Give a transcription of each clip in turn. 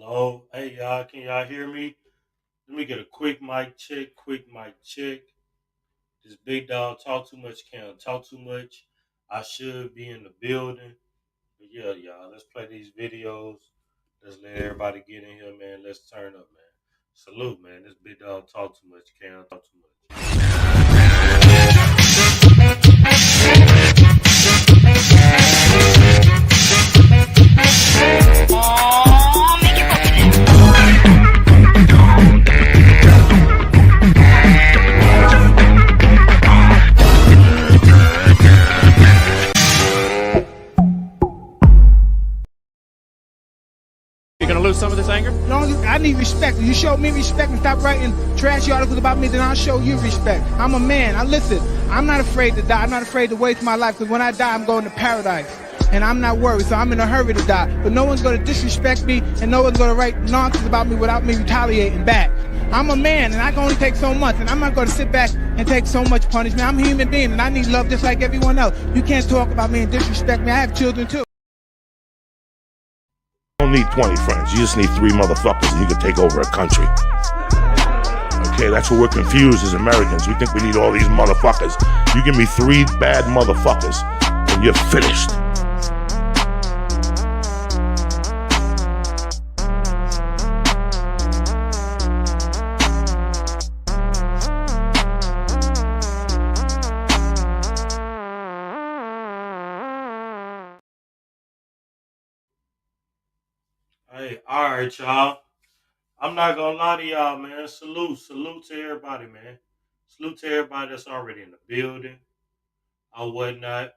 Hello. Hey y'all, can y'all hear me? Let me get a quick mic check. Quick mic check. This big dog talk too much, can't talk too much. I should be in the building. But yeah, y'all, let's play these videos. Let's let everybody get in here, man. Let's turn up, man. Salute, man. This big dog talk too much, can't talk too much. You're gonna lose some of this anger? No, I need respect. You show me respect and stop writing trashy articles about me, then I'll show you respect. I'm a man. Listen, I'm not afraid to die. I'm not afraid to waste my life, because when I die, I'm going to paradise. And I'm not worried, so I'm in a hurry to die. But no one's going to disrespect me, and no one's going to write nonsense about me without me retaliating back. I'm a man, and I can only take so much, and I'm not going to sit back and take so much punishment. I'm a human being, and I need love just like everyone else. You can't talk about me and disrespect me. I have children, too. You don't need 20 friends. You just need 3 motherfuckers and you can take over a country. Okay, that's what we're confused as Americans. We think we need all these motherfuckers. You give me 3 bad motherfuckers and you're finished. Hey, all right, y'all. I'm not gonna lie to y'all, man. Salute to everybody, man. Salute to everybody that's already in the building or whatnot.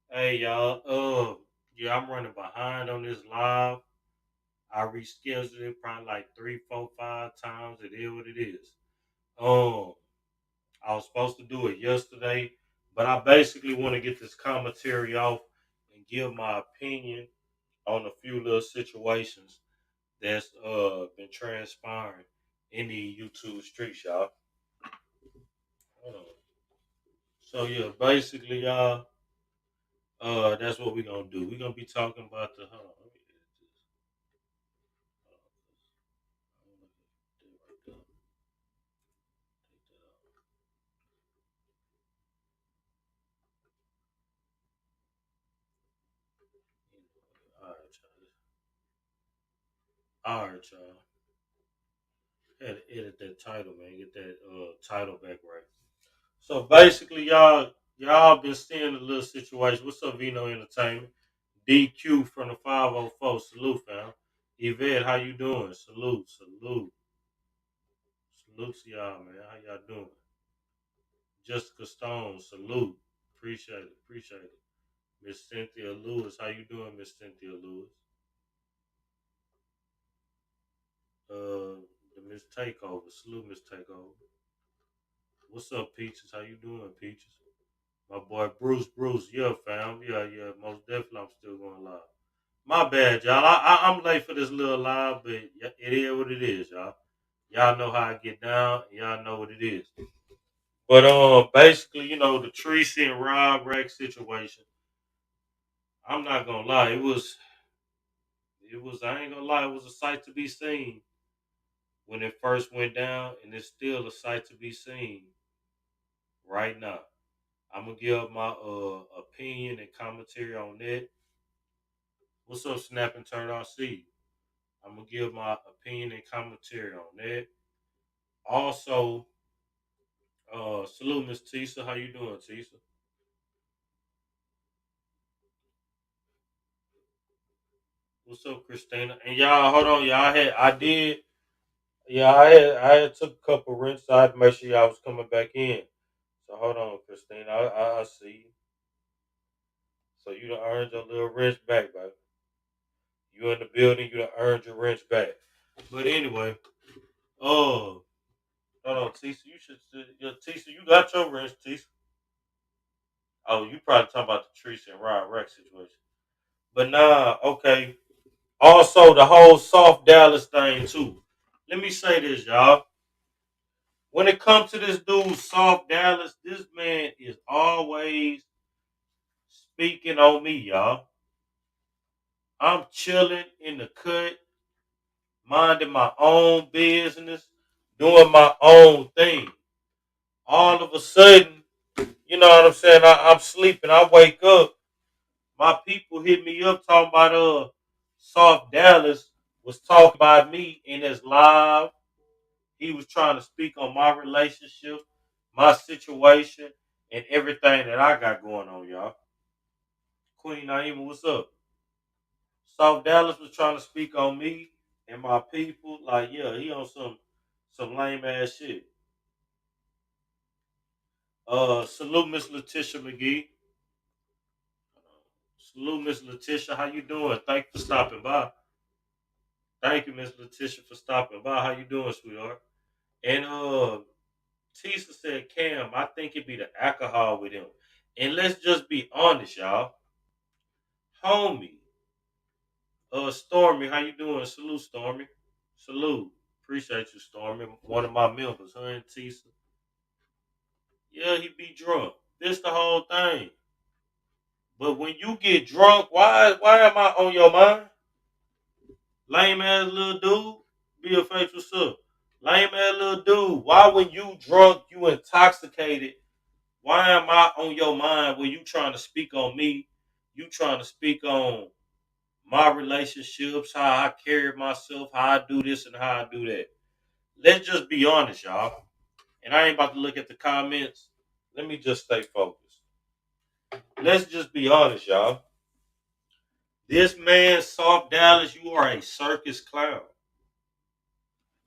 Hey, y'all. Yeah, I'm running behind on this live. I rescheduled it probably like 3, 4, 5 times. It is what it is. Um, I was supposed to do it yesterday, but I basically want to get this commentary off and give my opinion on a few little situations that's been transpiring in the YouTube streets, y'all. Hold on. So yeah, basically, y'all, that's what we're gonna do. We're gonna be talking about the hold on, let me edit this. All right, y'all. All right, y'all. Had to edit that title, man. Get that title back right. So basically, y'all been seeing a little situation. What's up, Vino Entertainment? DQ from the 504. Salute, fam. Yvette, how you doing? Salute to y'all, man. How y'all doing? Jessica Stone, salute. Appreciate it. Miss Cynthia Lewis, how you doing, Miss Cynthia Lewis? The Miss Takeover, salute, Miss Takeover. What's up, Peaches? How you doing, Peaches? My boy Bruce, yeah, fam, yeah, most definitely. I'm still going live. My bad, y'all. I'm late for this little live, but it is what it is, y'all. Y'all know how I get down. Y'all know what it is. But basically, the Tracy and Rob wreck situation. I'm not gonna lie, it was. I ain't gonna lie, it was a sight to be seen when it first went down, and it's still a sight to be seen right now. I'm gonna give my opinion and commentary on that. What's up, Snap and Turn on C? I'm gonna give my opinion and commentary on that. Also, salute Miss Tisa. How you doing, Tisa? What's up, Christina? And y'all, hold on, y'all. I had took a couple rinses. I had to make sure y'all was coming back in. So hold on, Christina. I see you. So you done earned your little wrench back, baby. You in the building, you done earned your wrench back. But anyway, hold on, Tisa. Tisa, you got your wrench, Tisa. Oh, you probably talking about the Treecey and Rob Rex situation. But nah, okay. Also, the whole soft Dallas thing too. Let me say this, y'all. When it comes to this dude, soft Dallas, this man is always speaking on me, y'all. I'm chilling in the cut. minding my own business, doing my own thing. All of a sudden, you know what I'm saying? I'm sleeping. I wake up. My people hit me up talking about Soft Dallas was talking about me in his live. He was trying to speak on my relationship, my situation, and everything that I got going on, y'all. Queen Naima, what's up? South Dallas was trying to speak on me and my people. Like, yeah, he on some lame ass shit. Salute Miss Letitia McGee. Salute Miss Letitia. How you doing? Thank you for stopping by. Thank you, Miss Letitia, for stopping by. How you doing, sweetheart? And Tisa said, Cam, I think it'd be the alcohol with him. And let's just be honest, y'all. Homie, Stormy, how you doing? Salute, Stormy. Salute. Appreciate you, Stormy. One of my members, her and Tisa. Yeah, he be drunk. This the whole thing. But when you get drunk, why am I on your mind? Lame ass little dude. Be a faithful sir. Lame ass little dude. Why when you drunk, you intoxicated? Why am I on your mind when you trying to speak on me? You trying to speak on my relationships, how I carry myself, how I do this and how I do that. Let's just be honest, y'all. And I ain't about to look at the comments. Let me just stay focused. Let's just be honest, y'all. This man, Soft Dallas, you are a circus clown.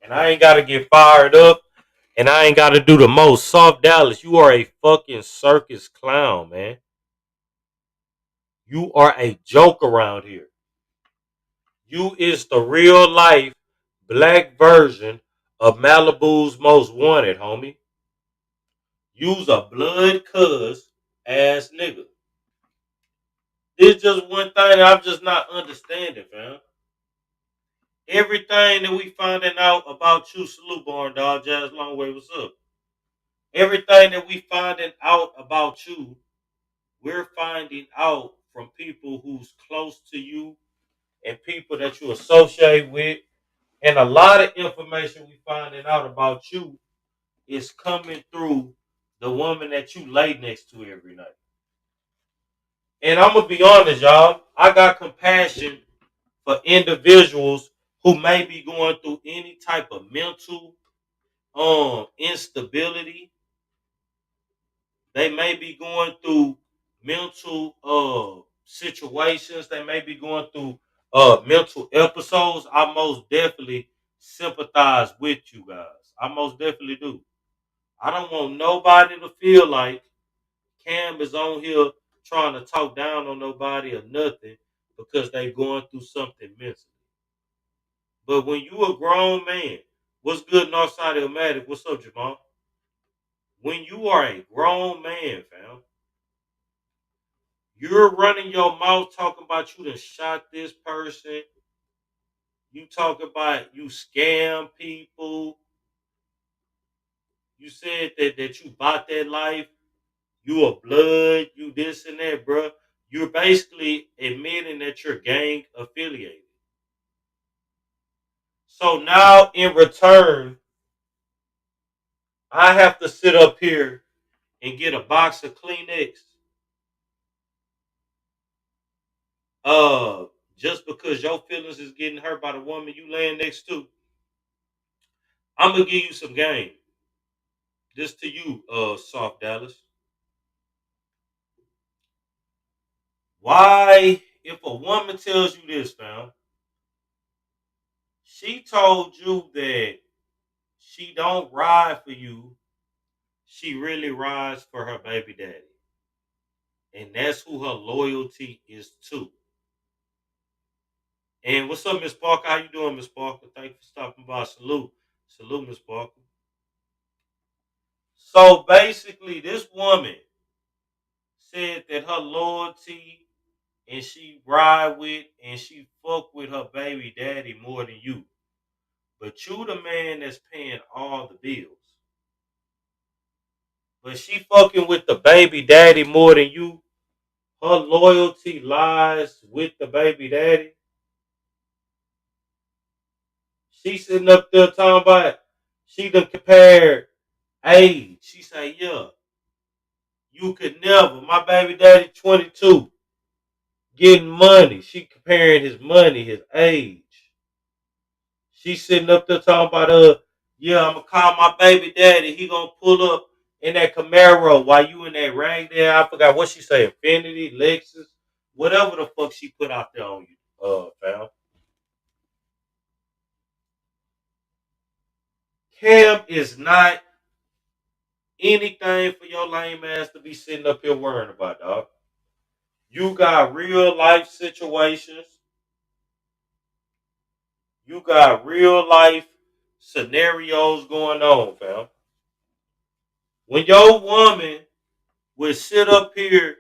And I ain't got to get fired up. And I ain't got to do the most. Soft Dallas, you are a fucking circus clown, man. You are a joke around here. You is the real life black version of Malibu's Most Wanted, homie. You's a blood cuz ass nigga. It's just one thing that I'm just not understanding, fam. Everything that we finding out about you, salute Barn Dog, Jazz Longway, what's up? Everything that we finding out about you, we're finding out from people who's close to you and people that you associate with. And a lot of information we finding out about you is coming through the woman that you lay next to every night. And I'm gonna be honest, y'all. I got compassion for individuals who may be going through any type of mental instability. They may be going through mental situations. They may be going through mental episodes. I most definitely sympathize with you guys. I most definitely do. I don't want nobody to feel like Cam is on here trying to talk down on nobody or nothing because they going through something mentally. But when you a grown man, what's good Northside Illmatic? What's up, Jamal? When you are a grown man, fam, you're running your mouth talking about you done shot this person. You talk about you scam people. You said that you bought that life. You a blood. You this and that, bro. You're basically admitting that you're gang affiliated. So now in return, I have to sit up here and get a box of Kleenex. Uh, just because your feelings is getting hurt by the woman you laying next to, I'm gonna give you some game. This to you, Soft Dallas. Why, if a woman tells you this, fam, she told you that she don't ride for you, she really rides for her baby daddy. And that's who her loyalty is to. And what's up, Miss Parker? How you doing, Miss Parker? Thank you for stopping by. Salute. Salute, Miss Parker. So basically, this woman said that her loyalty and she ride with and she fuck with her baby daddy more than you. But you the man that's paying all the bills. But she fucking with the baby daddy more than you. Her loyalty lies with the baby daddy. She sitting up there talking about she done compared age. She say, yeah, you could never. My baby daddy 22, getting money. She comparing his money, his age. She sitting up there talking about yeah, I'm gonna call my baby daddy. He gonna pull up in that Camaro while you in that rang there. I forgot what she say, Infinity, Lexus, whatever the fuck she put out there on you, fam. Cam is not anything for your lame ass to be sitting up here worrying about, dog. You got real life situations. You got real life scenarios going on, fam. When your woman would sit up here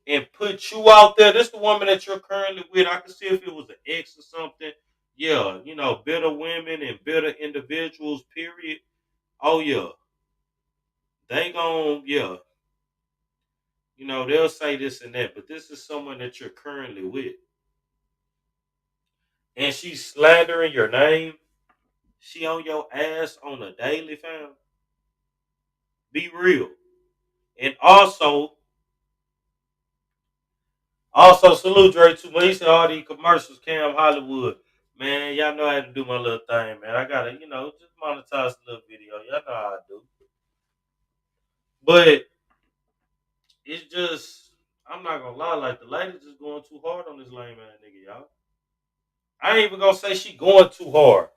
and put you out there, this the woman that you're currently with. I can see if it was an ex or something. Yeah, bitter women and bitter individuals, period. Oh yeah. They gon' yeah. They'll say this and that, but this is someone that you're currently with. And she's slandering your name. She on your ass on a daily, fam. Be real. And also salute Dre too. When he said all these commercials, Cam Hollywood. Man, y'all know I had to do my little thing, man. I gotta, just monetize the little video. Y'all know how I do. But it's just, I'm not gonna lie, like the lady just going too hard on this lame ass nigga, y'all. I ain't even gonna say she going too hard.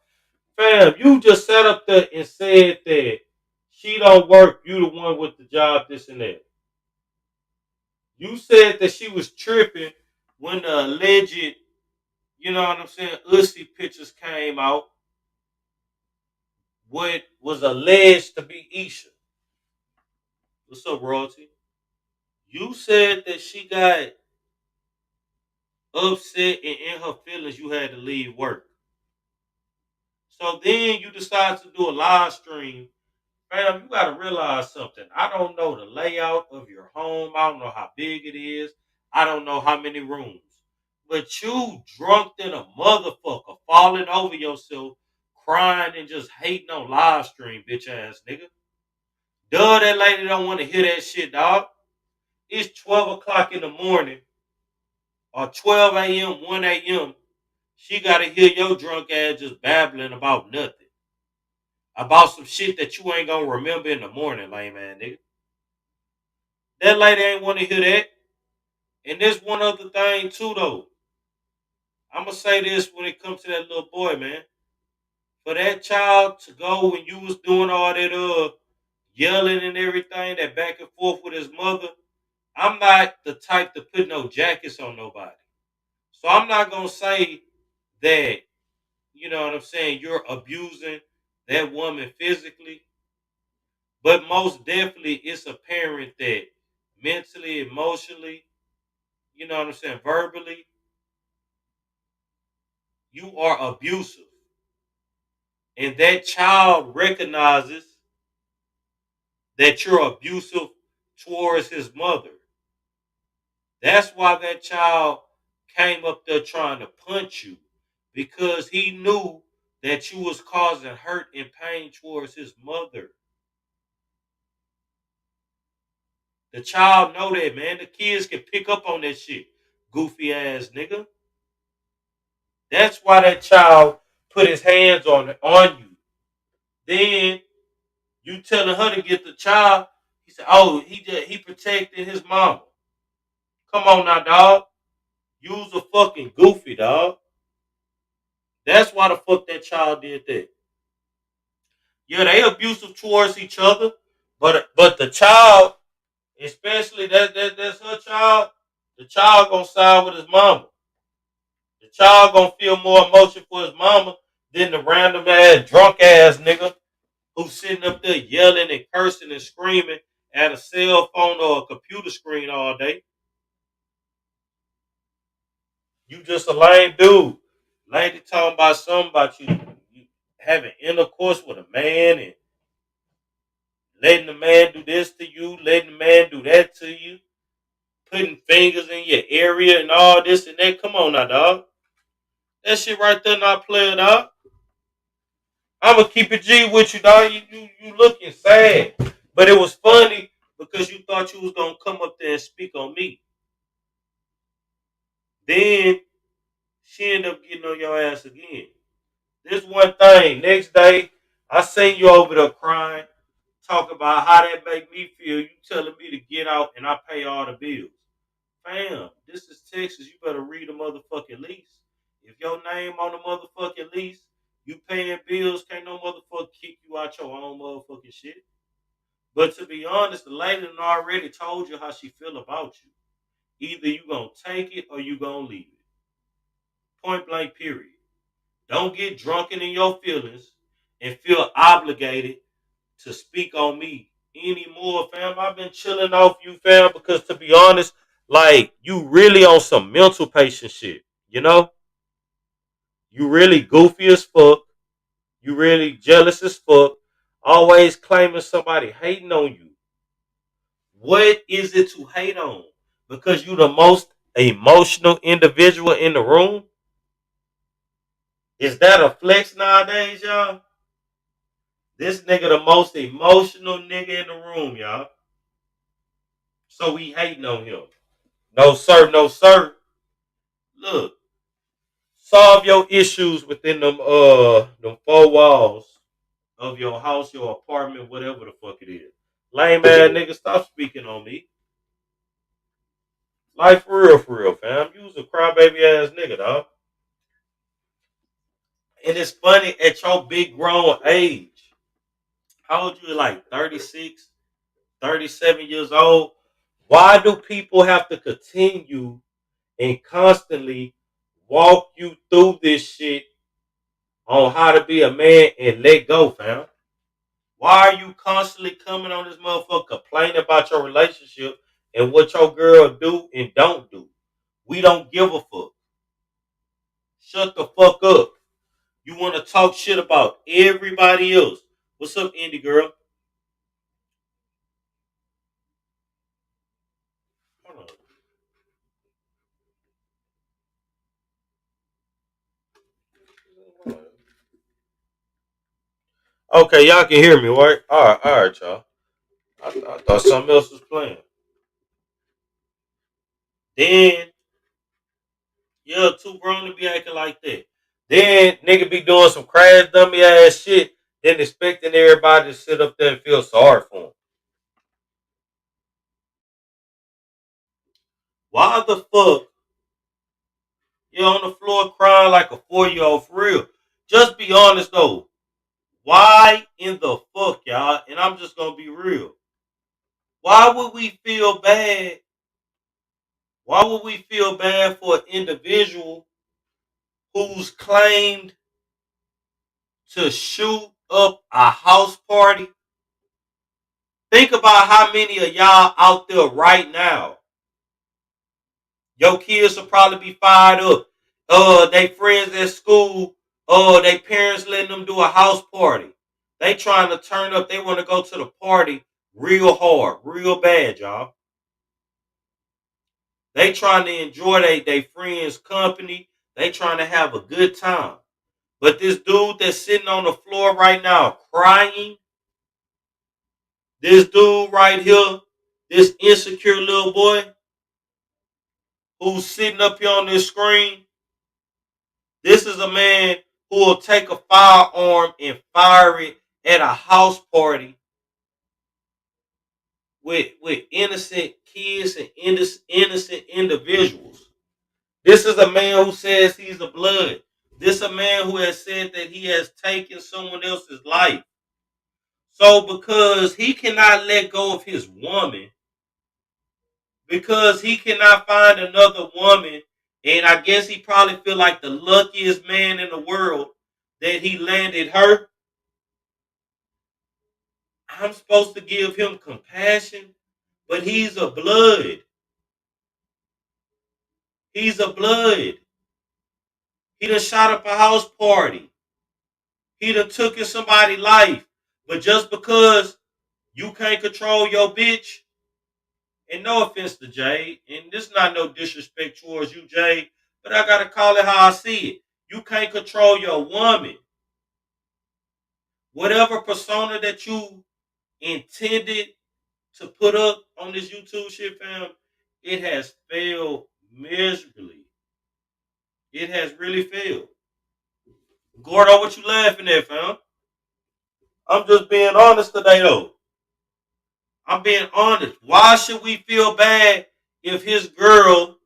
Fam, you just sat up there and said that she don't work, you the one with the job, this and that. You said that she was tripping when the alleged, you know what I'm saying, Ussy pictures came out. What was alleged to be Isha. What's up, royalty? You said that she got upset and in her feelings you had to leave work. So then you decide to do a live stream. Fam, you gotta realize something. I don't know the layout of your home. I don't know how big it is. I don't know how many rooms. But you drunk than a motherfucker, falling over yourself, crying and just hating on live stream, bitch ass nigga. Duh, that lady don't want to hear that shit, dog. It's 12 o'clock in the morning or 12 a.m., 1 a.m. She got to hear your drunk ass just babbling about nothing. About some shit that you ain't going to remember in the morning, lame man, nigga. That lady ain't want to hear that. And there's one other thing, too, though. I'm going to say this when it comes to that little boy, man. For that child to go when you was doing all that yelling and everything, that back and forth with his mother, I'm not the type to put no jackets on nobody. So I'm not going to say that, you know what I'm saying, you're abusing that woman physically. But most definitely it's apparent that mentally, emotionally, you know what I'm saying, verbally, you are abusive. And that child recognizes that you're abusive towards his mother. That's why that child came up there trying to punch you, because he knew that you was causing hurt and pain towards his mother. The child know that, man. The kids can pick up on that shit. Goofy ass nigga. That's why that child put his hands on you. Then you telling her to get the child. He said, "Oh, he protected his mama." Come on now, dog. You's a fucking goofy, dog. That's why the fuck that child did that. Yeah, they abusive towards each other, but the child, especially that's her child. The child gonna side with his mama. The child gonna feel more emotion for his mama than the random ass drunk ass nigga who's sitting up there yelling and cursing and screaming at a cell phone or a computer screen all day. You just a lame dude. Lady talking about something about you having intercourse with a man and letting the man do this to you, letting the man do that to you, putting fingers in your area and all this and that. Come on now, dog. That shit right there not playing, dog. I'ma keep it G with you, dog. You looking sad. But it was funny because you thought you was gonna come up there and speak on me. Then she ended up getting on your ass again. This one thing. Next day, I seen you over there crying, talk about how that make me feel. You telling me to get out and I pay all the bills. Fam, this is Texas. You better read the motherfucking lease. If your name on the motherfucking lease, you paying bills, can't no motherfucker kick you out your own motherfucking shit. But to be honest, the lady done already told you how she feel about you. Either you gonna take it or you gonna leave it. Point blank, period. Don't get drunken in your feelings and feel obligated to speak on me anymore, fam. I've been chilling off you, fam, because to be honest, like you really on some mental patient shit. You know, you really goofy as fuck. You really jealous as fuck. Always claiming somebody hating on you. What is it to hate on? Because you the most emotional individual in the room? Is that a flex nowadays, y'all? This nigga the most emotional nigga in the room, y'all. So we hating on him. No sir, no sir. Look, solve your issues within them four walls of your house, your apartment, whatever the fuck it is. Lame ass nigga, stop speaking on me. Like for real, fam. You was a crybaby ass nigga, dog. And it's funny at your big grown age. How old you? Like 36, 37 years old. Why do people have to continue and constantly walk you through this shit on how to be a man and let go, fam? Why are you constantly coming on this motherfucker complaining about your relationship and what your girl do and don't do? We don't give a fuck. Shut the fuck up. You want to talk shit about everybody else. What's up, indie girl? Hold on. Okay, y'all can hear me, right? All right, y'all. I thought something else was playing. Then, yeah, too grown to be acting like that. Then, nigga be doing some crash dummy ass shit, then expecting everybody to sit up there and feel sorry for him. Why the fuck you on the floor crying like a 4-year-old for real? Just be honest though. Why in the fuck, y'all? And I'm just gonna be real. Why would we feel bad? Why would we feel bad for an individual who's claimed to shoot up a house party? Think about how many of y'all out there right now. Your kids will probably be fired up. They friends at school, they parents letting them do a house party. They trying to turn up. They want to go to the party real hard, real bad, y'all. They trying to enjoy they friends' company. They trying to have a good time. But this dude that's sitting on the floor right now crying, this dude right here, this insecure little boy who's sitting up here on this screen, this is a man who will take a firearm and fire it at a house party with innocent kids and innocent individuals. This is a man who says he's a blood. This is a man who has said that he has taken someone else's life. So because he cannot let go of his woman, because he cannot find another woman, and I guess he probably feel like the luckiest man in the world that he landed her, I'm supposed to give him compassion, but he's a blood. He's a blood. He done shot up a house party. He done took in somebody's life. But just because you can't control your bitch, and no offense to Jade, and this is not no disrespect towards you, Jade, but I gotta call it how I see it. You can't control your woman. whatever persona that you intended to put up on this YouTube shit, fam, it has failed miserably. It has really failed. Gordo, what you laughing at, fam? I'm just being honest today, though. I'm being honest. Why should we feel bad if his girl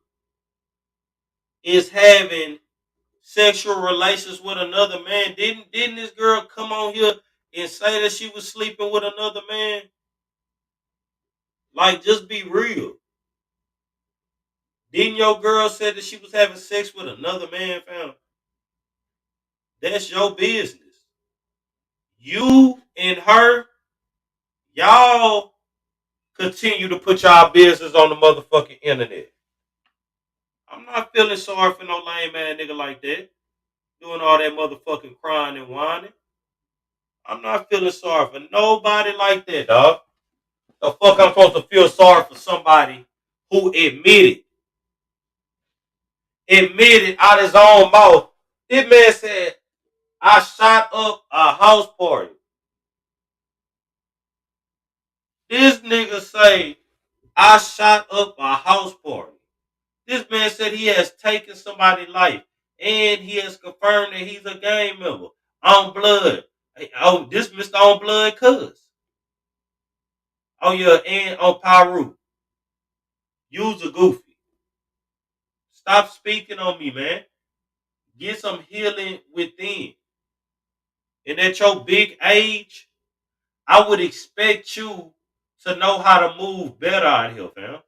is having sexual relations with another man? Didn't this girl come on here and say that she was sleeping with another man? Like, just be real. Didn't your girl say that she was having sex with another man, fam? That's your business. You and her, y'all continue to put y'all business on the motherfucking internet. I'm not feeling sorry for no lame ass nigga like that. Doing all that motherfucking crying and whining. I'm not feeling sorry for nobody like that, dog. The fuck I'm supposed to feel sorry for somebody who admitted out his own mouth. This man said, I shot up a house party. This nigga say, I shot up a house party. This man said he has taken somebody's life. And he has confirmed that he's a gang member. On blood. Oh, this Mr. On Blood cuz. Oh yeah, and on Pyru. You's a goofy. Stop speaking on me, man. Get some healing within. And at your big age, I would expect you to know how to move better out here, fam.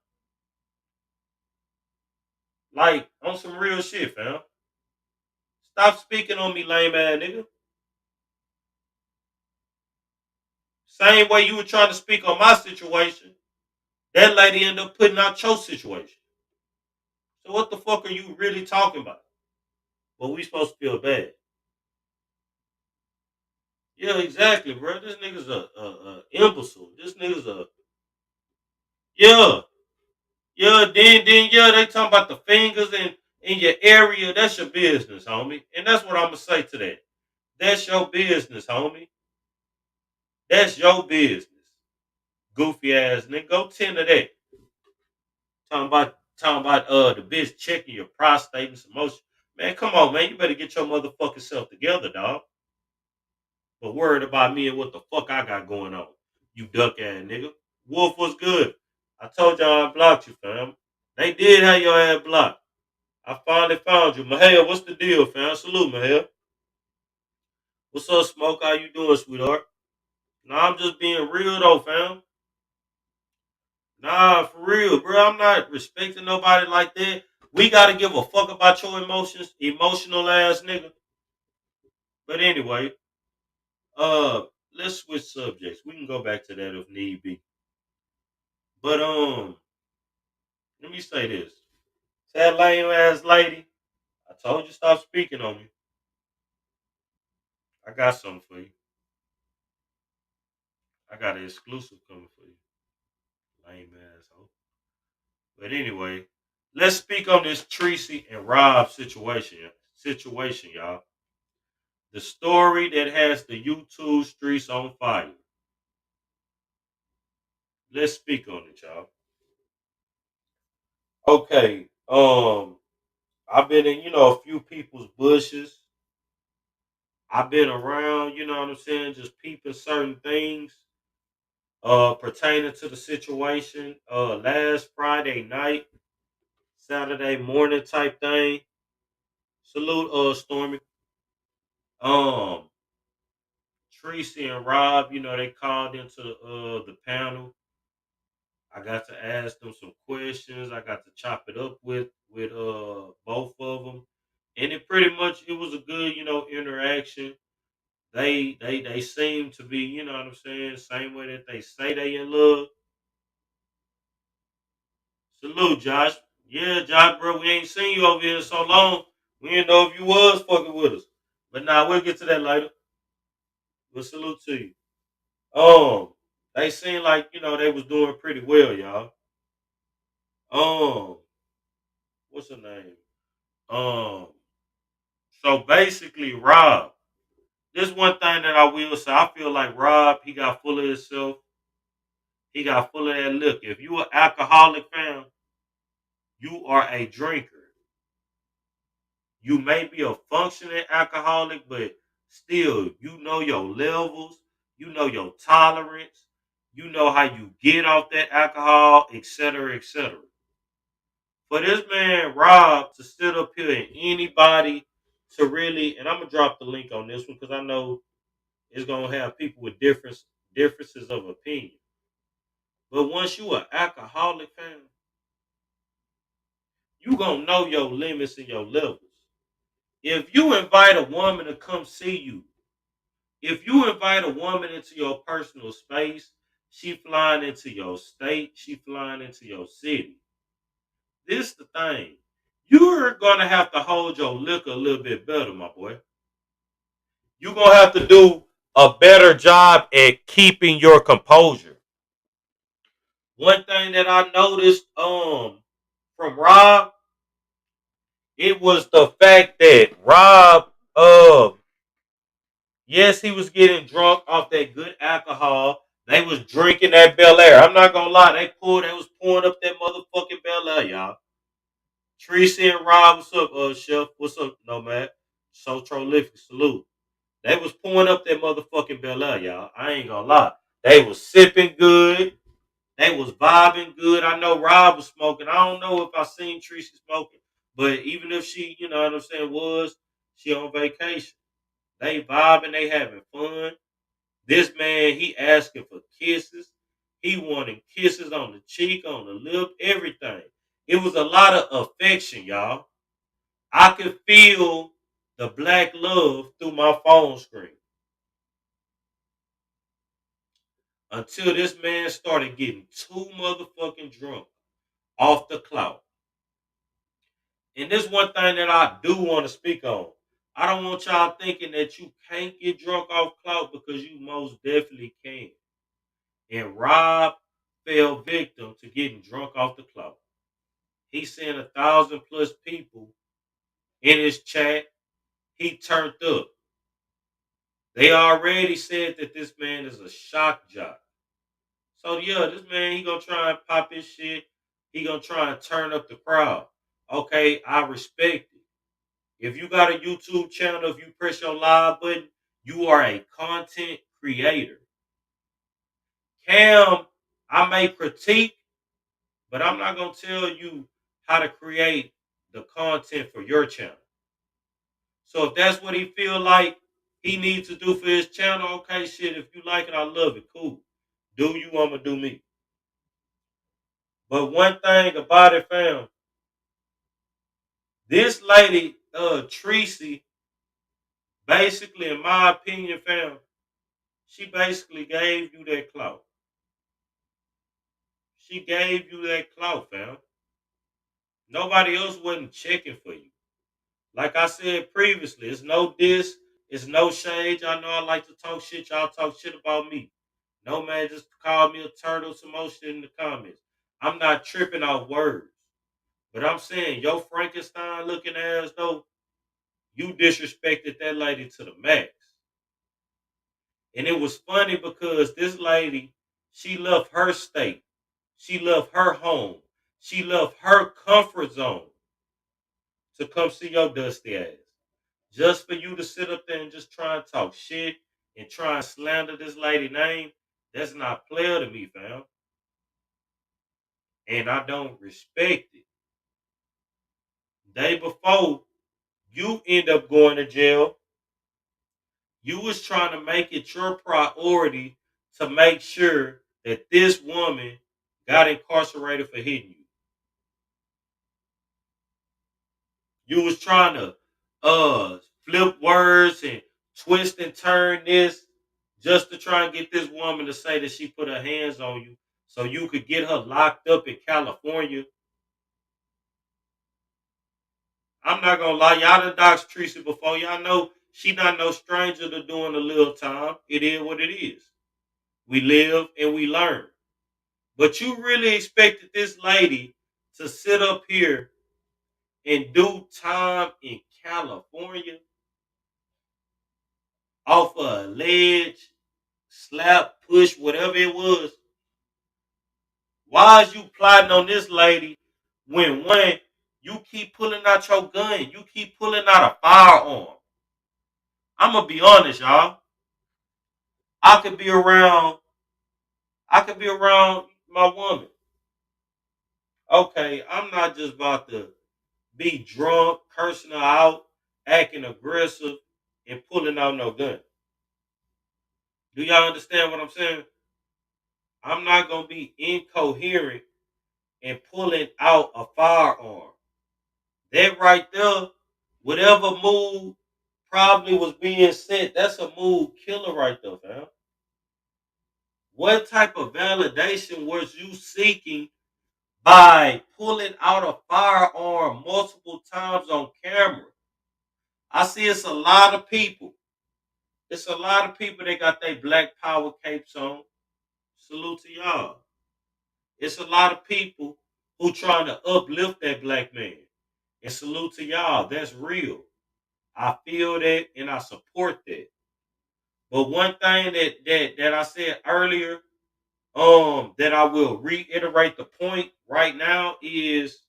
Like, on some real shit, fam. Stop speaking on me, lame ass nigga. Same way you were trying to speak on my situation, that lady ended up putting out your situation. So what the fuck are you really talking about? Well, we supposed to feel bad. Yeah, exactly, bro. This nigga's a imbecile. This nigga's a yeah. Yeah, then yeah, they talking about the fingers in your area. That's your business, homie. And that's what I'm gonna say to that. That's your business, homie. That's your business. Goofy ass nigga. Go tend to that. Talking about the bitch checking your prostate and some motion. Man, come on, man. You better get your motherfucking self together, dog. But worried about me and what the fuck I got going on. You duck ass nigga. Wolf was good. I told y'all I blocked you, fam. They did have your ass blocked. I finally found you. Mahel, what's the deal, fam? Salute, Mahel. What's up, Smoke? How you doing, sweetheart? Nah, I'm just being real, though, fam. Nah, for real, bro. I'm not respecting nobody like that. We got to give a fuck about your emotions, emotional ass nigga. But anyway, uh, let's switch subjects. We can go back to that if need be. But let me say this. That lame ass lady, I told you stop speaking on me. I got something for you. I got an exclusive coming for you. Lame asshole. But anyway, let's speak on this Tracy and Rob situation. Situation, y'all. The story that has the YouTube streets on fire. Let's speak on it, y'all. Okay. I've been in, a few people's bushes. I've been around, you know what I'm saying, just peeping certain things pertaining to the situation. Last Friday night, Saturday morning type thing. Salute Stormy. Um Tracy and Rob, they called into the panel. I got to ask them some questions. I got to chop it up with both of them. And it was a good, interaction. They seem to be, you know what I'm saying, same way that they say they in love. Salute, Josh. Yeah, Josh, bro, we ain't seen you over here in so long. We didn't know if you was fucking with us. But nah, we'll get to that later. But salute to you. They seemed like, they was doing pretty well, y'all. Um, what's her name? Um, so basically, Rob, This one thing that I will say, I feel like Rob, he got full of himself. He got full of that look. If you an alcoholic, fam, you are a drinker. You may be a functioning alcoholic, but still, you know your levels, you know your tolerance, you know how you get off that alcohol, etc., etc. For this man Rob to sit up here and anybody to really, and I'm gonna drop the link on this one because I know it's gonna have people with differences of opinion. But once you an alcoholic, fam, you gonna know your limits and your levels. If you invite a woman to come see you, if you invite a woman into your personal space, she flying into your state, she flying into your city. This the thing. You're gonna have to hold your liquor a little bit better, my boy. You're gonna have to do a better job at keeping your composure. One thing that I noticed from Rob, it was the fact that Rob yes, he was getting drunk off that good alcohol. They was drinking that Bel Air. I'm not gonna lie, they was pouring up that motherfucking Bel Air, y'all. Tracy and Rob, what's up, Chef? What's up, Nomad? So prolific, salute. They was pouring up that motherfucking Bel Air, y'all. I ain't gonna lie. They was sipping good. They was vibing good. I know Rob was smoking. I don't know if I seen Treecey smoking, but even if she, you know what I'm saying, she on vacation. They vibing, they having fun. This man, he asking for kisses. He wanting kisses on the cheek, on the lip, everything. It was a lot of affection, y'all. I could feel the black love through my phone screen until this man started getting too motherfucking drunk off the clout. And this one thing that I do want to speak on. I don't want y'all thinking that you can't get drunk off clout because you most definitely can. And Rob fell victim to getting drunk off the clout. He sent 1,000 plus people in his chat. He turned up. They already said that this man is a shock jock. So yeah, this man, he gonna try and pop his shit. He gonna try and turn up the crowd. Okay, I respect it. If you got a YouTube channel, if you press your live button, you are a content creator. Cam, I may critique, but I'm not gonna tell you how to create the content for your channel. So if that's what he feel like he needs to do for his channel, okay, shit. If you like it, I love it. Cool. Do you? I'ma do me. But one thing about it, fam, this lady, Treecey, basically, in my opinion, fam, she basically gave you that clout. She gave you that clout, fam. Nobody else wasn't checking for you. Like I said previously, it's no diss, it's no shade. Y'all know I like to talk shit. Y'all talk shit about me. No man just called me a turtle, some more shit in the comments. I'm not tripping off words. But I'm saying, yo, Frankenstein looking ass though, you disrespected that lady to the max. And it was funny because this lady, she left her state. She left her home. She left her comfort zone to come see your dusty ass. Just for you to sit up there and just try and talk shit and try and slander this lady name, that's not player to me, fam. And I don't respect it. Day before you end up going to jail, you was trying to make it your priority to make sure that this woman got incarcerated for hitting you. You was trying to flip words and twist and turn this just to try and get this woman to say that she put her hands on you so you could get her locked up in California. I'm not gonna lie, y'all done doxed Treecey before. Y'all know she not no stranger to doing a little time. It is what it is. We live and we learn. But you really expected this lady to sit up here and do time in California? off a ledge, slap, push, whatever it was. Why is you plotting on this lady when one, you keep pulling out your gun, you keep pulling out a firearm? I'm gonna be honest, y'all. I could be around, I could be around my woman. Okay, I'm not just about to be drunk, cursing her out, acting aggressive, and pulling out no gun. Do y'all understand what I'm saying? I'm not gonna be incoherent and pulling out a firearm. That right there, whatever move probably was being sent, that's a move killer right there, fam. What type of validation was you seeking by pulling out a firearm multiple times on camera? I see it's a lot of people. It's a lot of people that got their black power capes on. Salute to y'all. It's a lot of people who trying to uplift that black man. And salute to y'all. That's real. I feel that and I support that. But one thing that I said earlier, that I will reiterate the point right now is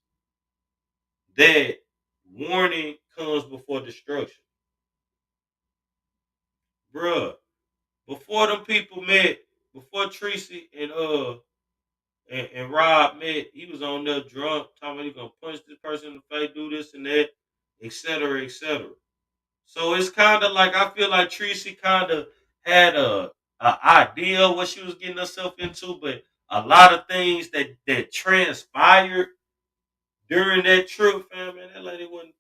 that warning comes before destruction. Bruh, before them people met, before Treecey and Rob met, he was on there drunk, talking about he gonna punch this person in the face, do this and that, etc., etc. So it's kind of like I feel like Treecey kind of had a idea of what she was getting herself into, but a lot of things that transpired during that trip, fam, man, that lady wasn't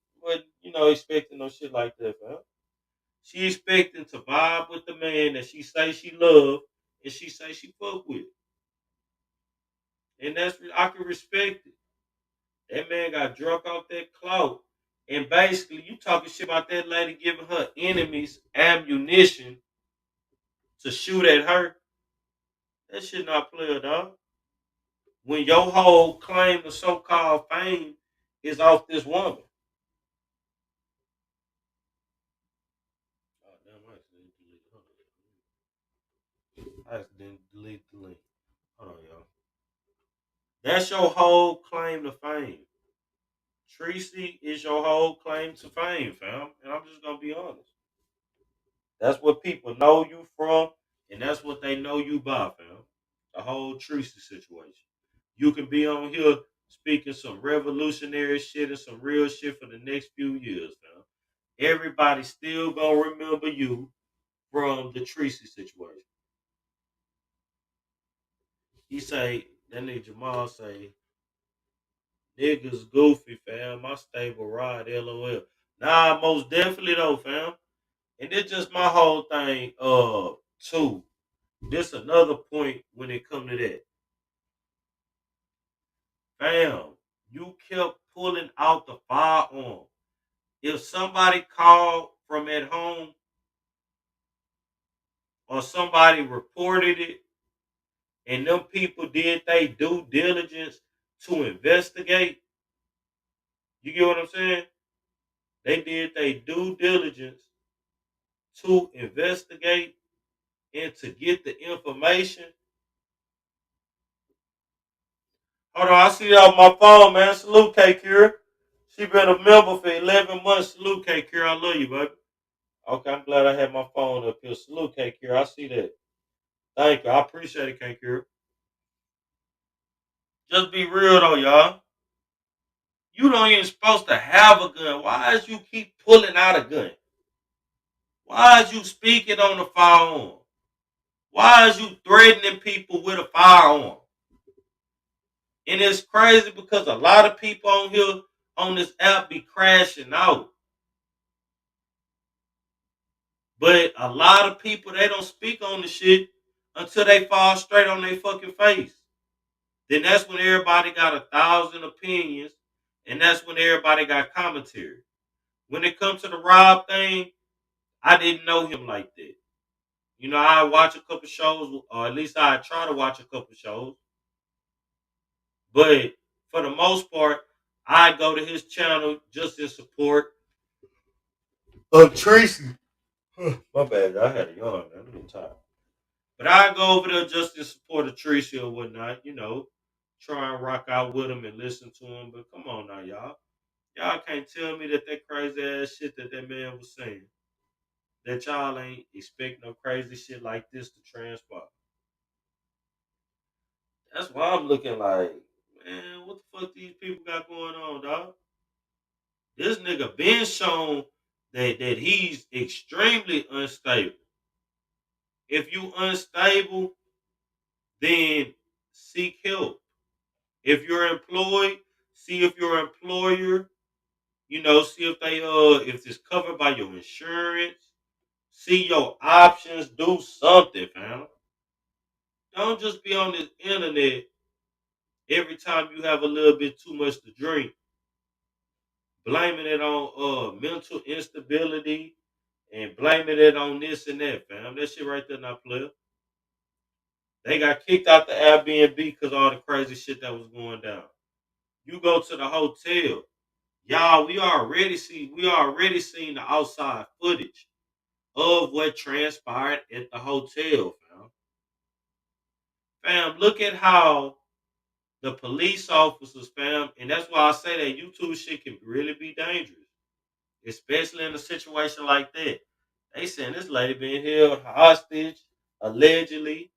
expecting no shit like that, fam. She expecting to vibe with the man that she say she love and she say she fuck with, and I can respect it. That man got drunk off that clout. And basically, you talking shit about that lady giving her enemies ammunition to shoot at her. That shit not player, dog. When your whole claim to so-called fame is off this woman. Oh, damn, I accidentally deleted the link. Hold on, y'all. That's your whole claim to fame. Treecey is your whole claim to fame, fam. And I'm just gonna be honest. That's what people know you from, and that's what they know you by, fam. The whole Treecey situation. You can be on here speaking some revolutionary shit and some real shit for the next few years, fam. Everybody still gonna remember you from the Treecey situation. He say, that nigga Jamal say, niggas goofy, fam. My stable ride, LOL. Nah, most definitely though, fam. And it's just my whole thing, too. This another point when it come to that. Fam, you kept pulling out the firearm. If somebody called from at home or somebody reported it and them people did they due diligence to investigate, you get what I'm saying? They did they due diligence to investigate and to get the information. Hold on, I see that on my phone, man. Salute K Cure. She been a member for 11 months. Salute K Cure. I love you, baby. Okay, I'm glad I had my phone up here. Salute K Cure. I see that. Thank you. I appreciate it, K Cure. Just be real though, y'all. You don't even supposed to have a gun. Why is you keep pulling out a gun? Why is you speaking on the firearm? Why is you threatening people with a firearm? And it's crazy because a lot of people on here on this app be crashing out. But a lot of people they don't speak on the shit until they fall straight on their fucking face. Then that's when everybody got 1,000 opinions, and that's when everybody got commentary. When it comes to the Rob thing, I didn't know him like that. You know, I watch a couple shows, or at least I try to watch a couple shows. But for the most part, I go to his channel just in support of Tracy. My bad, I had a yawn, man. I'm getting tired. But I go over there just in support of Treecey or whatnot, try and rock out with him and listen to him. But come on now, y'all. Y'all can't tell me that crazy ass shit that man was saying, that y'all ain't expect no crazy shit like this to transpire. That's why I'm looking like, man, what the fuck these people got going on, dog? This nigga been shown that he's extremely unstable. If you unstable, then seek help. If you're employed, see if your employer, see if they if it's covered by your insurance. See your options. Do something, fam. Don't just be on this internet every time you have a little bit too much to drink, blaming it on mental instability and blaming it on this and that, fam. That shit right there not player. They got kicked out the Airbnb because all the crazy shit that was going down. You go to the hotel, y'all. We already seen the outside footage of what transpired at the hotel, fam. Fam, look at how the police officers, fam, and that's why I say that YouTube shit can really be dangerous, especially in a situation like that. They saying this lady being held hostage, allegedly,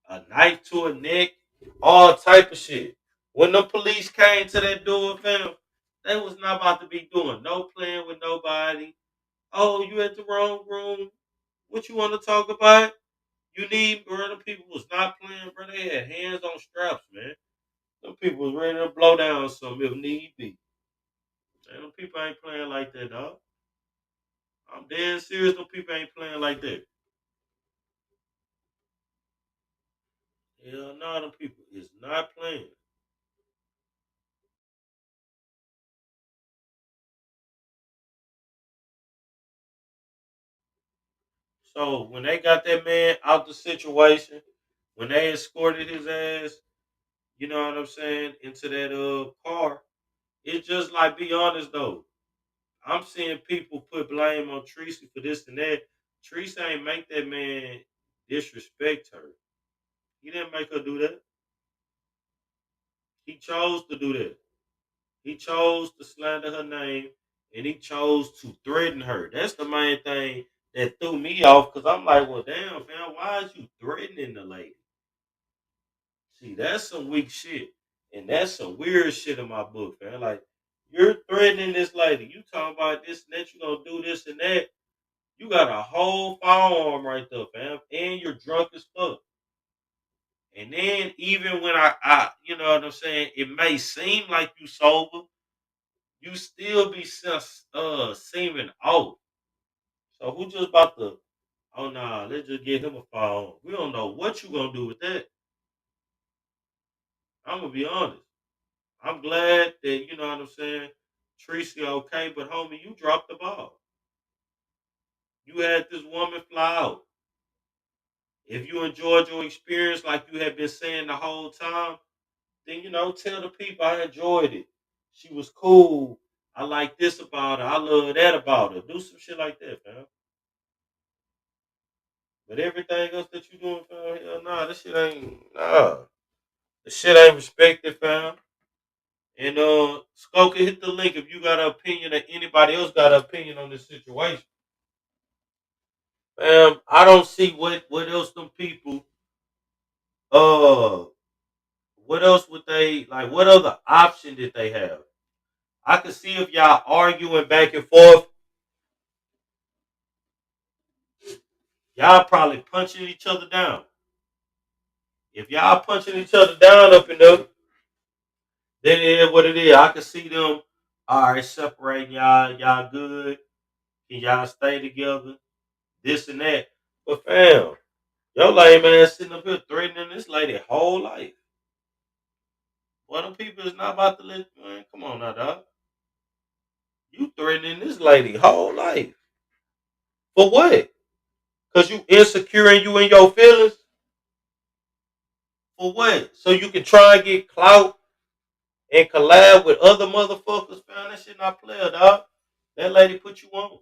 a knife to her neck, all type of shit. When the police came to that door, fam, they was not about to be doing no playing with nobody. Oh, you at the wrong room. What you want to talk about? You need, bro. The people was not playing, bro. They had hands on straps, man. Them people was ready to blow down some if need be. Man, them people ain't playing like that, dog. I'm dead serious. Them people ain't playing like that. Hell no, them people is not playing. So when they got that man out the situation, when they escorted his ass, you know what I'm saying, into that car, it's just like, be honest though. I'm seeing people put blame on Treecey for this and that. Treecey ain't make that man disrespect her. He didn't make her do that. He chose to do that. He chose to slander her name and he chose to threaten her. That's the main thing that threw me off because I'm like, well, damn, man, why is you threatening the lady? See, that's some weak shit. And that's some weird shit in my book, man. Like, you're threatening this lady. You talking about this and that, you gonna do this and that. You got a whole firearm right there, fam. And you're drunk as fuck. And then even when I you know what I'm saying, it may seem like you sober, you still be seeming off. So who just about to, oh nah, let's just get him a phone. We don't know what you gonna do with that. I'm gonna be honest. I'm glad that you know what I'm saying. Treecey okay, but homie, you dropped the ball. You had this woman fly out. If you enjoyed your experience like you had been saying the whole time, then tell the people I enjoyed it. She was cool. I like this about her. I love that about her. Do some shit like that, fam. But everything else that you doing, fam, hell nah, this shit ain't nah. The shit ain't respected, fam. And Skoka, hit the link if you got an opinion or anybody else got an opinion on this situation. I don't see what else them people uh what else would they like, what other option did they have? I could see if y'all arguing back and forth, y'all probably punching each other down. If y'all punching each other down up in there, then it is what it is. I can see them, all right, separating y'all good. Can y'all stay together? This and that. But fam, your lame ass sitting up here threatening this lady whole life. Well, them people is not about to let, man, come on now, dog. You threatening this lady whole life. For what? Because you insecure and you in your feelings? For what? So you can try and get clout and collab with other motherfuckers, fam. That shit not player, dog. That lady put you on.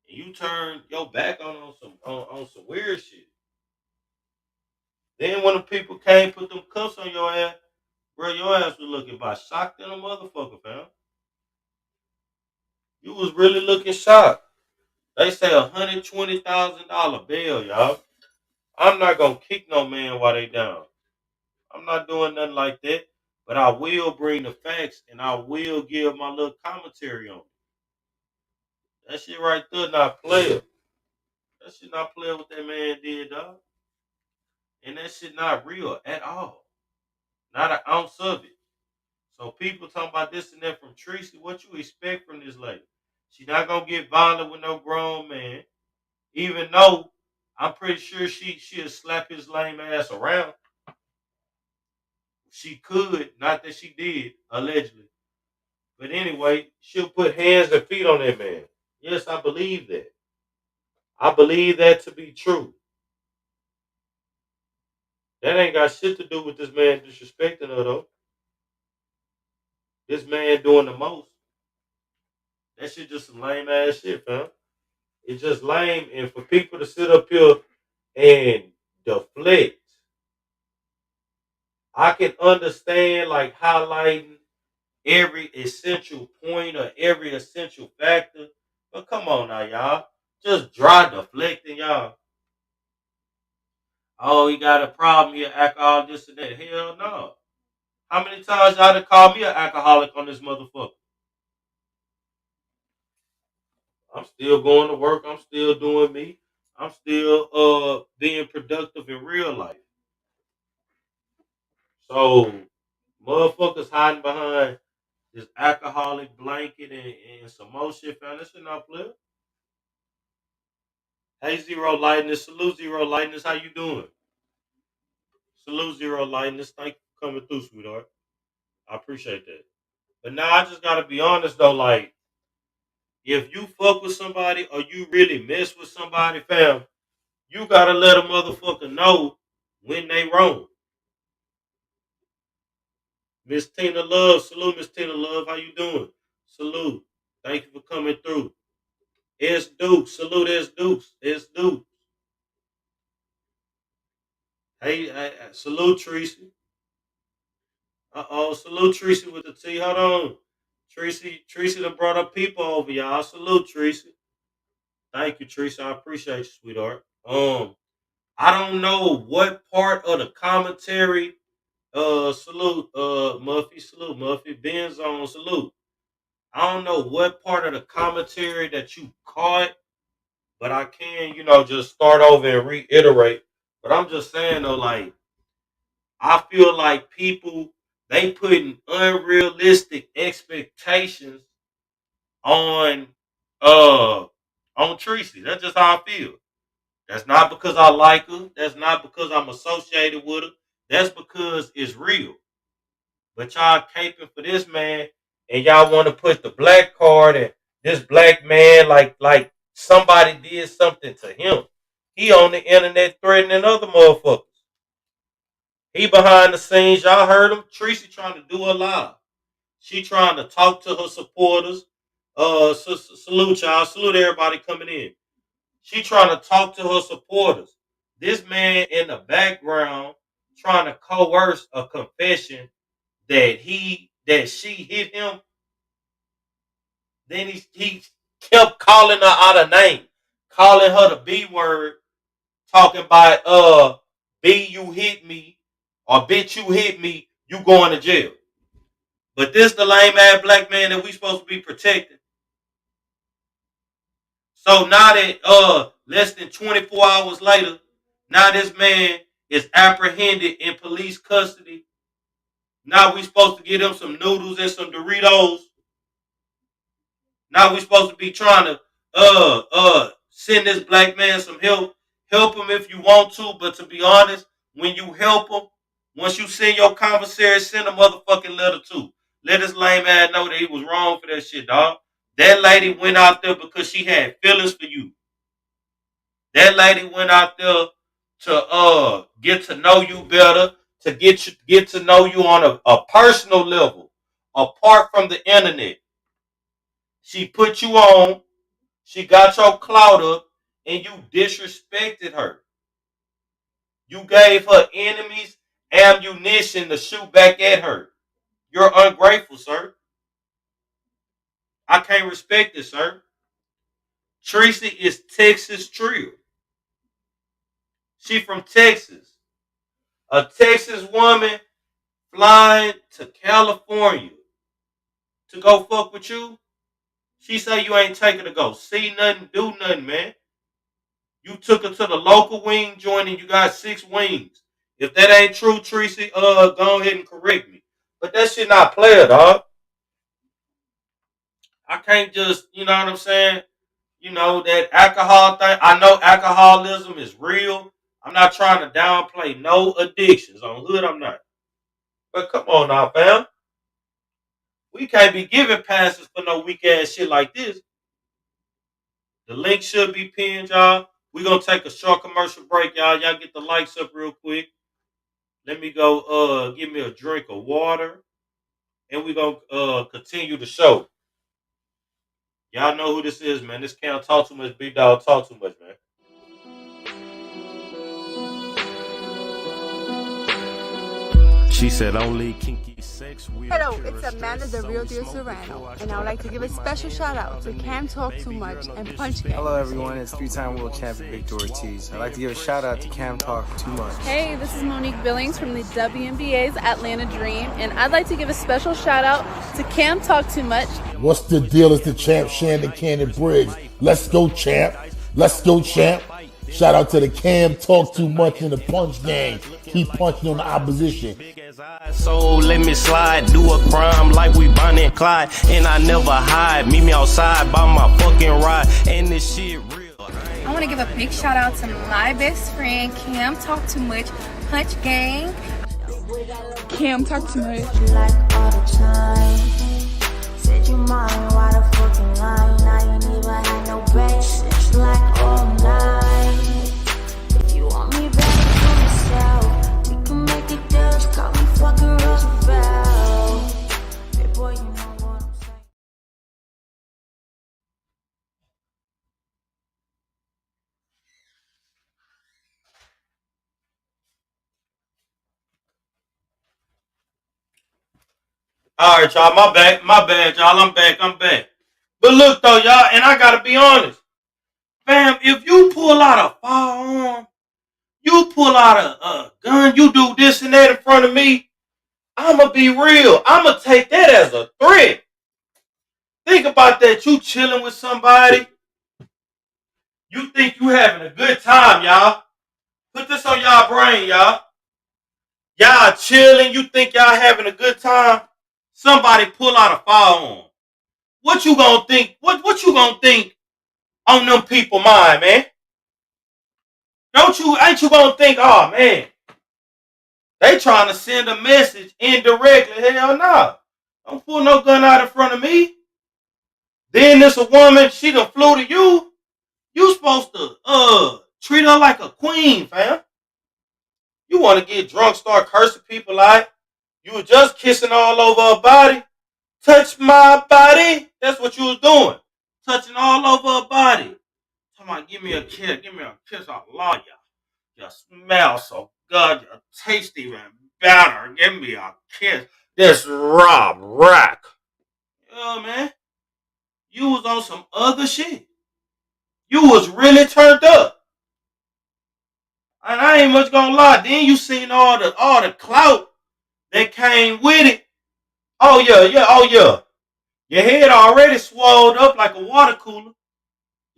and you turn your back on some weird shit. Then when the people came put them cuffs on your ass, bro, your ass was looking about shocked in a motherfucker, fam. You was really looking shocked. They say $120,000 bail, y'all. I'm not gonna kick no man while they down. I'm not doing nothing like that. But I will bring the facts and I will give my little commentary on it. That shit right there not player. That shit not player what that man did, dog. And that shit not real at all. Not an ounce of it. So people talking about this and that from Treecey. What you expect from this lady? She not gonna get violent with no grown man. Even though I'm pretty sure she'll slap his lame ass around. She could, not that she did, allegedly. But anyway, she'll put hands and feet on that man. Yes, I believe that. I believe that to be true. That ain't got shit to do with this man disrespecting her, though. This man doing the most. That shit just some lame ass shit, fam. It's just lame. And for people to sit up here and deflect, I can understand like highlighting every essential point or every essential factor. But come on now, y'all. Just dry deflecting, y'all. Oh, he got a problem here, alcohol, this and that. Hell no. How many times y'all done called me an alcoholic on this motherfucker? I'm still going to work. I'm still doing me. I'm still being productive in real life. So motherfuckers hiding behind this alcoholic blanket and some more shit, fam. That shit not play. Hey, Zero Lightness. Salute, Zero Lightness. How you doing? Salute, Zero Lightness. Thank you for coming through, sweetheart. I appreciate that. But now I just gotta be honest though, like if you fuck with somebody or you really mess with somebody, fam, you gotta let a motherfucker know when they wrong. Miss Tina Love, salute Miss Tina Love. How you doing? Salute. Thank you for coming through. S Duke, salute S Dukes. S Duke. Hey, salute Treecey. Salute Treecey with the T. Hold on. Treecey done brought up people over, y'all. Salute Treecey. Thank you, Treecey. I appreciate you, sweetheart. I don't know what part of the commentary. Salute, salute, Muffy, Ben Zone, salute. I don't know what part of the commentary that you caught, but I can, just start over and reiterate. But I'm just saying though, like, I feel like people they putting unrealistic expectations on uh on Treecey. That's just how I feel. That's not because I like her. That's not because I'm associated with her. That's because it's real. But y'all caping for this man, and y'all want to put the black card and this black man like somebody did something to him. He on the internet threatening other motherfuckers. He behind the scenes. Y'all heard him. Treecey trying to do a lot. She trying to talk to her supporters. Salute y'all. Salute everybody coming in. She trying to talk to her supporters. This man in the background trying to coerce a confession that she hit him. Then he kept calling her out of name, calling her the B word, talking about B you hit me or bitch you hit me, you going to jail. But this the lame ass black man that we supposed to be protecting. So now that less than 24 hours later, now this man is apprehended in police custody. Now we supposed to get him some noodles and some Doritos. Now we supposed to be trying to send this black man some help. Help him if you want to, but to be honest, when you help him, once you send your commissary, send a motherfucking letter too. Let this lame ass know that he was wrong for that shit, dog. That lady went out there because she had feelings for you. That lady went out there to get to know you better, to get to know you on a personal level, apart from the internet. She put you on. She got your clout up and you disrespected her. You gave her enemies ammunition to shoot back at her. You're ungrateful, sir. I can't respect it, sir. Treecey is Texas Trill. She from Texas. A Texas woman flying to California to go fuck with you. She say you ain't taking her to go see nothing, do nothing, man. You took her to the local wing joint and you got 6 wings. If that ain't true, Treecey, go ahead and correct me. But that shit not player, dog. I can't just, you know what I'm saying? You know, that alcohol thing. I know alcoholism is real. I'm not trying to downplay no addictions. On hood, I'm not. But come on now, fam. We can't be giving passes for no weak ass shit like this. The link should be pinned, y'all. We're gonna take a short commercial break, y'all. Y'all get the lights up real quick. Let me go give me a drink of water. And we're gonna continue the show. Y'all know who this is, man. This can't talk too much, big dog talk too much, man. She said only kinky sex. Hello, it's Amanda, the real deal Serrano, and I would like to give a special shout out to Can't Talk Too Much and Punch Gang. Hello everyone, it's 3-time world champion Victor Ortiz. I'd like to give a shout out to Cam Talk Too Much. Hey, this is Monique Billings from the WNBA's Atlanta Dream, and I'd like to give a special shout out to Cam Talk Too Much. What's the deal? It's the champ Shannon Cannon Briggs. Let's go, champ. Let's go, champ. Shout out to the Cam Talk Too Much in the Punch Gang. Keep punching on the opposition. So let me slide, do a crime like we Bonnie and Clyde, and I never hide. Meet me outside by my fucking ride, and this shit real. I want to give a big shout out to my best friend Cam Talk Too Much, Punch Gang. Cam Talk Too Much. Like all the time. Said you mine, why the fucking line? I ain't even had no basics like all night. If you want me back for myself, we can make it deals. Call me fucking Roosevelt. Hey boy, you know what I'm saying. All right, y'all. My bad, y'all. I'm back. But look, though, y'all, and I gotta be honest, fam. If you pull out a firearm, you pull out a gun, you do this and that in front of me, I'ma be real. I'ma take that as a threat. Think about that. You chilling with somebody. You think you having a good time, y'all. Put this on y'all brain, y'all. Y'all chilling. You think y'all having a good time. Somebody pull out a firearm. What you gonna think? What you gonna think on them people mind, man? Ain't you gonna think, oh man, they trying to send a message indirectly? Hell no. Don't pull no gun out in front of me. Then there's a woman, she done flew to you. You supposed to treat her like a queen, fam. You want to get drunk, start cursing people out. You were just kissing all over her body. Touch my body. That's what you was doing. Touching all over her body. Come on, give me a kiss. I love you. You smell so good. You're tasty and better. Give me a kiss. This Rob Rack. Yeah, man. You was on some other shit. You was really turned up. And I ain't much gonna lie. Then you seen all the clout that came with it. Oh yeah. Your head already swelled up like a water cooler.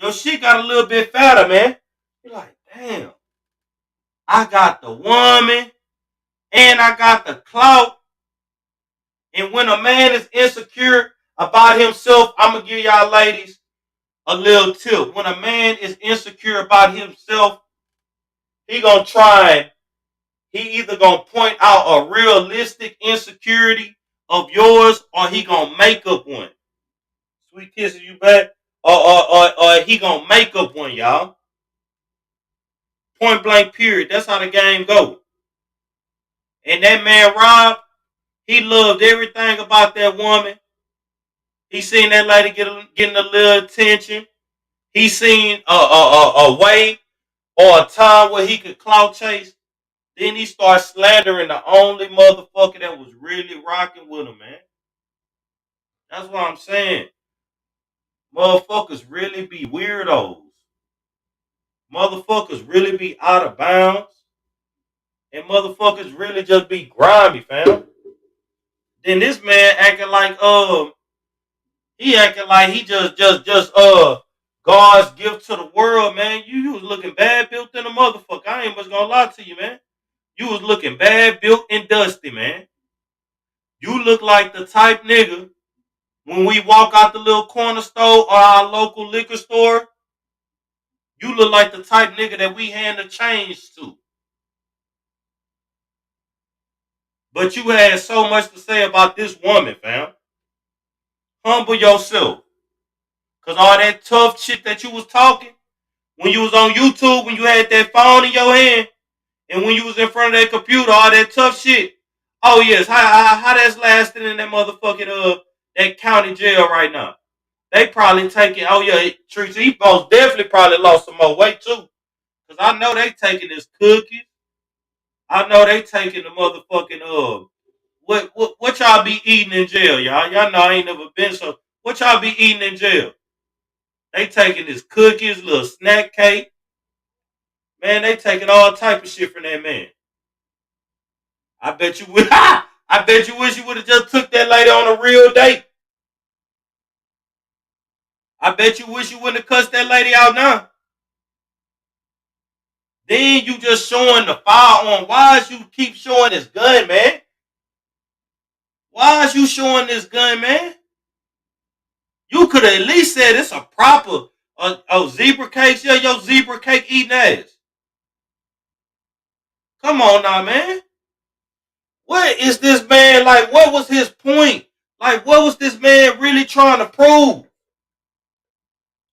Your shit got a little bit fatter, man. You're like, damn. I got the woman and I got the clout. And when a man is insecure about himself, I'm going to give y'all ladies a little tip. When a man is insecure about himself, he going to try, he either going to point out a realistic insecurity of yours or he going to make up one. Sweet kisses you back. Or he going to make up one, y'all. Point blank period. That's how the game goes. And that man, Rob, he loved everything about that woman. He seen that lady getting a little attention. he seen a way or a time where he could clout chase, then he started slandering the only motherfucker that was really rocking with him, man. That's what I'm saying. Motherfuckers really be weirdos. Motherfuckers really be out of bounds. And motherfuckers really just be grimy, fam. Then this man acting like he acting like he just God's gift to the world, man. You was looking bad built in a motherfucker. I ain't much gonna lie to you, man. You was looking bad built and dusty, man. You look like the type nigga when we walk out the little corner store or our local liquor store. You look like the type nigga that we hand the change to. But you had so much to say about this woman, fam. Humble yourself. Cause all that tough shit that you was talking when you was on YouTube, when you had that phone in your hand, and when you was in front of that computer, all that tough shit. Oh yes, how that's lasting in that motherfucking that county jail right now. They probably taking. Oh yeah, Treecey, he most definitely probably lost some more weight too. Cause I know they taking his cookies. I know they taking the motherfucking what y'all be eating in jail, y'all? Y'all know I ain't never been, so what y'all be eating in jail? They taking his cookies, little snack cake. Man, they taking all type of shit from that man. I bet you would. I bet you wish you would have just took that lady on a real date. I bet you wish you wouldn't have cussed that lady out now. Then you just showing the firearm. Why is you keep showing this gun, man? Why is you showing this gun, man? You could have at least said it's a proper zebra cake. Yeah, your zebra cake eating ass. Come on now, man. What is this man like? What was his point? Like, what was this man really trying to prove?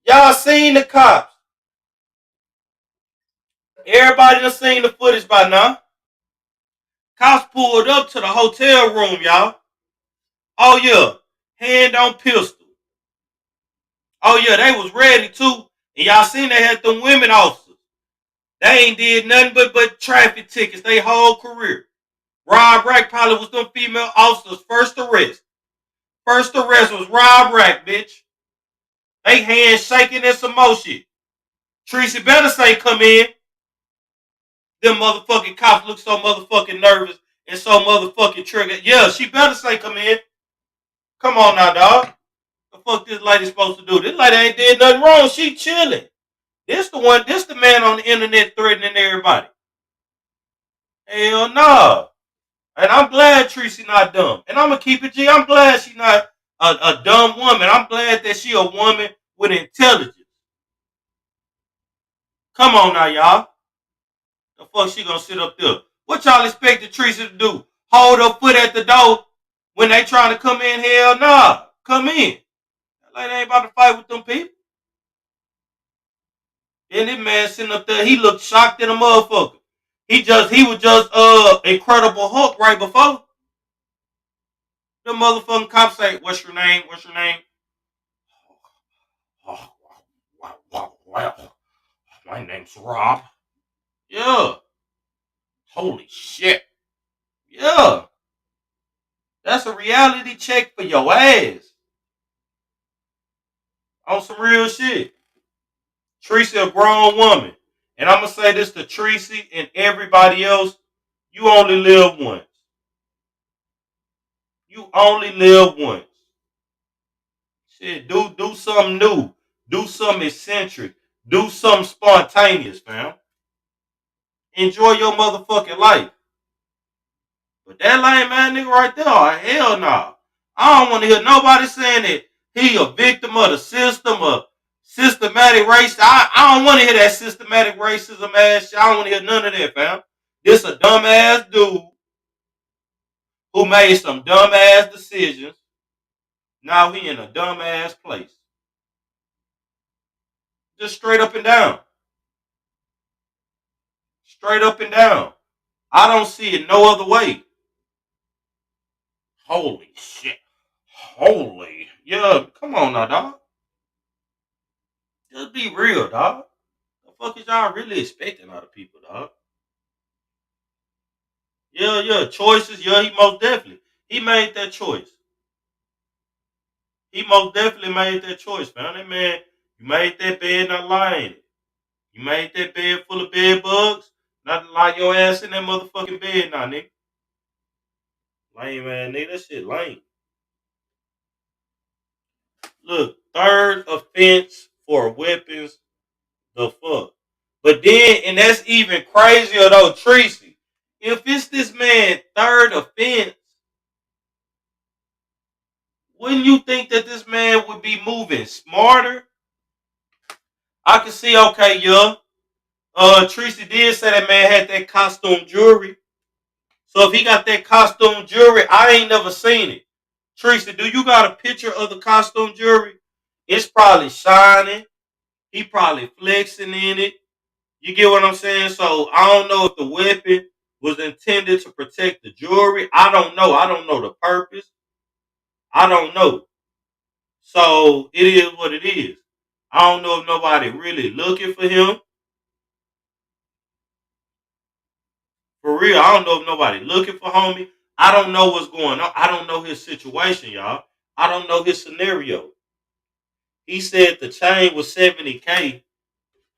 Y'all seen the cops. Everybody done seen the footage by now. Cops pulled up to the hotel room, y'all. Oh, yeah. Hand on pistol. Oh, yeah, they was ready, too. And y'all seen they had them women officers. They ain't did nothing but traffic tickets their whole career. Rob Rack probably was them female officers' first arrest. First arrest was Rob Rack, bitch. They hands shaking and some more shit. Treecey better say come in. Them motherfucking cops look so motherfucking nervous and so motherfucking triggered. Yeah, she better say come in. Come on now, dog. The fuck this lady supposed to do? This lady ain't did nothing wrong. She chilling. This the man on the internet threatening everybody. Hell no. Nah. And I'm glad Treecey not dumb. And I'm going to keep it G. I'm glad she not a dumb woman. I'm glad that she a woman with intelligence. Come on now, y'all. The fuck she gonna sit up there? What y'all expect the Treecey to do? Hold her foot at the door when they trying to come in? Hell nah. Come in. That lady ain't about to fight with them people. Then this man sitting up there, he looked shocked in a motherfucker. He was just Incredible Hulk right before. The motherfucking cops say, what's your name? What's your name? Oh, wow. My name's Rob. Yeah. Holy shit. Yeah. That's a reality check for your ass. On some real shit. Treecey a grown woman. And I'm going to say this to Treecey and everybody else. You only live once. You only live once. Shit, do something new. Do something eccentric. Do something spontaneous, fam. Enjoy your motherfucking life. But that lame man nigga right there, oh, hell no. Nah. I don't want to hear nobody saying that he a victim of the system or systematic racism. I don't want to hear that systematic racism ass shit. I don't want to hear none of that, fam. This a dumbass dude who made some dumbass decisions. Now he in a dumbass place. Just straight up and down. Straight up and down. I don't see it no other way. Holy shit. Holy. Yeah, come on now, dog. Just be real, dog. The fuck is y'all really expecting out of people, dog? Yeah, choices. Yeah, he most definitely. He made that choice. He most definitely made that choice, man. That man, you made that bed, not lying. You made that bed full of bed bugs, not lie your ass in that motherfucking bed now, nigga. Lame, man, nigga. That shit lame. Look, third offense for weapons, the fuck. But then, and that's even crazier though, Treecey. If it's this man third offense, wouldn't you think that this man would be moving smarter? I can see, okay, yeah. Treecey did say that man had that costume jewelry. So if he got that costume jewelry, I ain't never seen it. Treecey, do you got a picture of the costume jewelry? It's probably shining. He probably flexing in it. You get what I'm saying? So I don't know if the weapon was intended to protect the jewelry. I don't know. I don't know the purpose. I don't know. So it is what it is. I don't know if nobody really looking for him. For real, I don't know if nobody looking for homie. I don't know what's going on. I don't know his situation, y'all. I don't know his scenario. He said the chain was 70K.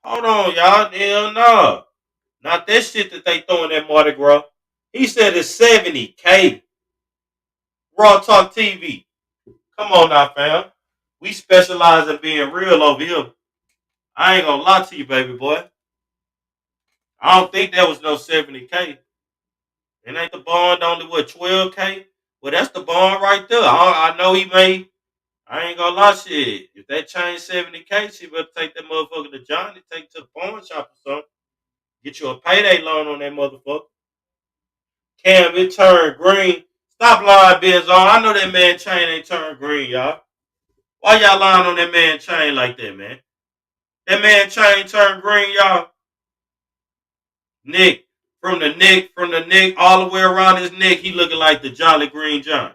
Hold on, y'all. Hell no. Not that shit that they throwing at Mardi Gras. He said it's 70K. Raw Talk TV. Come on now, fam. We specialize in being real over here. I ain't gonna lie to you, baby boy. I don't think that was no 70K. And ain't the bond only what 12K? Well, that's the bond right there. I know he made. I ain't gonna lie, shit. If that change 70K, she better take that motherfucker to Johnny, take it to the pawn shop or something. Get you a payday loan on that motherfucker. Cam, it turned green. Stop lying, Benz on. I know that man chain ain't turned green, y'all. Why y'all lying on that man chain like that, man? That man chain turned green, y'all. Nick, from the neck, all the way around his neck, he looking like the Jolly Green Giant.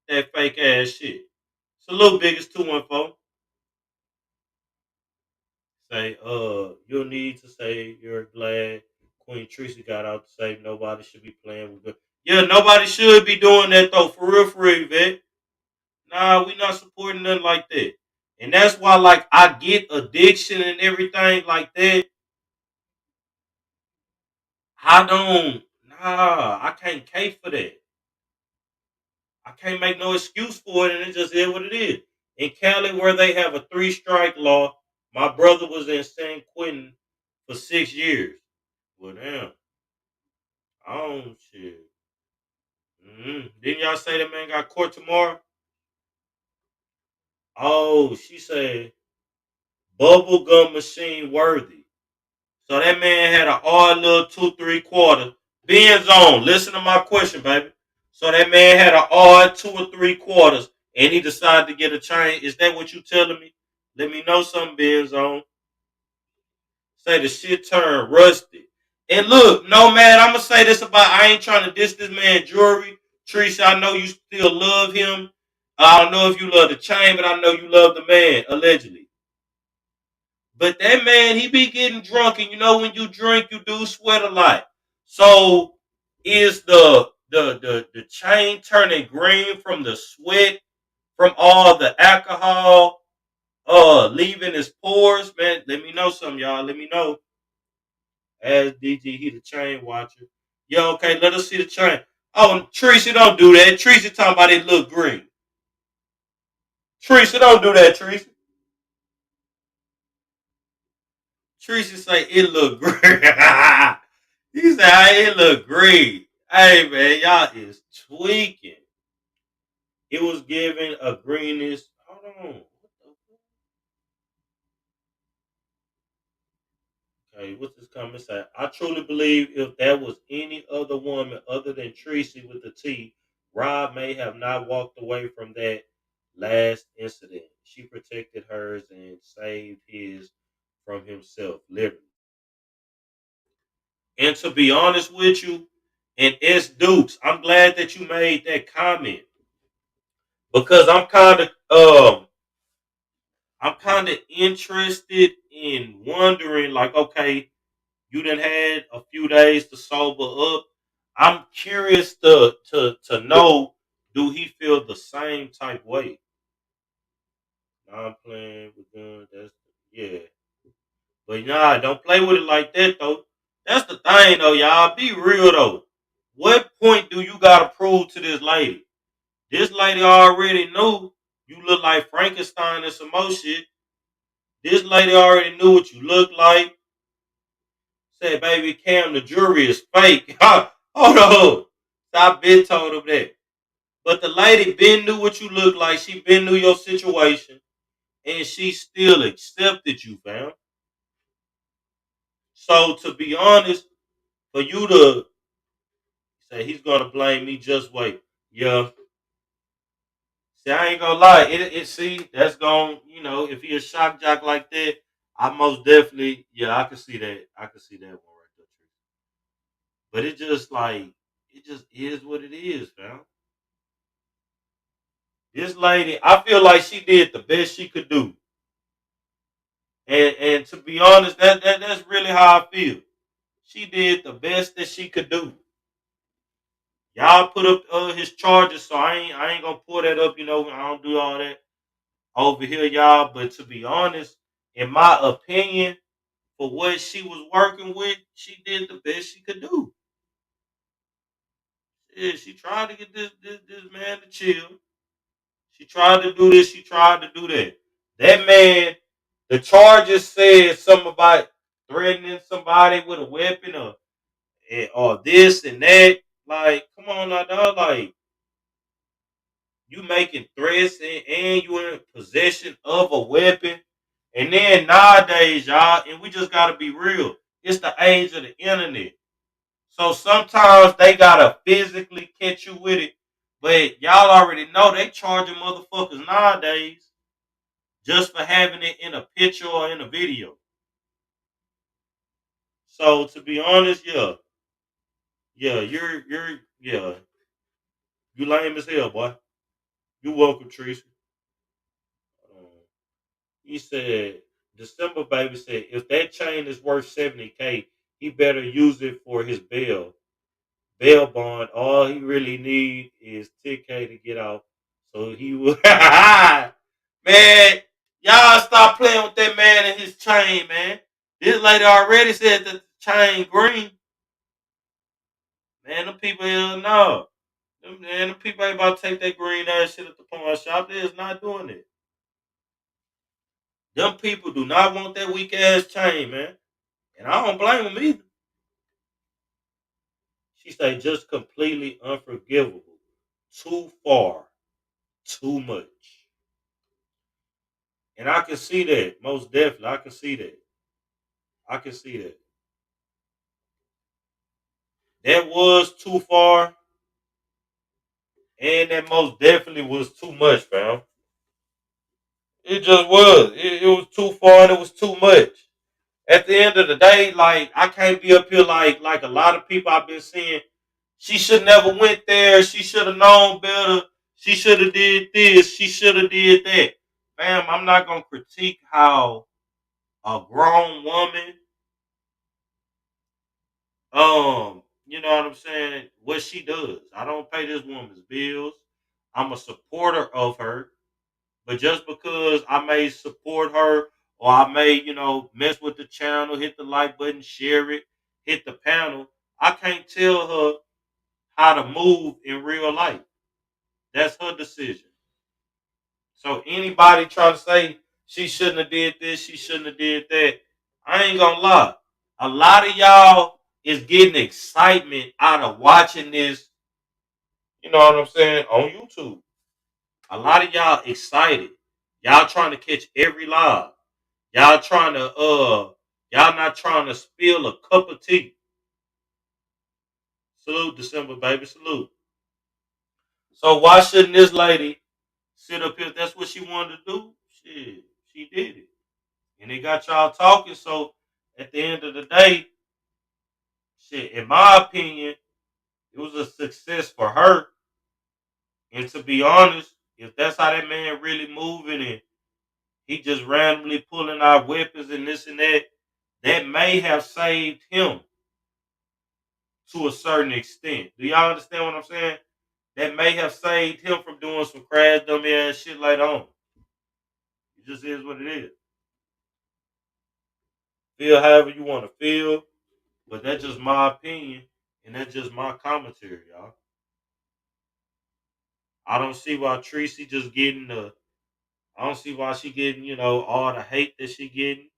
That fake ass shit. Salute, biggest 214. Say, you'll need to say you're glad Queen Treecey got out to say nobody should be playing with good. Yeah, nobody should be doing that though, for real, Vet. Nah, we not supporting nothing like that. And that's why, like, I get addiction and everything like that. I can't cape for that. I can't make no excuse for it, and it just is what it is. In Cali, where they have a 3-strike law, my brother was in San Quentin for 6 years. Well, damn. Oh, shit. Didn't y'all say that man got court tomorrow? Oh, she said bubblegum machine worthy. So that man had an odd little 2 3/4. Benz on. Listen to my question, baby. So that man had an odd 2 or 3/4, and he decided to get a chain. Is that what you telling me? Let me know something, Benz on. Say the shit turned rusty. And look, no man, I'm gonna say this about. I ain't trying to diss this man jewelry. Treecey, I know you still love him. I don't know if you love the chain, but I know you love the man, allegedly. But that man, he be getting drunk, and you know when you drink, you do sweat a lot. So is the chain turning green from the sweat, from all the alcohol, leaving his pores, man? Let me know something, y'all. Let me know. As DG, he the chain watcher. Yo, okay, let us see the chain. Oh, Treecey, don't do that. Treecey talking about it look green. Treecey, don't do that, Treecey. Treecey say it look green. He said, hey, it look green. Hey, man, y'all is tweaking. It was giving a greenish. Hold on. Okay, what's this comment say? I truly believe if there was any other woman other than Treecey with the T, Rob may have not walked away from that last incident. She protected hers and saved his from himself, literally. And to be honest with you, and S Dukes, I'm glad that you made that comment because I'm kind of I'm kind of interested in wondering, like, okay, you done had a few days to sober up. I'm curious to know, do he feel the same type way? Nah, I'm playing with guns. That's yeah. But nah, don't play with it like that though. That's the thing though, y'all. Be real though. What point do you gotta prove to this lady? This lady already knew you look like Frankenstein and some more shit. This lady already knew what you look like. Said, baby Cam, the jury is fake. Hold on. Stop been told him that. But the lady been knew what you look like. She been knew your situation. And she still accepted you, fam. So to be honest, for you to say he's gonna blame me, just wait. Yeah. See, I ain't gonna lie. It see, that's going, if he a shock jock like that, I most definitely, yeah, I can see that. I can see that one right there. But it just like it just is what it is, fam. This lady, I feel like she did the best she could do. And to be honest, that's really how I feel. She did the best that she could do. Y'all put up his charges, so I ain't gonna pull that up. I don't do all that over here, y'all. But to be honest, in my opinion, for what she was working with, she did the best she could do. Yeah, she tried to get this man to chill. She tried to do this. She tried to do that. That man, the charges said something about threatening somebody with a weapon or this and that. Like, come on now, dog. Like, you making threats and you in possession of a weapon. And then nowadays, y'all, and we just gotta be real. It's the age of the internet. So sometimes they gotta physically catch you with it. But y'all already know they charging motherfuckers nowadays just for having it in a picture or in a video. So to be honest, yeah, you lame as hell, boy. You welcome, Treecey. He said, December baby said, if that chain is worth 70K, he better use it for his bail bond. All he really need is 10K to get out. So he will. Man, y'all stop playing with that man and his chain, man. This lady already said that the chain green. Man, them people here no. Them people ain't about to take that green ass shit at the pawn shop. They is not doing it. Them people do not want that weak ass chain, man. And I don't blame them either. She say just completely unforgivable. Too far. Too much. And I can see that. Most definitely. I can see that. I can see that. That was too far. And that most definitely was too much, fam. It just was. It was too far and it was too much. At the end of the day, like I can't be up here like a lot of people I've been seeing. She should never went there. She should have known better. She should have did this. She should have did that. Fam, I'm not gonna critique how a grown woman, you know what I'm saying, what she does. I don't pay this woman's bills. I'm a supporter of her. But just because I may support her or I may, mess with the channel, hit the like button, share it, hit the panel, I can't tell her how to move in real life. That's her decision. So anybody trying to say she shouldn't have did this, she shouldn't have did that, I ain't gonna lie. A lot of y'all is getting excitement out of watching this, you know what I'm saying, on YouTube. A lot of y'all excited. Y'all trying to catch every live. Y'all trying to y'all not trying to spill a cup of tea. Salute December, baby. Salute. So why shouldn't this lady sit up here? If that's what she wanted to do. Shit, she did it. And it got y'all talking. So at the end of the day, shit, in my opinion, it was a success for her. And to be honest, if that's how that man really moving and he just randomly pulling out weapons and this and that, that may have saved him to a certain extent. Do y'all understand what I'm saying? That may have saved him from doing some crash dummy ass shit later on. It just is what it is. Feel however you want to feel, but that's just my opinion and that's just my commentary, y'all. I don't see why Treecey just getting the. I don't see why she getting, all the hate that she getting.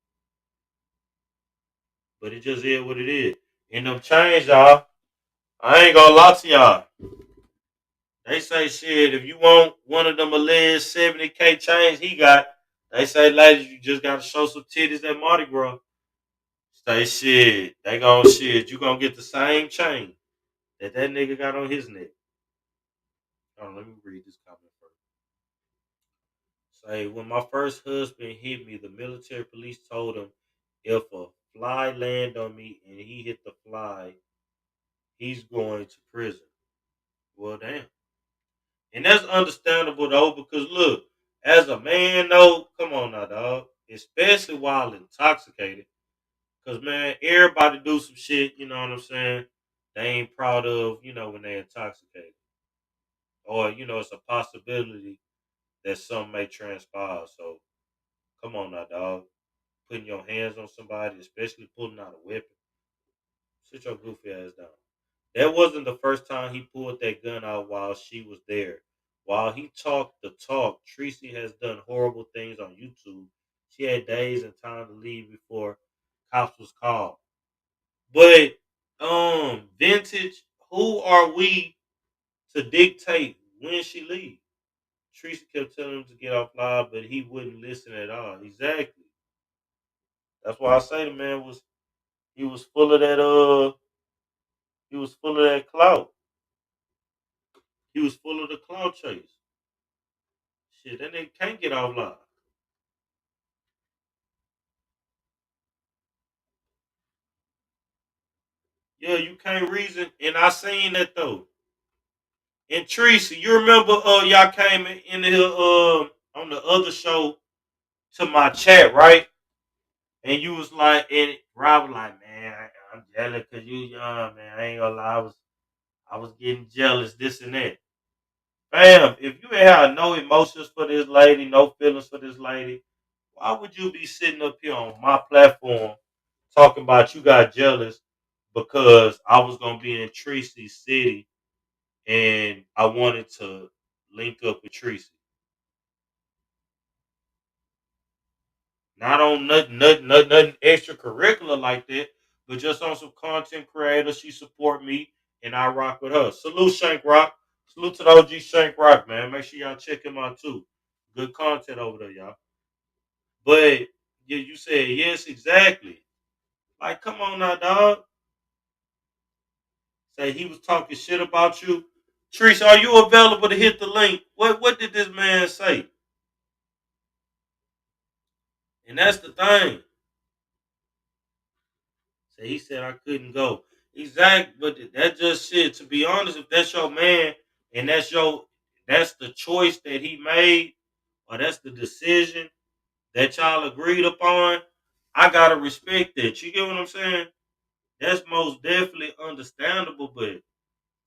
But it just is what it is. And them chains, y'all. I ain't gonna lie to y'all. They say shit, if you want one of them alleged 70K chains he got, they say, ladies, you just gotta show some titties at Mardi Gras. Say shit. They gon' shit. You gonna get the same chain that nigga got on his neck. Hold on, let me read this comment first. Say, when my first husband hit me, the military police told him if a fly land on me and he hit the fly, he's going to prison. Well, damn. And that's understandable, though, because look, as a man, though, come on now, dog. Especially while intoxicated. Because, man, everybody do some shit, you know what I'm saying, they ain't proud of, when they intoxicated. Or, it's a possibility that something may transpire. So, come on now, dog. Putting your hands on somebody, especially pulling out a weapon. Sit your goofy ass down. That wasn't the first time he pulled that gun out while she was there. While he talked the talk, Treecey has done horrible things on YouTube. She had days and time to leave before cops was called. But vintage, who are we to dictate when she leaves? Treecey kept telling him to get off live, but he wouldn't listen at all. Exactly. That's why I say the man he was full of that he was full of that clout. He was full of the clout chase. Shit, that nigga can't get off live. Yeah, you can't reason. And I seen that though. And Treecey, you remember y'all came in here on the other show to my chat, right? And you was like, and Rob was like, man, I'm jealous because you young, man. I ain't gonna lie, I was getting jealous, this and that. Fam, if you ain't had no emotions for this lady, no feelings for this lady, why would you be sitting up here on my platform talking about you got jealous because I was gonna be in Treecey's city and I wanted to link up with Treecey? Not on nothing extracurricular like that, but just on some content creator. She support me and I rock with her. Salute Shank Rock. Salute to the OG Shank Rock, man. Make sure y'all check him out too. Good content over there, y'all. But yeah, you said yes, exactly. Like, come on now, dog. Say he was talking shit about you. Treece, are you available to hit the link? What did this man say? And that's the thing. So he said I couldn't go. Exactly, but that just shit. To be honest, if that's your man and that's the choice that he made, or that's the decision that y'all agreed upon, I gotta respect that. You get what I'm saying? That's most definitely understandable, but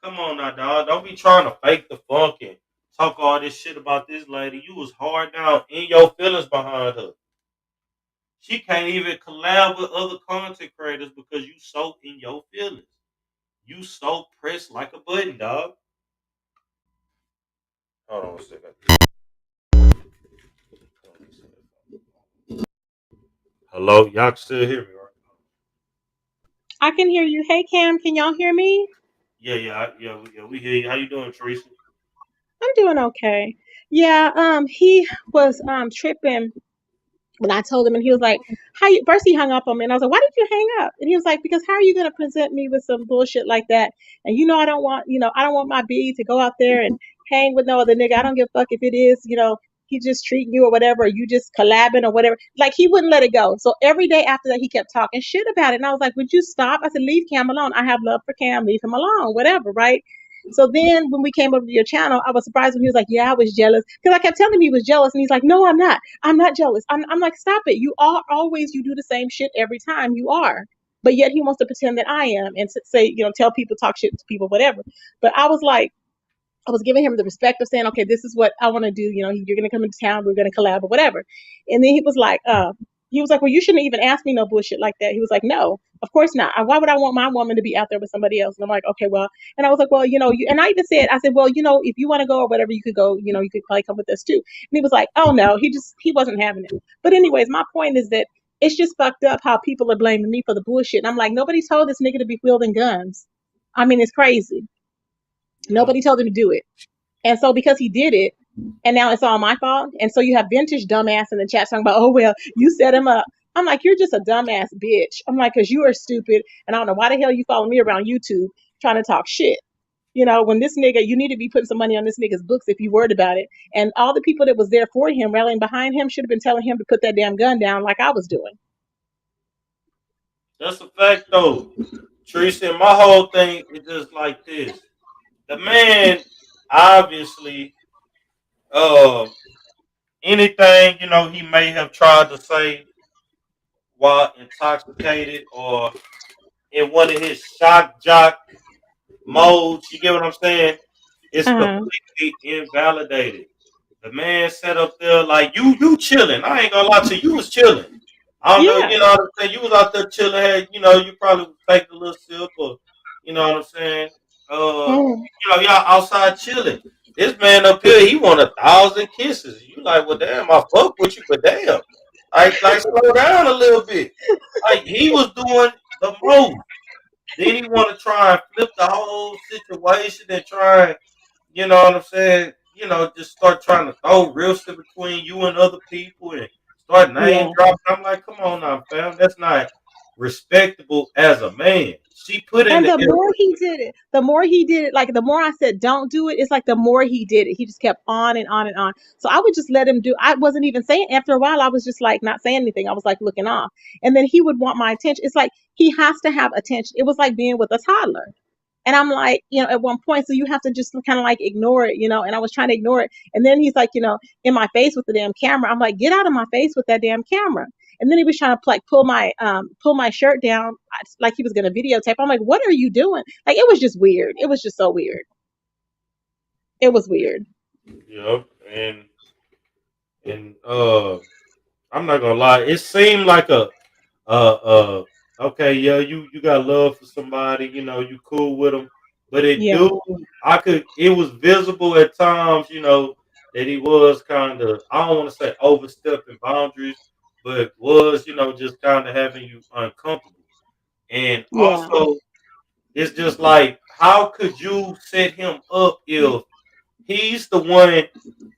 come on now, dog. Don't be trying to fake the funk and talk all this shit about this lady. You was hard down in your feelings behind her. She can't even collab with other content creators because you so in your feelings. You so pressed like a button, dog. Hold on a second. Hello, y'all can still hear me, right? I can hear you. Hey, Cam, can y'all hear me? Yeah, we hear you. How you doing, Treecey? I'm doing okay. Yeah, he was tripping when I told him, and he was like, "How you?" First, he hung up on me, and I was like, "Why did you hang up?" And he was like, "Because how are you gonna present me with some bullshit like that? And I don't want my B to go out there and hang with no other nigga. I don't give a fuck if it is, he just treating you or whatever, or you just collabing or whatever." Like, he wouldn't let it go. So every day after that, he kept talking shit about it, and I was like, "Would you stop?" I said, "Leave Cam alone. I have love for Cam. Leave him alone. Whatever, right?" So then when we came over to your channel, I was surprised when he was like, yeah, I was jealous. Because I kept telling him he was jealous. And he's like, no, I'm not. I'm not jealous. I'm like, stop it. You are always, you do the same shit every time. You are. But yet he wants to pretend that I am and say, tell people, talk shit to people, whatever. But I was like, I was giving him the respect of saying, okay, this is what I want to do. You're going to come into town. We're going to collab or whatever. And then he was like, well, you shouldn't even ask me no bullshit like that. He was like, no, of course not. Why would I want my woman to be out there with somebody else? And I'm like, okay, well, and I was like, well, and I even said, well, if you want to go or whatever, you could go, you could probably come with us too. And he was like, oh no, he wasn't having it. But anyways, my point is that it's just fucked up how people are blaming me for the bullshit. And I'm like, nobody told this nigga to be wielding guns. I mean, it's crazy. Nobody told him to do it. And so because he did it, and now it's all my fault. And so you have vintage dumbass in the chat talking about, oh, well, you set him up. I'm like, you're just a dumbass bitch. I'm like, because you are stupid. And I don't know why the hell you follow me around YouTube trying to talk shit. When this nigga, you need to be putting some money on this nigga's books if you worried about it. And all the people that was there for him, rallying behind him, should have been telling him to put that damn gun down like I was doing. That's a fact, though. Treecey, and my whole thing is just like this. The man, obviously, anything, he may have tried to say while intoxicated or in one of his shock jock modes, you get what I'm saying? It's completely invalidated. The man sat up there like you chilling. I ain't gonna lie to you, you was chilling. I don't know, you know what I'm saying? You was out there chilling, had, you probably take a little sip or you know what I'm saying? Y'all outside chilling. This man up here, he want 1,000 kisses. You like, well damn, I fuck with you, but damn. Like slow down a little bit. Like he was doing the most. Then he want to try and flip the whole situation and try and, you know what I'm saying, just start trying to throw rifts in between you and other people and start name dropping. I'm like, come on now, fam. That's not respectable as a man. She put in And the the more he did it, like the more I said, don't do it. It's like the more he did it, he just kept on and on and on. So I would just let him do. I wasn't even saying. After a while, I was just like not saying anything. I was like looking off. And then he would want my attention. It's like he has to have attention. It was like being with a toddler. And I'm like, at one point, so you have to just kind of like ignore it, and I was trying to ignore it. And then he's like, in my face with the damn camera. I'm like, get out of my face with that damn camera. And then he was trying to like pull my shirt down like he was going to videotape. I'm like, what are you doing? Like, it was just weird. It was just so weird. It was weird. Yep. And I'm not gonna lie, it seemed like okay, yeah, you got love for somebody, you cool with them, but it was visible at times, that he was kind of, I don't want to say overstepping boundaries, but was, just kind of having you uncomfortable. And also, it's just like, how could you set him up if he's the one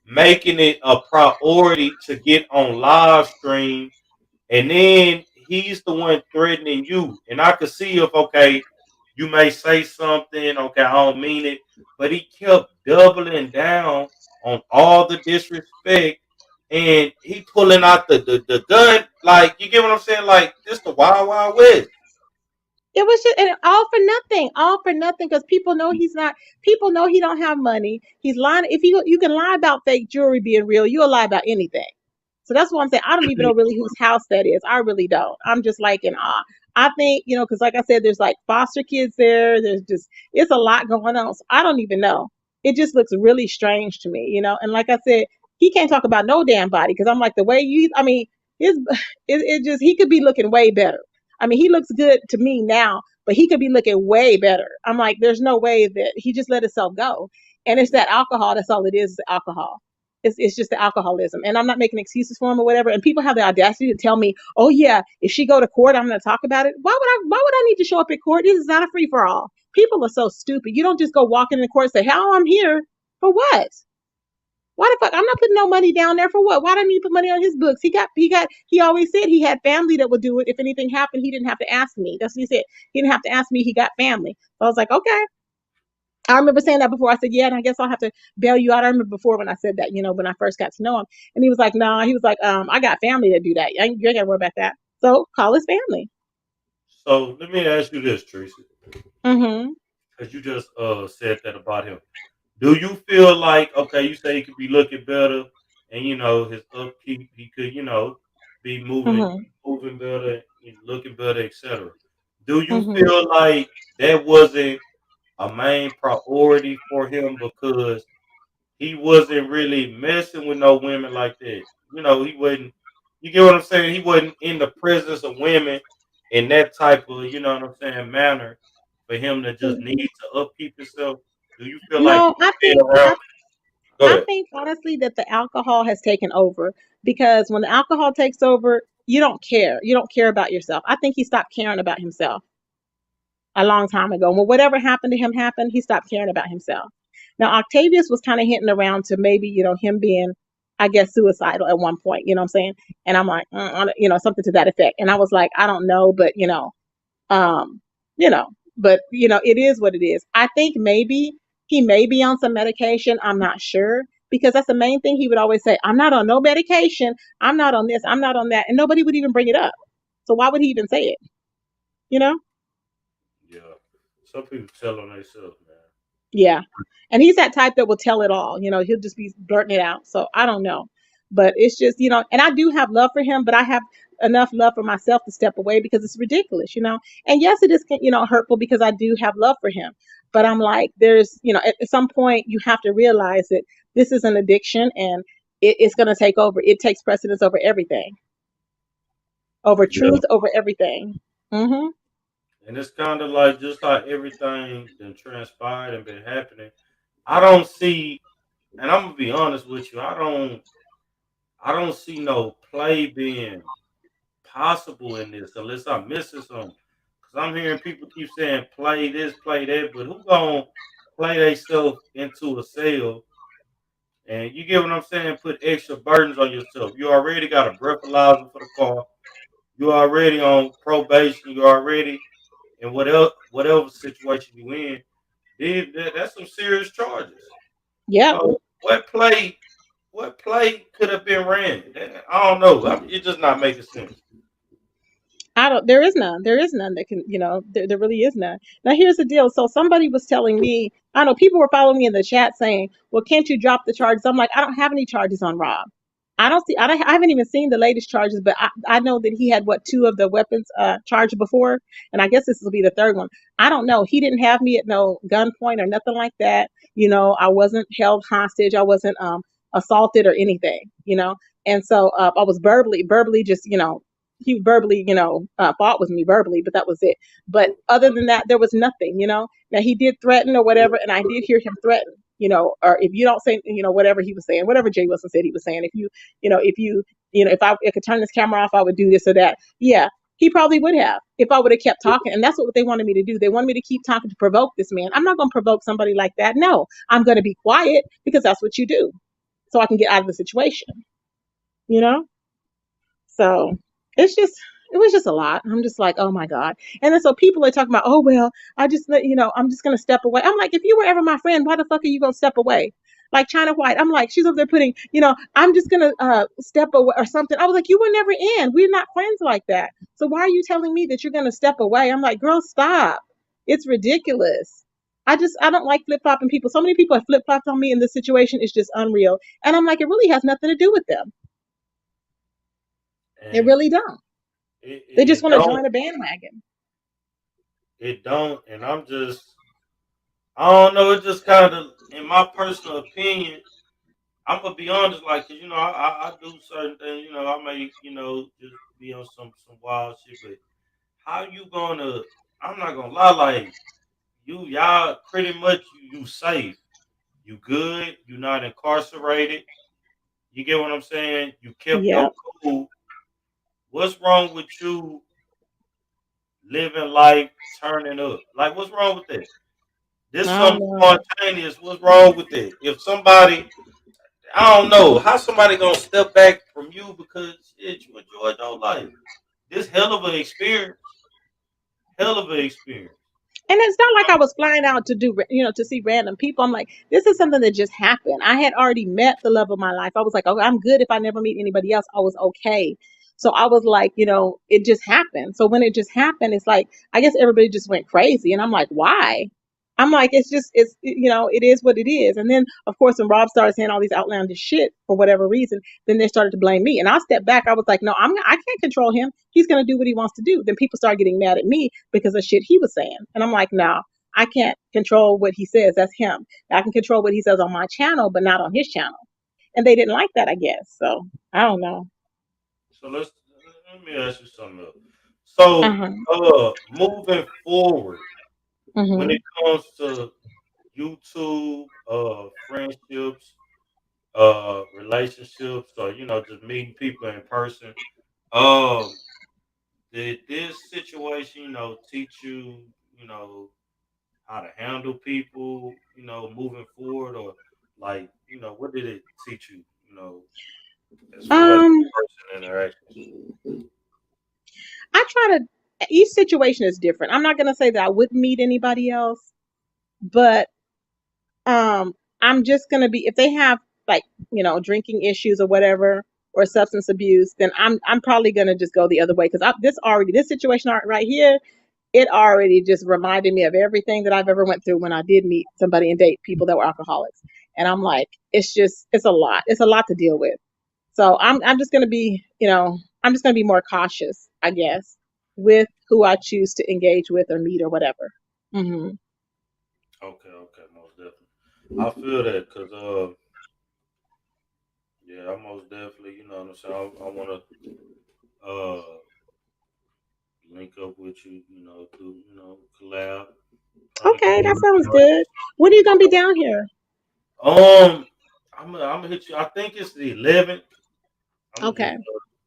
making it a priority to get on live stream, and then he's the one threatening you. And I could see if, okay, you may say something, okay, I don't mean it, but he kept doubling down on all the disrespect, and he pulling out the gun, like, you get what I'm saying? Like, this the Wild Wild West. It was just, and all for nothing, because people know people know he don't have money. He's lying. If you can lie about fake jewelry being real, you'll lie about anything. So that's what I'm saying. I don't even know really whose house that is. I really don't. I'm just like in awe. I think, because like I said, there's like foster kids there. It's a lot going on. So I don't even know. It just looks really strange to me, And like I said, he can't talk about no damn body, because I'm like, the way his, he could be looking way better. I mean, he looks good to me now, but he could be looking way better. I'm like, there's no way that he just let himself go. And it's that alcohol. That's all it is alcohol. It's just the alcoholism. And I'm not making excuses for him or whatever. And people have the audacity to tell me, oh yeah, if she go to court, I'm going to talk about it. Why would I need to show up at court? This is not a free for all. People are so stupid. You don't just go walking in the court and say, "How I'm here for what?" Why the fuck? I'm not putting no money down there for what? Why do I need to put money on his books? He always said he had family that would do it. If anything happened, he didn't have to ask me. That's what he said. He didn't have to ask me. He got family. So I was like, okay. I remember saying that before. I said, yeah, and I guess I'll have to bail you out. I remember before when I said that, when I first got to know him. And he was like, no, he was like, I got family that do that. You ain't got to worry about that. So call his family. So let me ask you this, Treecey. Mm-hmm. because you just said that about him. Do you feel like, okay, you say he could be looking better, and his upkeep, he could be Mhm. moving better, and looking better, etc. Do you Mhm. feel like that wasn't a main priority for him because he wasn't really messing with no women like that? He wasn't. You get what I'm saying? He wasn't in the presence of women in that type of, what I'm saying, manner for him to just need to upkeep himself. Do you feel like No, I being think around? Go I ahead. think honestly that the alcohol has taken over because when the alcohol takes over, you don't care. You don't care about yourself. I think he stopped caring about himself a long time ago. When whatever happened to him happened, he stopped caring about himself. Now Octavius was kind of hinting around to maybe, him being, I guess, suicidal at one point, you know what I'm saying? And I'm like, something to that effect. And I was like, I don't know, but um, you know, but it is what it is. I think maybe he may be on some medication. I'm not sure because that's the main thing he would always say. I'm not on no medication. I'm not on this. I'm not on that. And nobody would even bring it up. So why would he even say it? You know? Yeah. Some people tell on themselves, man. Yeah. And he's that type that will tell it all. He'll just be blurting it out. So I don't know. But it's just, and I do have love for him, but I have enough love for myself to step away because it's ridiculous. And yes, it is, hurtful because I do have love for him. But I'm like, there's, at some point you have to realize that this is an addiction and it's going to take over. It takes precedence over everything, over Yeah. truth, over everything. Hmm. And it's kind of like just like everything that transpired and been happening. I don't see, and I'm gonna be honest with you. I don't see no play being possible in this unless I'm missing something. Cause I'm hearing people keep saying play this, play that, but who gonna play themselves into a cell? And you get what I'm saying? Put extra burdens on yourself. You already got a breathalyzer for the car. You already on probation. You already in whatever situation you in. That's some serious charges. Yep. So what play could have been ran? I don't know. It's just not making sense. I don't, there is none. There is none that can, there really is none. Now, here's the deal. So, somebody was telling me, I don't know, people were following me in the chat saying, well, can't you drop the charges? I'm like, I don't have any charges on Rob. I haven't even seen the latest charges, but I know that he had two of the weapons charged before. And I guess this will be the third one. I don't know. He didn't have me at no gunpoint or nothing like that. I wasn't held hostage. I wasn't assaulted or anything. And so I was verbally just, he verbally, fought with me verbally, but that was it. But other than that, there was nothing. Now he did threaten or whatever, and I did hear him threaten, or if you don't say, whatever he was saying, whatever Jay Wilson said he was saying, if I could turn this camera off, I would do this or that. Yeah, he probably would have if I would have kept talking. And that's what they wanted me to do. They wanted me to keep talking to provoke this man. I'm not going to provoke somebody like that. No, I'm going to be quiet because that's what you do. So I can get out of the situation, you know? So it's just, it was just a lot. I'm just like, oh my God. And then so people are talking about, oh, well, I'm just going to step away. I'm like, if you were ever my friend, why the fuck are you going to step away? Like China White, I'm like, she's over there putting, I'm just going to step away or something. I was like, you were never in. We're not friends like that. So why are you telling me that you're going to step away? I'm like, girl, stop. It's ridiculous. I don't like flip flopping people. So many people have flip flopped on me in this situation. It's just unreal. And I'm like, it really has nothing to do with them. It And really don't. They just it want to don't. join a bandwagon. It don't. And I don't know. It just kind of, in my personal opinion, I'm gonna be honest, like, 'cause, I do certain things. I may, just be on some wild shit. But how you gonna? I'm not gonna lie, like y'all pretty much you safe. You good. You not incarcerated. You get what I'm saying? You kept your Yep. cool. What's wrong with you living life, turning up? Like, what's wrong with that? This I don't something know. spontaneous. What's wrong with that? If somebody, I don't know, how somebody gonna step back from you because shit, you enjoyed your life. This hell of an experience. Hell of an experience. And it's not like I was flying out to do, to see random people. I'm like, this is something that just happened. I had already met the love of my life. I was like, oh, I'm good if I never meet anybody else. I was okay. So I was like, it just happened. So when it just happened, it's like, I guess everybody just went crazy. And I'm like, why? I'm like, it's it is what it is. And then of course when Rob started saying all these outlandish shit for whatever reason, then they started to blame me. And I stepped back. I was like, no, I can't control him. He's gonna do what he wants to do. Then people started getting mad at me because of shit he was saying. And I'm like, no, I can't control what he says. That's him. I can control what he says on my channel, but not on his channel. And they didn't like that, I guess. So I don't know. So let me ask you something else. So Uh-huh. moving forward, when Hmm. it comes to YouTube, friendships, relationships, or just meeting people in person, um, did this situation, teach you, you know, how to handle people, moving forward, or like, what did it teach you, as far as Um, person interactions? I try to each situation is different. I'm not gonna say that I wouldn't meet anybody else, but um I'm just gonna be if they have like drinking issues or whatever or substance abuse, then I'm probably gonna just go the other way because this situation right here, it already just reminded me of everything that I've ever went through when I did meet somebody and date people that were alcoholics, and I'm like, it's a lot. It's a lot to deal with. So I'm just gonna be I'm just gonna be more cautious, I guess, with who I choose to engage with or meet or whatever. Hmm. Okay, most definitely. I feel that because yeah, I most definitely, you know what I'm saying. I want to link up with you, do collab, trying to get Okay, that sounds good. When are you gonna be down here? um, I'm gonna hit you. I think it's the 11th. I'm gonna hit Okay.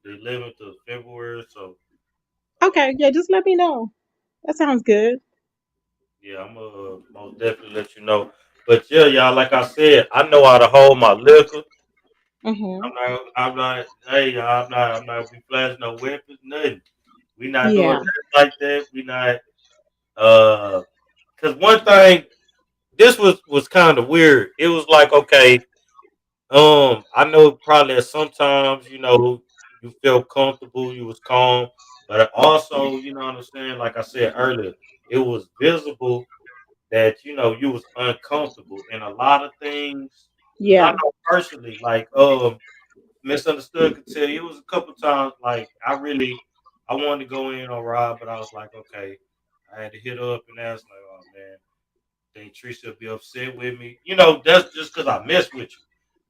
the 11th of February. So Okay, yeah, just let me know. That sounds good. yeah, I'm gonna most definitely let you know. But yeah, y'all, like I said, I know how to hold my liquor. Hmm. I'm not. Hey, y'all, I'm not be flashing no weapons, nothing. We not doing Yeah. that like that. We not. Uh, Cause one thing, this was kind of weird. It was like, okay, I know probably that sometimes, you felt comfortable, you was calm, but also, you know what I'm saying, like I said earlier, it was visible that, you was uncomfortable in a lot of things. Cause I Yeah. know personally, like, misunderstood could tell you it was a couple times like I wanted to go in on Rob, but I was like, okay, I had to hit up and ask like, oh man, think Treecey will be upset with me. That's just because I mess with you.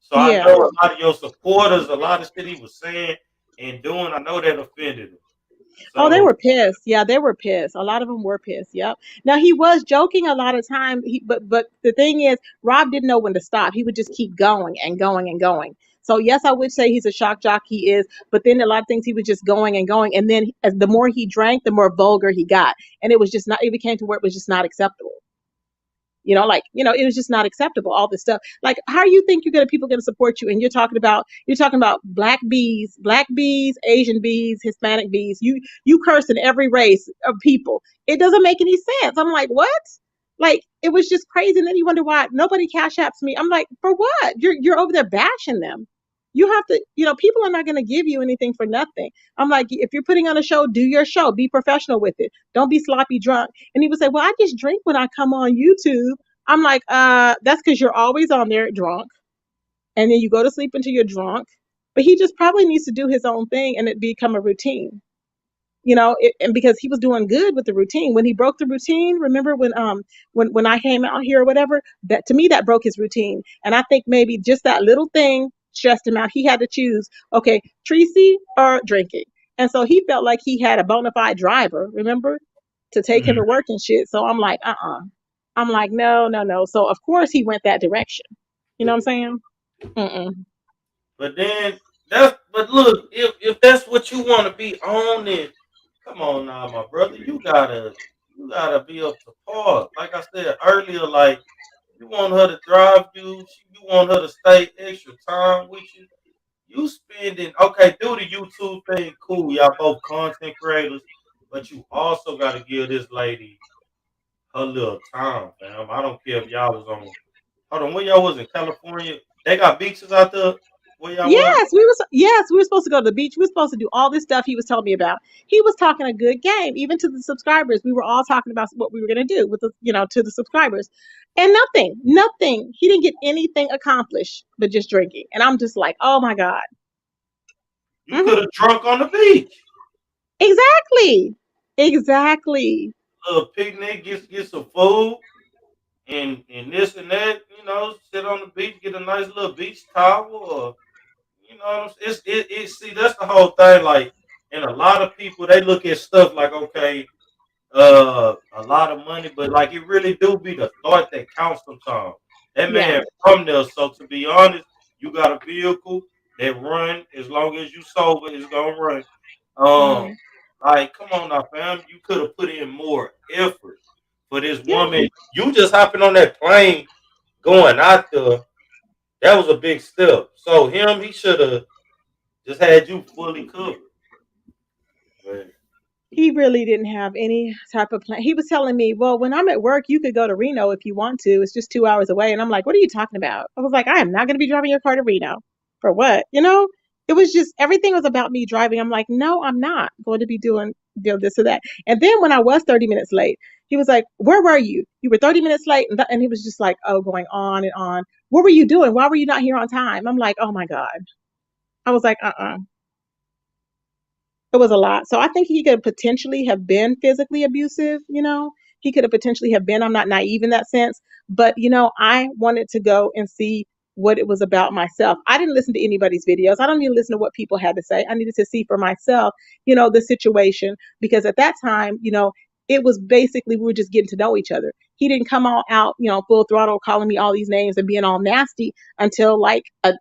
So I Yeah. know a lot of your supporters, a lot of shit he was saying and doing, I know that offended him. Oh, they So were pissed. Yeah, they were pissed. A lot of them were pissed. Yep. Now he was joking a lot of time. But the thing is, Rob didn't know when to stop. He would just keep going and going and going. So yes, I would say he's a shock jock. He is. But then a lot of things he was just going and going. And then as the more he drank, the more vulgar he got. And it was just not. It became to where it was just not acceptable. It was just not acceptable, all this stuff. Like, how do you think people gonna support you? And you're talking about black bees, Asian bees, Hispanic bees. You curse in every race of people. It doesn't make any sense. I'm like, what? Like, it was just crazy. And then you wonder why nobody cash apps me. I'm like, for what? You're over there bashing them. You have to, people are not going to give you anything for nothing. I'm like, if you're putting on a show, do your show. Be professional with it. Don't be sloppy drunk. And he would say, well, I just drink when I come on YouTube. I'm like, that's because you're always on there drunk. And then you go to sleep until you're drunk. But he just probably needs to do his own thing and it become a routine. And because he was doing good with the routine. When he broke the routine, remember when I came out here or whatever, that to me that broke his routine. And I think maybe just that little thing stressed him out. He had to choose, okay, Treecey or drinking. And so he felt like he had a bona fide driver, remember, to take him mhm. to work and shit. So I'm like, I'm like, no, no, no. So of course he went that direction. You know what I'm saying? Mm-mm. But then but look, if that's what you want to be on, then come on now, my brother, you gotta be up to par. Like I said earlier, like you want her to drive you, you want her to stay extra time with you. You spending okay, do the YouTube thing, cool. Y'all both content creators, but you also gotta give this lady her little time, fam. I don't care if y'all was on hold on, when y'all was in California, they got beaches out there. Where y'all was? Yes, we were supposed to go to the beach. We were supposed to do all this stuff he was telling me about. He was talking a good game, even to the subscribers. We were all talking about what we were going to do with the, to the subscribers, and nothing. He didn't get anything accomplished, but just drinking. And I'm just like, oh my god. You could have drunk on the beach. Exactly. A picnic, get some food, and this and that. Sit on the beach, get a nice little beach towel, or See, that's the whole thing. Like, and a lot of people they look at stuff like, okay, a lot of money, but like it really do be the thought that counts sometimes. That Yeah. man from there. So to be honest, you got a vehicle that run as long as you sober, it's gonna run. Um, Mm. like come on now, fam. You could have put in more effort for this Yeah. woman. You just hopping on that plane going out there. That was a big step. So he should have just had you fully covered. But He really didn't have any type of plan. He was telling me, well, when I'm at work, you could go to Reno if you want to. It's just 2 hours away. And I'm like, what are you talking about? I was like, I am not going to be driving your car to Reno. For what? It was just everything was about me driving. I'm like, no, I'm not going to be doing this or that. And then when I was 30 minutes late, he was like, where were you? You were 30 minutes late. And he was just like, oh, going on and on. What were you doing? Why were you not here on time? I'm like, oh my God. I was like, it was a lot. So I think he could potentially have been physically abusive. He could have potentially have been. I'm not naive in that sense. But, I wanted to go and see what it was about myself. I didn't listen to anybody's videos. I don't need to listen to what people had to say. I needed to see for myself, the situation. Because at that time, it was basically we were just getting to know each other. He didn't come all out, full throttle, calling me all these names and being all nasty until like a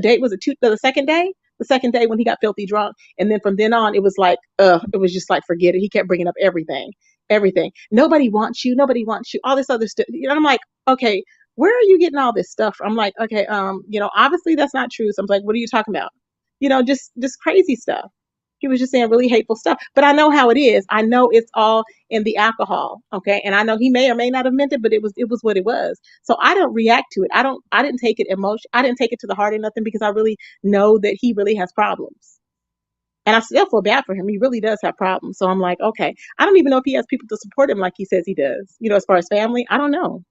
date. Was it the second day? The second day when he got filthy drunk. And then from then on, it was like, it was just like, forget it. He kept bringing up everything. Nobody wants you. Nobody wants you. All this other stuff. I'm like, okay, where are you getting all this stuff from? I'm like, okay, obviously that's not true. So I'm like, what are you talking about? Just crazy stuff. He was just saying really hateful stuff. But I know how it is. I know it's all in the alcohol. Okay. And I know he may or may not have meant it, but it was what it was. So I don't react to it. I didn't take it I didn't take it to the heart or nothing because I really know that he really has problems. And I still feel bad for him. He really does have problems. So I'm like, okay, I don't even know if he has people to support him like he says he does. As far as family, I don't know.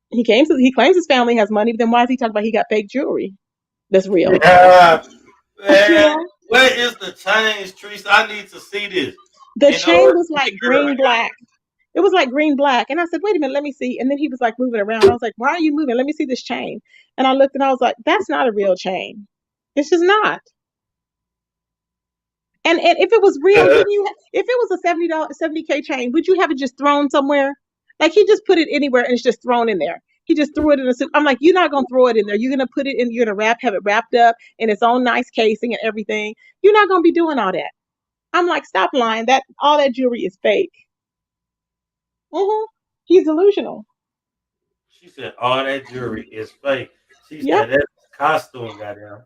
He claims his family has money, but then why is he talking about he got fake jewelry that's real? yeah, man, where is the change, Treece? I need to see this. The chain was like green black. It was like green black. And I said, wait a minute, let me see. And then he was like moving around. I was like, why are you moving? Let me see this chain. And I looked and I was like, that's not a real chain. It's just not. And if it was real, if it was a $70K chain, would you have it just thrown somewhere? Like he just put it anywhere and it's just thrown in there. He just threw it in a suit. I'm like, you're not gonna throw it in there. You're gonna put it in. You're gonna have it wrapped up in its own nice casing and everything. You're not gonna be doing all that. I'm like, stop lying. That all that jewelry is fake. He's delusional. She said all that jewelry is fake. She Yep. said that's costume, goddamn.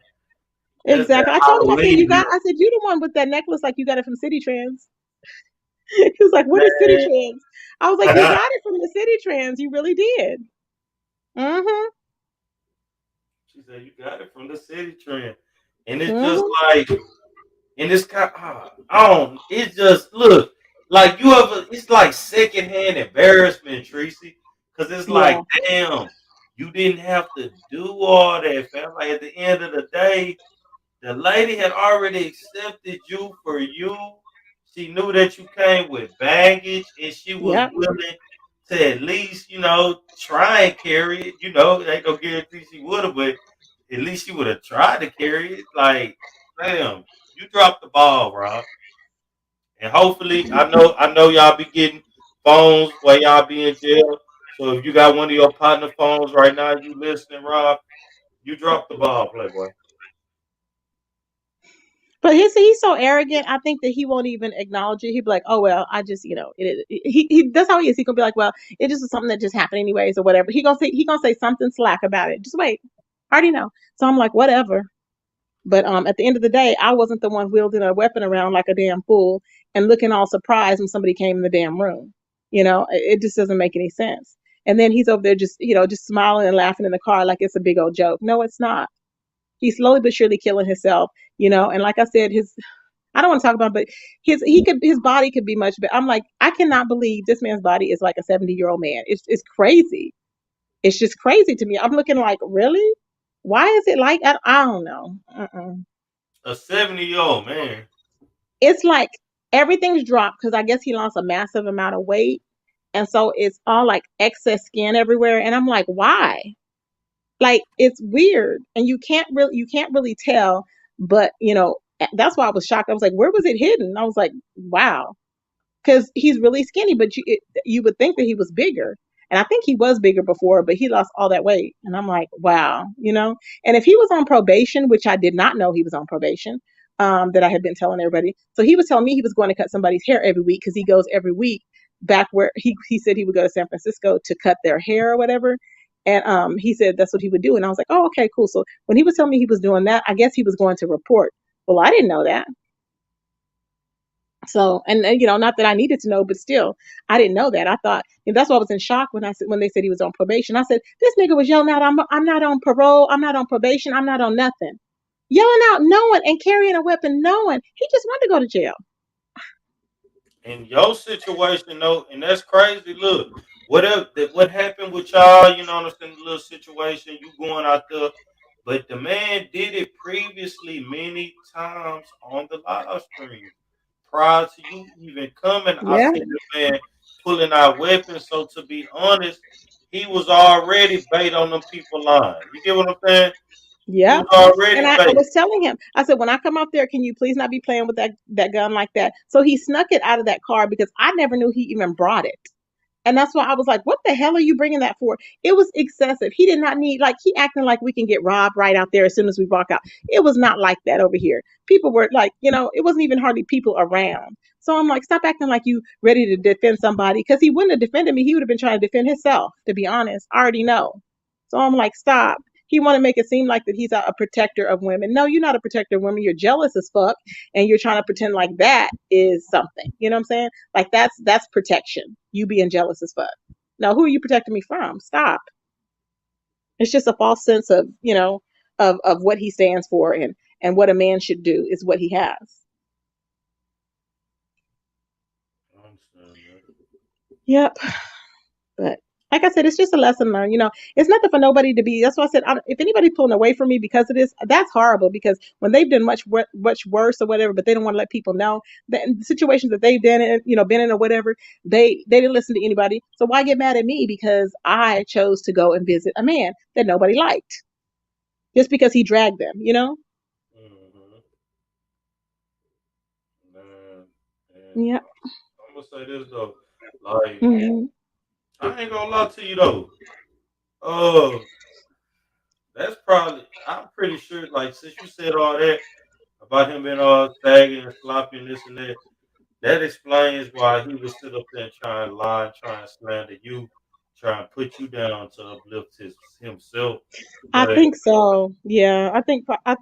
Exactly. I told him, I said, you the one with that necklace like you got it from City Trends. He was like, what is City Trends? I was like, you got it from the City Trends. You really did. She said you got it from the City Trend. And it's just like, and it's kind of, it's just, look, like it's like secondhand embarrassment, Treecey. Because it's like, damn, you didn't have to do all that, fam. Like at the end of the day, the lady had already accepted you for you. She knew that you came with baggage and she was willing to at least, try and carry it. They ain't gonna guarantee she would have, but at least she would have tried to carry it. Like, damn, you dropped the ball, Rob. And hopefully, I know y'all be getting phones while y'all be in jail. So if you got one of your partner phones right now, you listening, Rob, you dropped the ball, Playboy. But he's so arrogant. I think that he won't even acknowledge it. He'd be like, "Oh well, I just he that's how he is. He gonna be like, well, it just was something that just happened anyways or whatever. He gonna say something slack about it. Just wait. I already know. So I'm like, whatever. But at the end of the day, I wasn't the one wielding a weapon around like a damn fool and looking all surprised when somebody came in the damn room. It just doesn't make any sense. And then he's over there just smiling and laughing in the car like it's a big old joke. No, it's not. He's slowly but surely killing himself, and like I said, I don't want to talk about it, but his body could be much better. I'm like, I cannot believe this man's body is like a 70-year-old man. It's crazy. It's just crazy to me. I'm looking like, really? Why is it like, I don't know. A 70-year-old man. It's like everything's dropped because I guess he lost a massive amount of weight. And so it's all like excess skin everywhere. And I'm like, why? Like, it's weird. And you can't really tell, but that's why I was shocked. I was like, where was it hidden? I was like, wow. Because he's really skinny, but you would think that he was bigger. And I think he was bigger before, but he lost all that weight. And I'm like, wow. And if he was on probation, which I did not know he was on probation, that I had been telling everybody. So he was telling me he was going to cut somebody's hair every week because he goes every week back where he said he would go to San Francisco to cut their hair or whatever. And he said that's what he would do. And I was like, oh, okay, cool. So when he was telling me he was doing that, I guess he was going to report. Well, I didn't know that. So, and not that I needed to know, but still, I didn't know that. I thought, and that's why I was in shock when they said he was on probation. I said, this nigga was yelling out, I'm not on parole, I'm not on probation, I'm not on nothing. Yelling out, knowing and carrying a weapon, knowing he just wanted to go to jail. In your situation, though, and that's crazy. Look, what happened with y'all? You know what I'm saying? The little situation, you going out there, but the man did it previously many times on the live stream. Prior to you even coming, I Yeah, seen the man pulling out weapons. So to be honest, he was already bait on them people line. You get what I'm saying? He yeah. was And already I bait. was telling him, I said, when I come out there, can you please not be playing with that gun like that? So he snuck it out of that car because I never knew he even brought it. And that's why I was like, what the hell are you bringing that for? It was excessive. He did not need, like, he acting like we can get robbed right out there as soon as we walk out. It was not like that over here. People were like, it wasn't even hardly people around. So I'm like, stop acting like you ready to defend somebody. Because he wouldn't have defended me. He would have been trying to defend himself, to be honest. I already know. So I'm like, stop. He want to make it seem like that he's a protector of women. No, you're not a protector of women. You're jealous as fuck. And you're trying to pretend like that is something. You know what I'm saying? Like that's protection. You being jealous as fuck. Now, who are you protecting me from? Stop. It's just a false sense of, of what he stands for and what a man should do is what he has. I understand that. Yep. But like I said, it's just a lesson learned. It's nothing for nobody to be. That's why I said, if anybody's pulling away from me because of this, that's horrible. Because when they've done much worse or whatever, but they don't want to let people know that in the situations that they've been in or whatever, they didn't listen to anybody. So why get mad at me because I chose to go and visit a man that nobody liked just because he dragged them? Mm-hmm. Man, and Yep. I'm gonna say this though, like Hmm. I ain't gonna lie to you though. Uh, that's probably I'm pretty sure. Like since you said all that about him being all saggy and sloppy and this and that, that explains why he would sit up there and try and lie, and try and slander you, try and put you down to uplift himself. I But think so. Yeah, I think I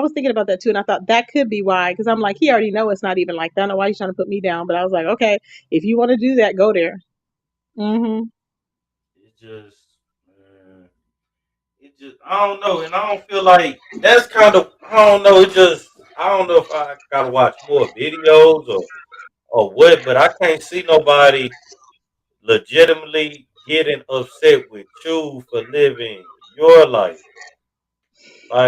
was thinking about that too, and I thought that could be why. Because I'm like, he already know it's not even like that. I don't know why he's trying to put me down, but I was like, okay, if you want to do that, go there. Hmm. it just, man, it just I don't know, and I don't feel like that's kind of I don't know. It just I don't know if I gotta watch more videos or what, but I can't see nobody legitimately getting upset with you for living your life.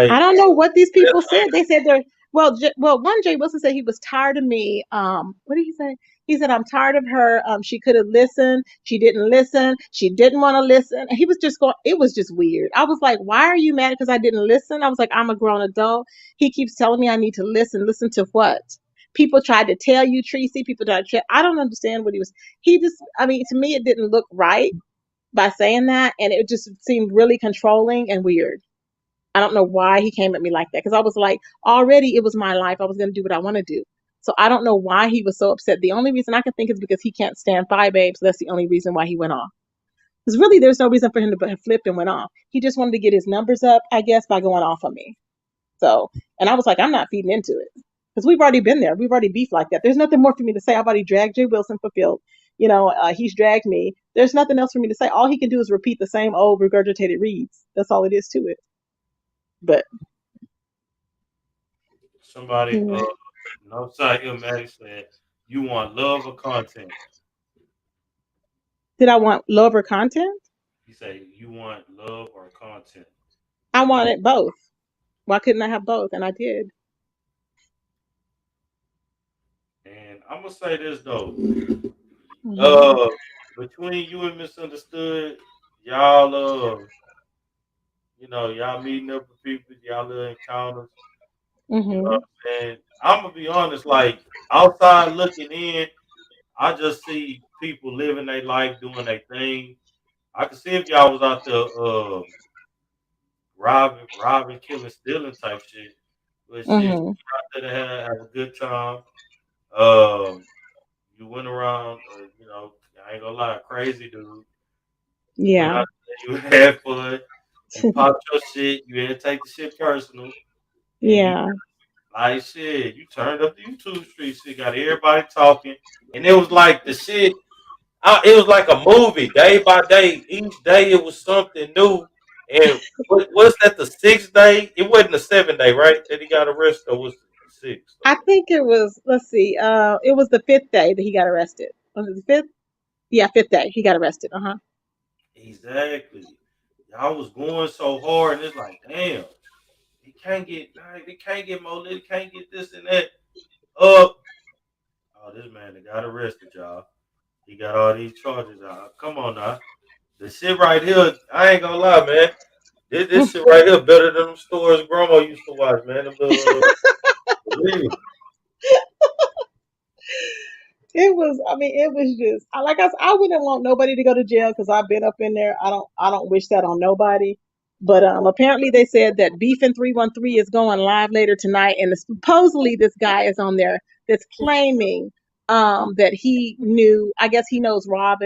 I Like don't know what these that's people said. They said they're one Jay Wilson said he was tired of me. What did he say? He said I'm tired of her. She could have listened. She didn't listen. She didn't want to listen. And he was just going. It was just weird. I was like, why are you mad because I didn't listen? I was like, I'm a grown adult. He keeps telling me I need to listen. Listen to what? People tried to tell you, Treecey. People tried to. I don't understand what he was. He just. I mean, to me, it didn't look right by saying that, and it just seemed really controlling and weird. I don't know why he came at me like that because I was like, already it was my life. I was going to do what I want to do. So I don't know why he was so upset. The only reason I can think is because he can't stand Thigh Babe. So that's the only reason why he went off. Because really, there's no reason for him to have flipped and went off. He just wanted to get his numbers up, I guess, by going off on me. So, and I was like, I'm not feeding into it because we've already been there. We've already beefed like that. There's nothing more for me to say. I've already dragged Jay Wilson for Phil. He's dragged me. There's nothing else for me to say. All he can do is repeat the same old regurgitated reads. That's all it is to it. But Somebody, Mhm. no side Illmatic said, you want love or content? Did I want love or content? He said, you want love or content? I wanted both. Why couldn't I have both? And I did. And I'm gonna say this though. Mhm. Uh, between you and Misunderstood, y'all y'all meeting up with people, y'all little encounters. You know what Mhm. I'm saying? I'm gonna be honest, like outside looking in, I just see people living their life, doing their thing. I could see if y'all was out there robbing, killing, stealing type shit. But shit, Mhm. you out there to have a good time. Um, you went around, I ain't gonna lie, crazy dude. You went Yeah. out there, you had fun, you popped your shit, you didn't take the shit personal, and you Yeah. like shit, you turned up the YouTube street shit, got everybody talking, and it was like the shit. It was like a movie, day by day. Each day it was something new. And was that the 6th day? It wasn't the 7th day, right? That he got arrested, or was it the sixth? I think it was. Let's see. It was the fifth day that he got arrested. Was it the fifth? Yeah, fifth day he got arrested. Uh huh. Exactly. Y'all was going so hard, and it's like, damn, it can't get more lit, it can't get this and that. Oh, this man that got arrested, y'all. He got all these charges out. Come on now. The shit right here, I ain't gonna lie, man. This shit right here better than them stores grandma used to watch, man. Them little, real. It was. I mean, it was just. Like I said, I wouldn't want nobody to go to jail because I've been up in there. I don't. I don't wish that on nobody. But apparently they said that Beef in 313 is going live later tonight, and supposedly this guy is on there that's claiming that he knew. I guess he knows Rob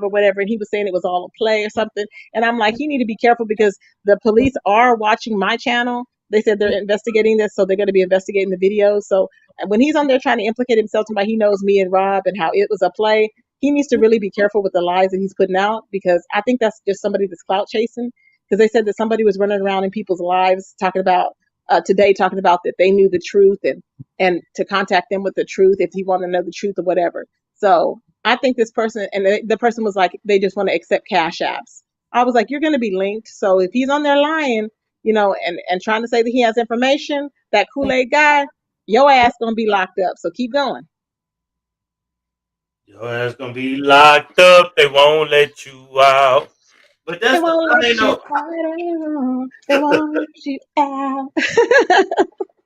or whatever, and he was saying it was all a play or something. And I'm like, you need to be careful because the police are watching my channel. They said they're investigating this, so they're going to be investigating the videos. So when he's on there trying to implicate himself, somebody he knows me and Rob and how it was a play, he needs to really be careful with the lies that he's putting out because I think that's just somebody that's clout chasing. Because they said that somebody was running around in people's lives talking about today, talking about that they knew the truth and to contact them with the truth if you want to know the truth or whatever. So I think this person and the person was like they just want to accept cash apps. I was like, you're going to be linked. So if he's on there lying, and trying to say that he has information, that Kool-Aid guy, your ass gonna be locked up. So keep going. Your ass gonna be locked up. They won't let you out. But They that's the won't thing, let you though. out. They won't let you out.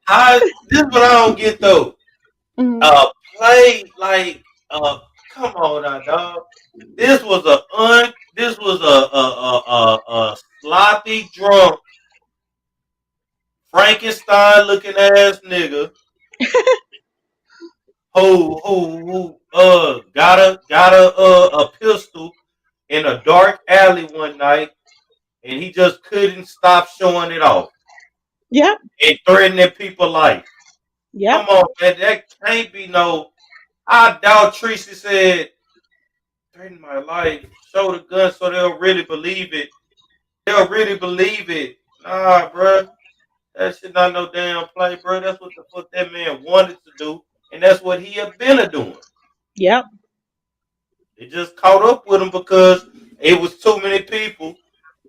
How this is what I don't get though. Mhm. Play like come on now, dog. This was a sloppy drunk Frankenstein looking ass nigga who got a pistol in a dark alley one night and he just couldn't stop showing it off Yep. and threatening people's life. Yep. Come on, man, that can't be no. I doubt Treecey said threaten my life, show the gun so they'll really believe it. They'll really believe it. Nah, bruh. That shit not no damn play, bro. That's what the fuck that man wanted to do, and that's what he had been a doing. Yep. It just caught up with him because it was too many people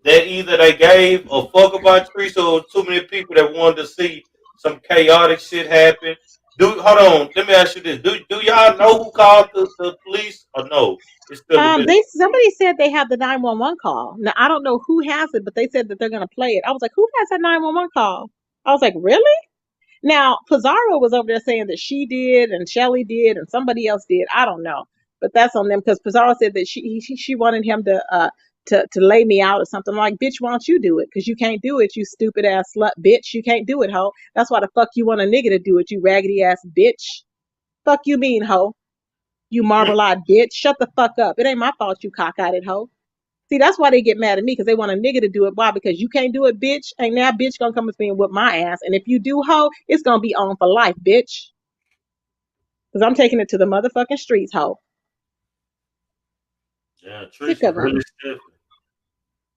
that either they gave a fuck about Trees or too many people that wanted to see some chaotic shit happen. Hold on, let me ask you this: Do y'all know who called the police or no? It's still a mystery. They somebody said they have the 911 call. Now I don't know who has it, but they said that they're gonna play it. I was like, who has that 911 call? I was like, really? Now, Pizarro was over there saying that she did and Shelly did and somebody else did. I don't know, but that's on them because Pizarro said that she wanted him to lay me out or something. I'm like, bitch, why don't you do it? Because you can't do it, you stupid ass slut, bitch. You can't do it, hoe. That's why the fuck you want a nigga to do it, you raggedy ass bitch. Fuck you mean, hoe. You marble eyed bitch. Shut the fuck up. It ain't my fault you cockeyed hoe. See, that's why they get mad at me because they want a nigga to do it. Why? Because you can't do it, bitch. Ain't that bitch gonna come with me and whip my ass? And if you do, hoe, it's gonna be on for life, bitch. Because I'm taking it to the motherfucking streets, hoe. Yeah, Sick Tracy of really them. stiff.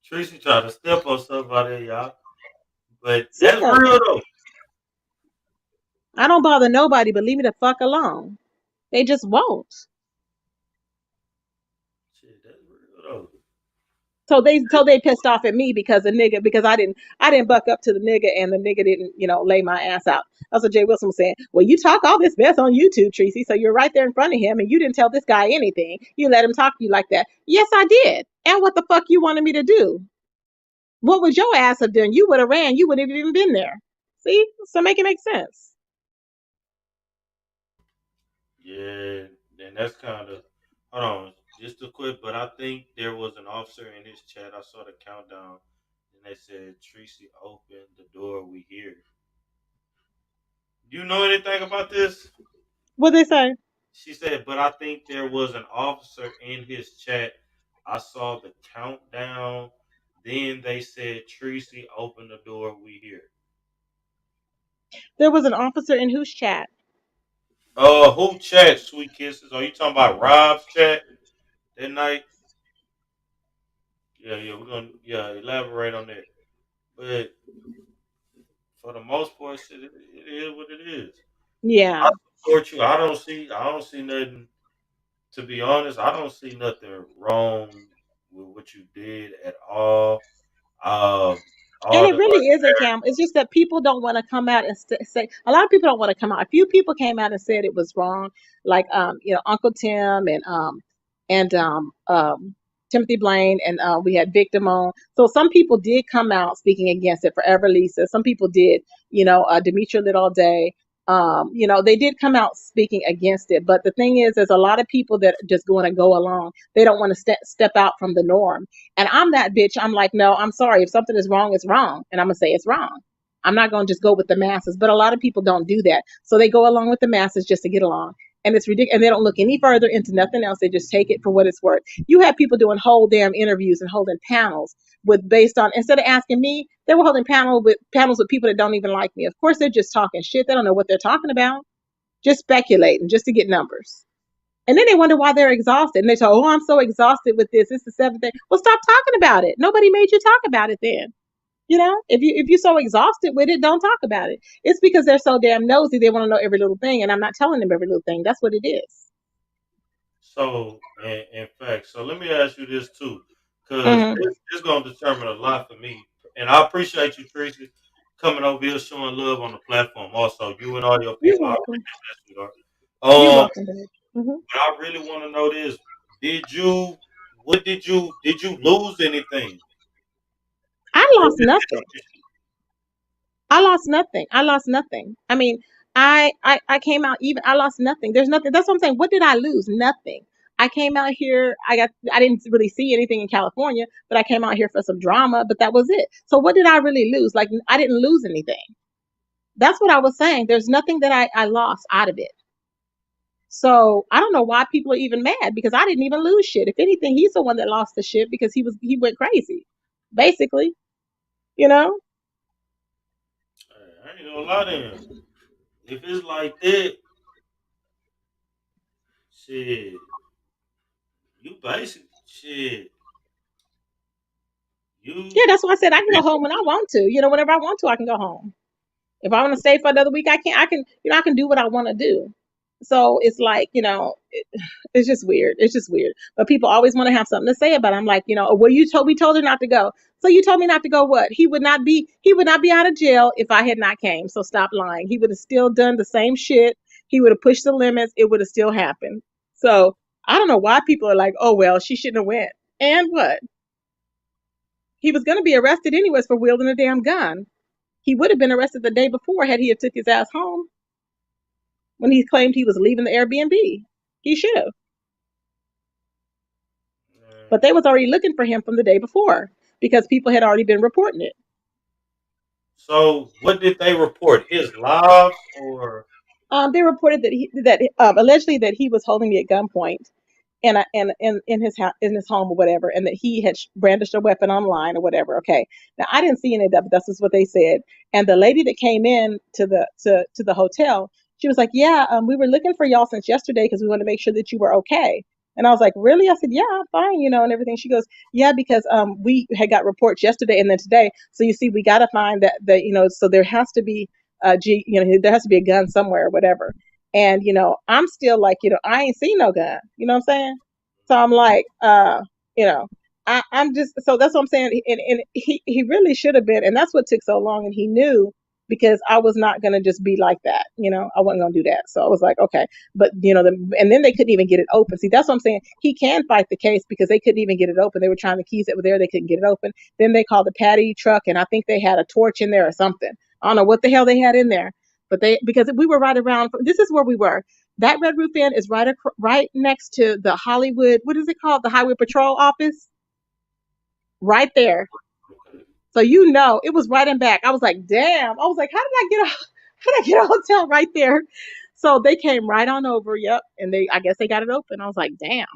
Tracy tried to step on somebody, y'all. But Sick that's of real them. though. I don't bother nobody, but leave me the fuck alone. They just won't. Shit, that's real though. So they pissed off at me because I didn't buck up to the nigga and the nigga didn't, lay my ass out. That's what Jay Wilson was saying. Well, you talk all this mess on YouTube, Treecey, so you're right there in front of him and you didn't tell this guy anything. You let him talk to you like that. Yes, I did. And what the fuck you wanted me to do? What would your ass have done? You would have ran. You wouldn't have even been there. See? So make it make sense. Yeah, then that's kind of. Hold on, just to quit. But I think there was an officer in his chat. I saw the countdown, and they said Treecey opened the door. We hear. Do you know anything about this? What they say? She said, but I think there was an officer in his chat. I saw the countdown. Then they said Treecey opened the door. We hear. There was an officer in whose chat? Who chat? Sweet kisses. Are you talking about Rob's chat that night? Yeah, we're gonna elaborate on that. But for the most part, shit, it is what it is. Yeah. I support you. I don't see nothing. To be honest, I don't see nothing wrong with what you did at all. Um, And all it the really isn't, Cam. It's just that people don't want to come out and say. A lot of people don't want to come out. A few people came out and said it was wrong, like Uncle Tim and Timothy Blaine, and we had Victim on. So some people did come out speaking against it. Forever Lisa. Some people did. Demetria Lit All Day. They did come out speaking against it. But the thing is, there's a lot of people that just going to go along. They don't want to step out from the norm. And I'm that bitch. I'm like, no, I'm sorry. If something is wrong, it's wrong. And I'm going to say it's wrong. I'm not going to just go with the masses. But a lot of people don't do that. So they go along with the masses just to get along. And it's ridiculous. And they don't look any further into nothing else. They just take it for what it's worth. You have people doing whole damn interviews and holding panels based on, instead of asking me, they were holding panels with people that don't even like me. Of course, they're just talking shit. They don't know what they're talking about. Just speculating, just to get numbers. And then they wonder why they're exhausted. And they say, oh, I'm so exhausted with this. It's the seventh day. Well, stop talking about it. Nobody made you talk about it then. If you're so exhausted with it, don't talk about it. It's because they're so damn nosy. They want to know every little thing. And I'm not telling them every little thing. That's what it is. So, in fact, so let me ask you this too, because Mm-hmm. this is going to determine a lot for me. And I appreciate you, Tracy, coming over here showing love on the platform. Also, you and all your You're people, I welcome. appreciate that, sweetheart. You're Um, welcome, babe. Mm-hmm. but I really want to know this: what did you lose anything? I With lost this nothing. I lost nothing. I lost nothing. I mean, I came out even. I lost nothing. There's nothing. That's what I'm saying. What did I lose? Nothing. I came out here. I didn't really see anything in California, but I came out here for some drama. But that was it. So what did I really lose? Like I didn't lose anything. That's what I was saying. There's nothing that I lost out of it. So I don't know why people are even mad because I didn't even lose shit. If anything, he's the one that lost the shit because he went crazy, basically. You know. I ain't gonna lie to him. If it's like that, shit, you basic shit. Yeah, You that's why I said I can go home when I want to. Whenever I want to, I can go home. If I want to stay for another week, I can. I can do what I want to do. So it's like, it's just weird. It's just weird. But people always want to have something to say about it. I'm like, well, we told her not to go. So you told me not to go what? He would not be out of jail if I had not came. So stop lying. He would have still done the same shit. He would have pushed the limits. It would have still happened. So I don't know why people are like, oh well, she shouldn't have went. And what? He was gonna be arrested anyways for wielding a damn gun. He would have been arrested the day before had he have took his ass home when he claimed he was leaving the Airbnb. He should have. But they was already looking for him from the day before because people had already been reporting it. So what did they report? His lives or They reported that allegedly that he was holding me at gunpoint in his home or whatever, and that he had brandished a weapon online or whatever. Okay, now I didn't see any of that, but that's just what they said. And the lady that came in to the hotel, she was like, "Yeah, we were looking for y'all since yesterday because we want to make sure that you were okay." And I was like, "Really?" I said, "Yeah, I'm fine, and everything." She goes, "Yeah, because we had got reports yesterday and then today, so you see, we got to find that so there has to be." there has to be a gun somewhere or whatever. And I'm still like, I ain't seen no gun. You know what I'm saying? So I'm like, you know, I'm just, so that's what I'm saying. And he really should have been, and that's what took so long. And he knew, because I was not gonna just be like that. I wasn't gonna do that. So I was like, okay, but and then they couldn't even get it open. See, that's what I'm saying. He can fight the case because they couldn't even get it open. They were trying the keys that were there, they couldn't get it open. Then they called the patty truck, and I think they had a torch in there or something. I don't know what the hell they had in there, but because we were right around. This is where we were. That Red Roof Inn is right next to the Hollywood. What is it called? The Highway Patrol office. Right there. So it was right in back. I was like, damn. I was like, how did I get a hotel right there? So they came right on over. Yep, and I guess they got it open. I was like, damn.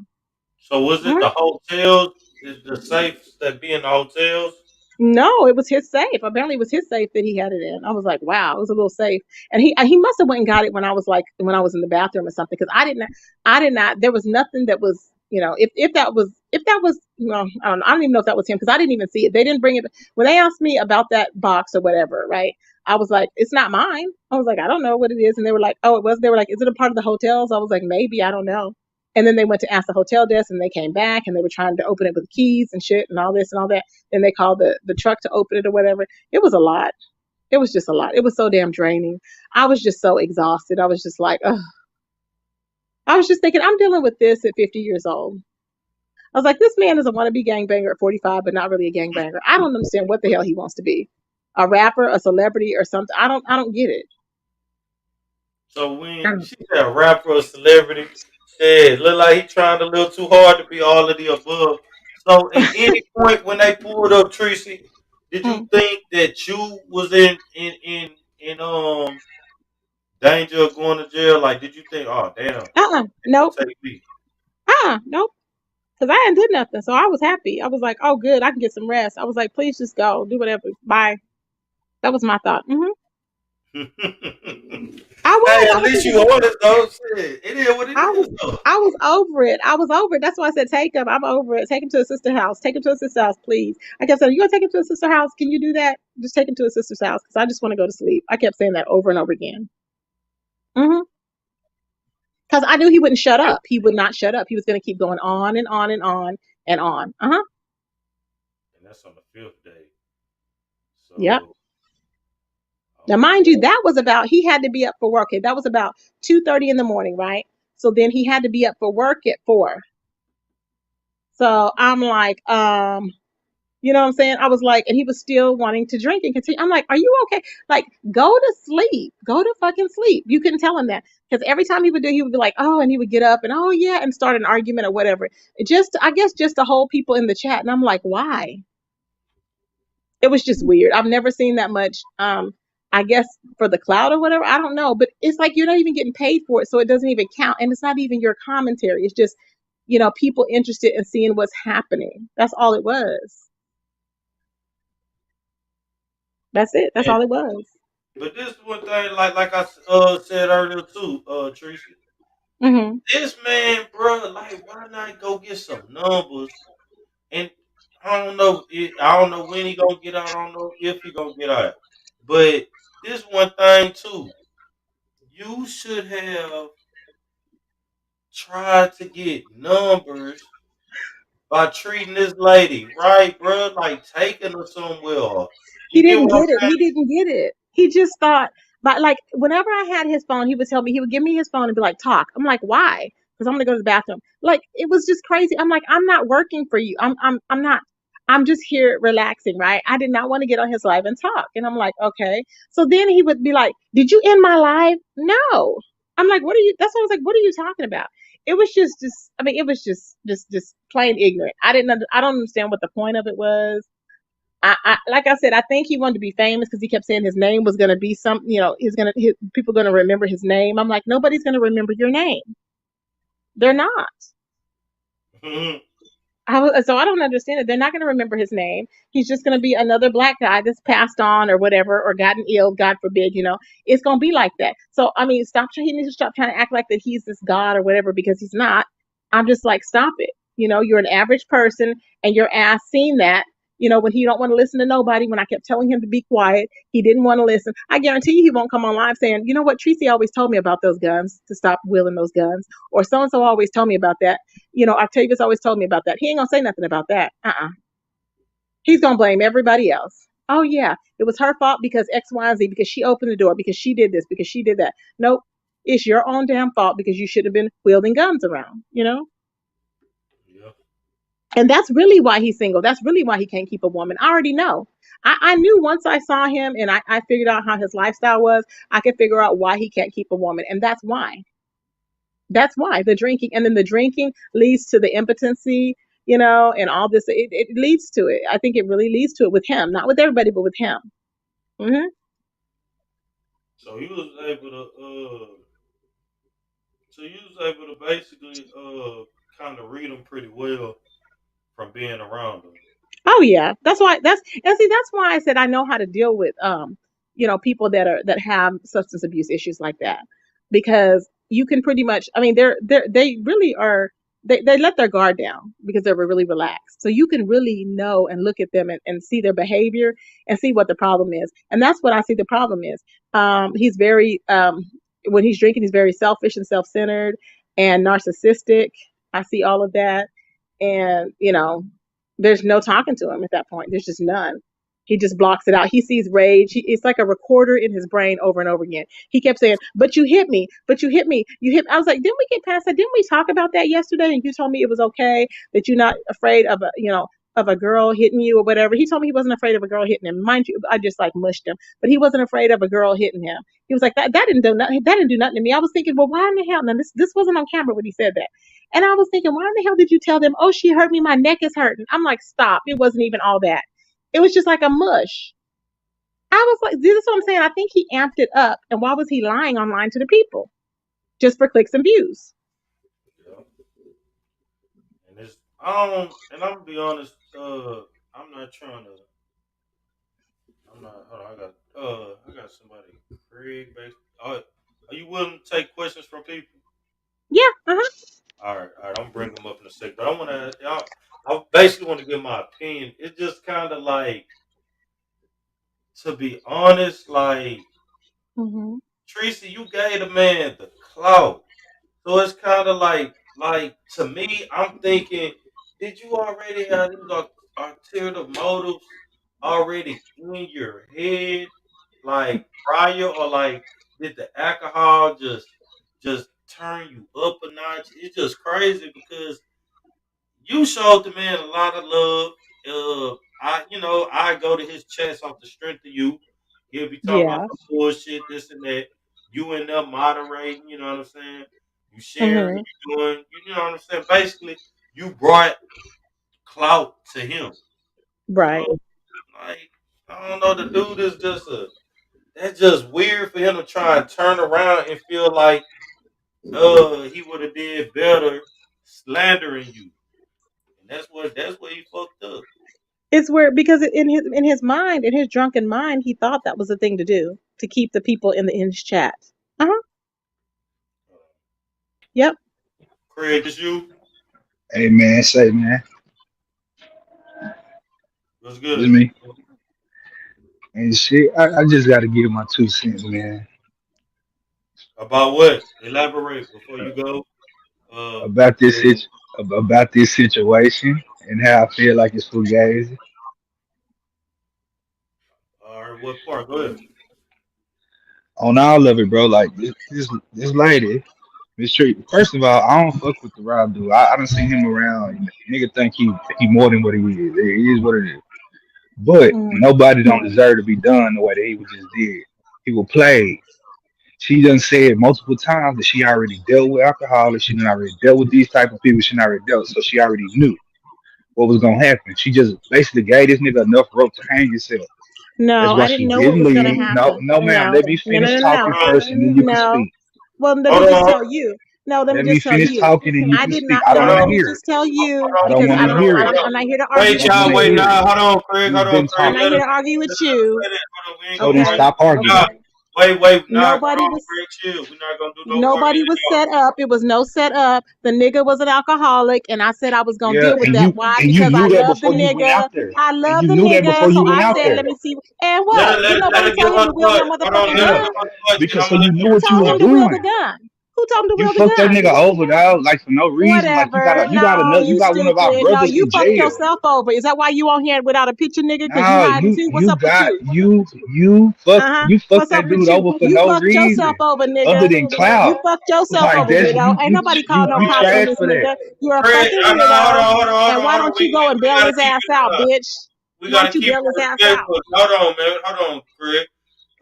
So was it the hotels? Is the safes that be in the hotels? No, it was his safe. Apparently, it was his safe that he had it in. I was like, wow, it was a little safe. And he must have went and got it when I was in the bathroom or something, because I did not. There was nothing that was, if that was, well, I don't know. I don't even know if that was him, because I didn't even see it. They didn't bring it when they asked me about that box or whatever, right? I was like, it's not mine. I was like, I don't know what it is, and they were like, oh, it was. They were like, is it a part of the hotels? I was like, maybe, I don't know. And then they went to ask the hotel desk, and they came back, and they were trying to open it with keys and shit and all this and all that. Then they called the truck to open it or whatever. It was a lot. It was just a lot. It was so damn draining. I was just so exhausted. I was just like, ugh. I was just thinking, I'm dealing with this at 50 years old. I was like, this man is a wannabe gangbanger at 45, but not really a gangbanger. I don't understand what the hell he wants to be. A rapper, a celebrity, or something. I don't get it. So when she said rapper or celebrity, shit, look like he trying a little too hard to be all of the above. So at any point when they pulled up Treecey, did you think that you was in danger of going to jail? Like, did you think, oh damn, Nope. take me? Nope. Because I hadn't did nothing. So I was happy. I was like, oh good, I can get some rest. I was like, please just go. Do whatever. Bye. That was my thought. Hey, at least you honest though. Shit, it is what it is though. I was over it. I was over it. That's why I said take him. I'm over it. Take him to a sister house. Take him to a sister house, please. I kept saying, you gonna take him to a sister house? Can you do that? Just take him to a sister's house, because I just want to go to sleep. I kept saying that over and over again. Because I knew he wouldn't shut up. He would not shut up. He was going to keep going on and on and on and on. And that's on the 5th day. So, yep. Now, mind you, that was he had to be up for work. Okay, that was about 2:30 in the morning, right? So then he had to be up for work at 4. So I'm like, you know what I'm saying? I was like, and he was still wanting to drink and continue. I'm like, are you okay? Like, go to sleep. Go to fucking sleep. You couldn't tell him that, because every time he would be like, oh, and he would get up and oh yeah, and start an argument or whatever. I guess just to hold people in the chat. And I'm like, why? It was just weird. I've never seen that much. I guess for the cloud or whatever. I don't know, but it's like you're not even getting paid for it, so it doesn't even count, and it's not even your commentary. It's just, people interested in seeing what's happening. That's all it was. That's it. That's all it was. But this one thing, like I said earlier too, Treecey. This man, bro, like, why not go get some numbers? And I don't know. I don't know when he gonna get out. I don't know if he gonna get out. But this one thing too, you should have tried to get numbers by treating this lady right, bro. Like taking her somewhere. He didn't get it. He didn't get it. He just thought, but like whenever I had his phone, he would tell me, he would give me his phone and be like, talk. I'm like, why? Because I'm gonna go to the bathroom. Like, it was just crazy. I'm like, I'm not working for you. I'm not. I'm just here relaxing, right? I did not want to get on his live and talk. And I'm like, okay. So then he would be like, did you end my live? No. I'm like, what are you? That's what I was like, what are you talking about? It was just I mean, it was just plain ignorant. I don't understand what the point of it was. I like I said, I think he wanted to be famous because he kept saying his name was going to be some, people going to remember his name. I'm like, nobody's going to remember your name. They're not. So I don't understand it. They're not going to remember his name. He's just going to be another black guy that's passed on or whatever, or gotten ill, God forbid, it's going to be like that. So, I mean, he needs to stop trying to act like that he's this God or whatever, because he's not. I'm just like, stop it. You're an average person, and your ass seen that. You know, when he don't want to listen to nobody, when I kept telling him to be quiet, he didn't want to listen. I guarantee you he won't come on live saying, you know what, Treecey always told me about those guns, to stop wielding those guns. Or so-and-so always told me about that. You know, Octavius always told me about that. He ain't going to say nothing about that. He's going to blame everybody else. Oh, yeah, it was her fault because X, Y, and Z, because she opened the door, because she did this, because she did that. Nope. It's your own damn fault because you should have been wielding guns around, you know? Yeah. And that's really why he's single. That's really why he can't keep a woman. I already know. I knew once I saw him and I figured out how his lifestyle was, I could figure out why he can't keep a woman. And that's why. That's why the drinking. And then the drinking leads to the impotency, you know, and all this. It leads to it. I think it really leads to it with him, not with everybody, but with him. Mm-hmm. So you was able to basically kind of read them pretty well from being around them. Oh yeah, that's why. That's why I said I know how to deal with you know, people that have substance abuse issues like that, because you can pretty much. I mean, they really are. They let their guard down because they're really relaxed. So you can really know and look at them and see their behavior and see what the problem is. And that's what I see the problem is. He's very when he's drinking, he's very selfish and self-centered and narcissistic. I see all of that, and you know, there's no talking to him at that point. There's just none. He just blocks it out. He sees rage. It's like a recorder in his brain over and over again. He kept saying, "But you hit me. But you hit me. You hit." I was like, "Didn't we get past that? Didn't we talk about that yesterday? And you told me it was okay, that you're not afraid of a girl hitting you or whatever." He told me he wasn't afraid of a girl hitting him. Mind you, I just like mushed him, but he wasn't afraid of a girl hitting him. He was like, "That didn't do nothing. That didn't do nothing to me." I was thinking, well, why in the hell? Now this wasn't on camera when he said that. And I was thinking, why in the hell did you tell them, "Oh, she hurt me, my neck is hurting"? I'm like, stop. It wasn't even all that. It was just like a mush. I was like, this is what I'm saying. I think he amped it up. And why was he lying online to the people? Just for clicks and views. Yeah. And I'm gonna be honest, I'm not trying to I'm not hold on, I got somebody Craig back. Are you willing to take questions from people? Yeah, uh-huh. All right, I'm bringing them up in a sec. But I basically want to give my opinion. It's just kind of like, to be honest, like, Mm-hmm. Treecey, you gave the man the clout. So it's kind of like to me, I'm thinking, did you already have these alternative motives already in your head, like prior, or like did the alcohol just turn you up a notch? It's just crazy because you showed the man a lot of love. I go to his chest off the strength of you. He'll be talking about Yeah. some bullshit, this and that. You end up moderating, you know what I'm saying? You sharing, Mm-hmm. you doing, you know what I'm saying? Basically, you brought clout to him. Right. So, like, I don't know, the dude is that's just weird for him to try and turn around and feel like he would have did better slandering you. And that's where he fucked up. It's weird because in his mind, in his drunken mind, he thought that was the thing to do to keep the people in his chat. Uh-huh. Yep. Craig, it's you. Hey man, say man, What's it's good? me. And shit, I just gotta give my 2 cents, man. About what? Elaborate before you go. About this Craig. about this situation and how I feel like it's fugazi. All right, what part? Go ahead. On all of it, bro. Like this lady, Miss Tree. First of all, I don't fuck with the Rob dude. I don't see him around. Nigga think he more than what he is. It is what it is. But Mm-hmm. nobody don't deserve to be done the way that he was just did. He was played. She done said multiple times that she already dealt with alcoholics. She done already dealt with these type of people. She done already dealt, so she already knew what was gonna happen. She just basically gave this nigga enough rope to hang himself. That's No, why I she didn't know what didn't was gonna leave. No, happen. no, ma'am. No, Let me no, no, finish no, no, talking no. Hold first, and then you can No. speak. Well, let me on. just Hold tell you. No, let me Let me just tell finish you. talking, and you I can did speak. not. I don't No, want let to me hear it. just tell you I don't because want I to don't. hear I it. don't. I'm not here to I argue Wait, don't with want y'all. to Wait, hear you. it. nah. Hold on, Craig. You've Hold on, been Craig. I'm not talking. here Let to argue with us you. say that. Hold on, we ain't So gonna then Okay. argue. stop arguing. Nah, Wait, nah, Nobody come on, was Craig, chill. We're not gonna do no more nobody was than set up. It was no set up. The nigga was an alcoholic, and I said I was gonna Yeah, deal with that. Why? and you Because I knew that love the before you went nigga. out there. I And love you the knew that nigga. before you So went I out said, let there. me see. And Let her what? Did let nobody her tell get him her to wield that thought. Hold on, motherfucking let her Yeah, get gun? her thought, and because I'm so gonna you let knew Who what you told was him to wield the doing. gun? Who told him to You wield the fucked that gun? nigga over, dog, like for no reason. Like Whatever. you got No, another, you you got one of our stupid. No, brothers you in fucked jail. yourself over. Is that why you on here without a picture, nigga? Because you Nah, hiding too? What's you up with got you? you Uh-huh. fucked What's up that with dude you? over for You no fucked yourself reason over, other nigga. than You clout. fucked yourself Like over, that's weirdo. Ain't nobody called no you cops on trash this for that. nigga. You're a Craig, fucking no, weirdo. And why hold on. don't you go and We bail gotta his keep ass it. out, bitch? We Why gotta don't you keep bail his it ass out? respectful. Hold on, man. Hold on, Craig.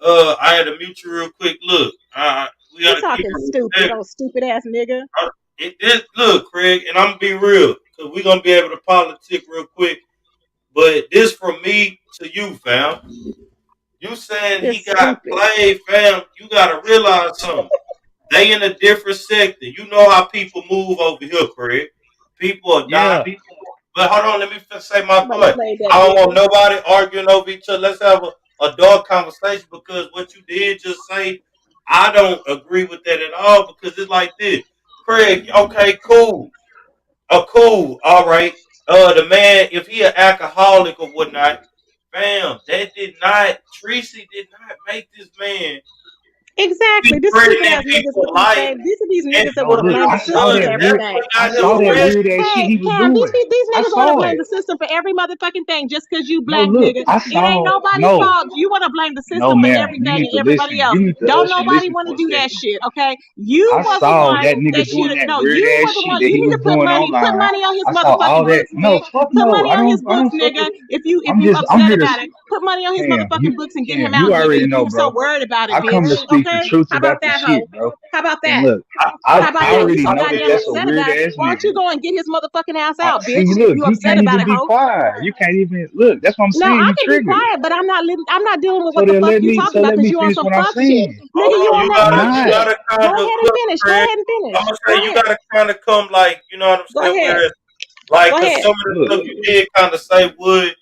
I had to mute you real quick. Look, we You gotta keep talking it stupid, respectful. oh stupid ass nigga. Look, Craig, and I'm gonna be real, cause we're gonna be able to politic real quick. But this from me to you, fam. You saying You're he got stupid. played, fam? You gotta realize something. They in a different sector. You know how people move over here, Craig. People are Yeah, dying. But hold on, let me say my Somebody thought. played that I don't want nigga. nobody arguing over each other. Let's have a dog conversation because what you did just say, I don't agree with that at all because it's like this. Craig, okay, cool. Cool. All right. The man, if he an alcoholic or whatnot, fam, Treecey did not make this man Exactly. keep This stupid threatening ass niggas people's with these life things. These are these and niggas that no, want to doing look, blame what the I he saw system for done. that That's weird, everything. what got him Okay. arrested. ass shit Hey, he was Cam, these doing. these I niggas want to saw blame it. the system for every motherfucking thing just because you No, black look, nigga. I It ain't saw nobody's no, fault. You want to blame the no, system for ma'am. You everything need and to everybody listen. else. You need to Don't hush and nobody listen want for to a do that second. shit, okay? You I was the saw one that that nigga should doing have. that No, weird you ass were the shit one. that You he need was to put doing money. Put online. money on his I saw all motherfucking that. books, No, bitch. fuck Put no. money on his I don't books, fuck nigga. with. If you I'm upset here to about it, put money on his Cam. motherfucking books and get him You out, nigga. already If you know, were so bro. worried about it, I bitch. come to speak the Okay? truth How about about the that, hoe? shit, bro. How about And that? look, How I about that? If you already so know that goddamn that's a upset weird about it, ass why don't you nigga. go and get his motherfucking ass out, See, bitch? look, You you upset can't about even it, be hoe? quiet. You can't even look. That's what I'm No, saying. I You can be triggered. quiet, but I'm not dealing with So what the then fuck you talking so about let because me you on finish some what I'm fuck shit. saying. Nigga, Hold you on, on that I'm fuck you not. shit. gotta Go kind of ahead and look, finish. Go Craig. ahead and I'm finish. gonna Go say you ahead. gotta kind of come like you know what I'm Go saying. ahead. Whereas Go like, cause ahead. some of the Look. stuff you did kind of say would